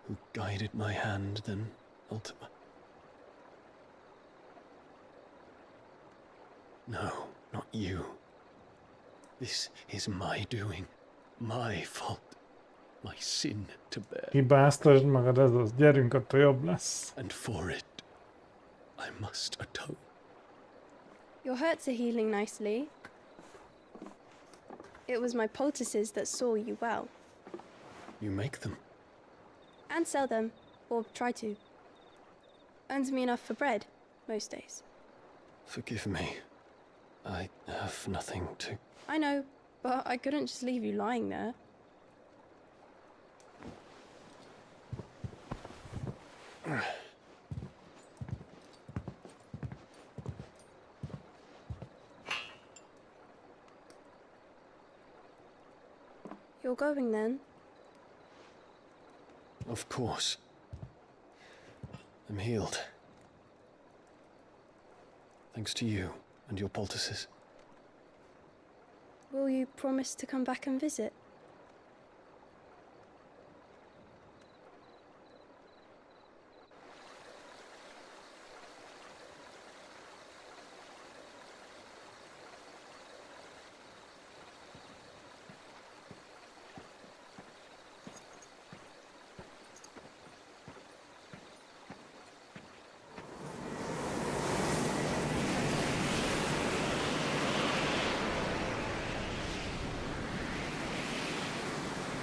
who guided my hand then, Ultima? No, not you. This is my doing. My fault. My sin to bear. Hibáztasd magad, ez az. Gyerünk, attól jobb lesz. And for it, I must atone. Your hurts are healing nicely. It was my poultices that saw you well. You make them? And sell them, or try to. Earns me enough for bread, most days. Forgive me. I have nothing to... I know, but I couldn't just leave you lying there. You're going then? Of course. I'm healed. Thanks to you and your poultices. Will you promise to come back and visit?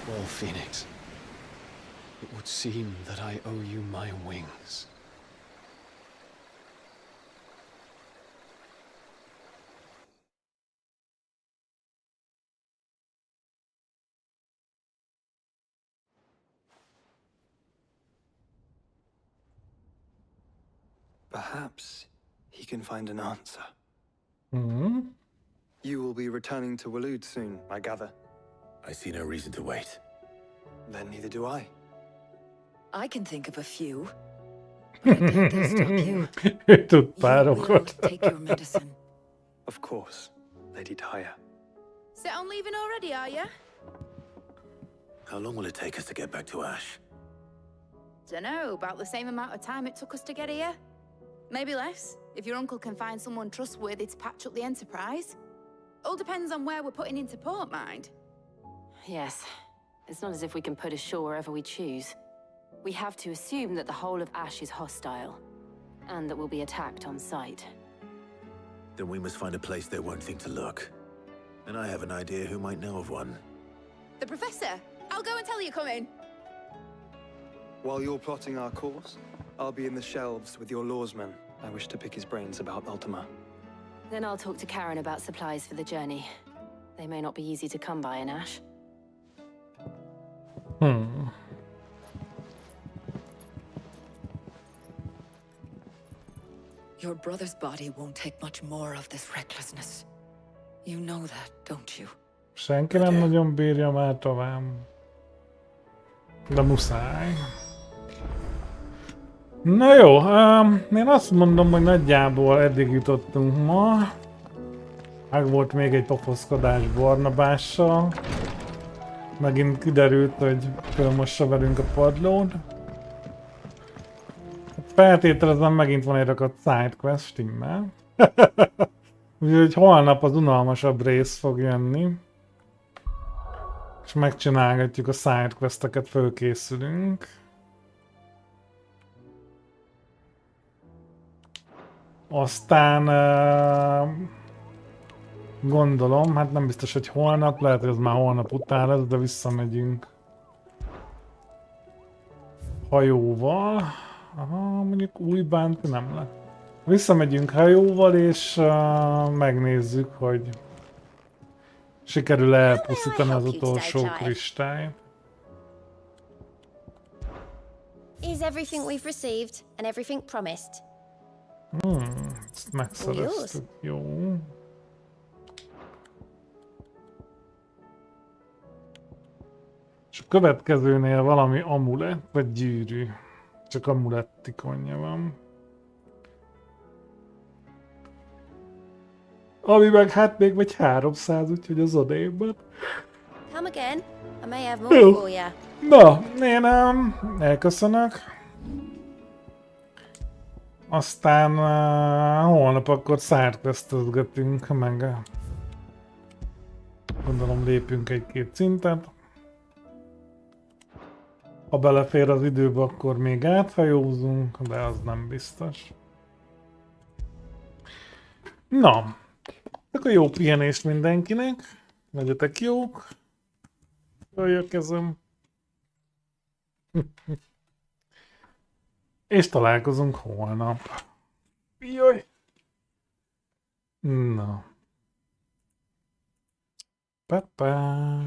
Well, Phoenix, it would seem that I owe you my wings. Perhaps he can find an answer. Mm-hmm. You will be returning to Waloed soon, I gather. I see no reason to wait. Then neither do I. I can think of a few. But I doubt they'll stop you. Tud You párokat. will take your medicine. Of course, Lady Tyre. Set on leaving already, are you? How long will it take us to get back to Ash? Dunno, about the same amount of time it took us to get here. Maybe less, if your uncle can find someone trustworthy to patch up the Enterprise. All depends on where we're putting into port, mind. Yes. It's not as if we can put ashore wherever we choose. We have to assume that the whole of Ash is hostile, and that we'll be attacked on sight. Then we must find a place they won't think to look. And I have an idea who might know of one. The Professor! I'll go and tell you come in. While you're plotting our course, I'll be in the shelves with your lawsman. I wish to pick his brains about Ultima. Then I'll talk to Karen about supplies for the journey. They may not be easy to come by in Ash. Your brother's body won't take much more of this recklessness. You know that, don't you? Senki nem nagyon bírja már tovább. De muszáj. Na jó, én azt mondom, hogy nagyjából eddig jutottunk ma. Meg volt még egy pofoszkodás Barnabással. Megint kiderült, hogy fölmossa velünk a padlón. Feltételezem, megint van egy rakat sidequest, stimmel. Úgyhogy holnap az unalmasabb rész fog jönni. És megcsinálgatjuk a sidequesteket, fölkészülünk. Aztán gondolom, hát nem biztos, hogy holnap, lehet, hogy ez már holnap után lesz, de visszamegyünk hajóval. Aha, mondjuk új bánti nem lett. Visszamegyünk hajóval, és megnézzük, hogy sikerül elpusztítani az utolsó kristályt. Is everything we've received and everything promised? Ezt megszereztük, jó. És a következőnél valami amulett, vagy gyűrű. Csak amulett ikonja van. Ami meg hát még vagy 300, úgyhogy az odébb. Come again. I may have more for ya. Na, én elköszönök. Aztán holnap akkor sidequestezgetünk, meg gondolom lépünk egy-két szintet. Ha belefér az időbe, akkor még áthajózunk, de az nem biztos. Na, akkor jó pihenést mindenkinek. Legyetek jók. Jöjjökezem. És találkozunk holnap. Jaj! Na. Pa-pa.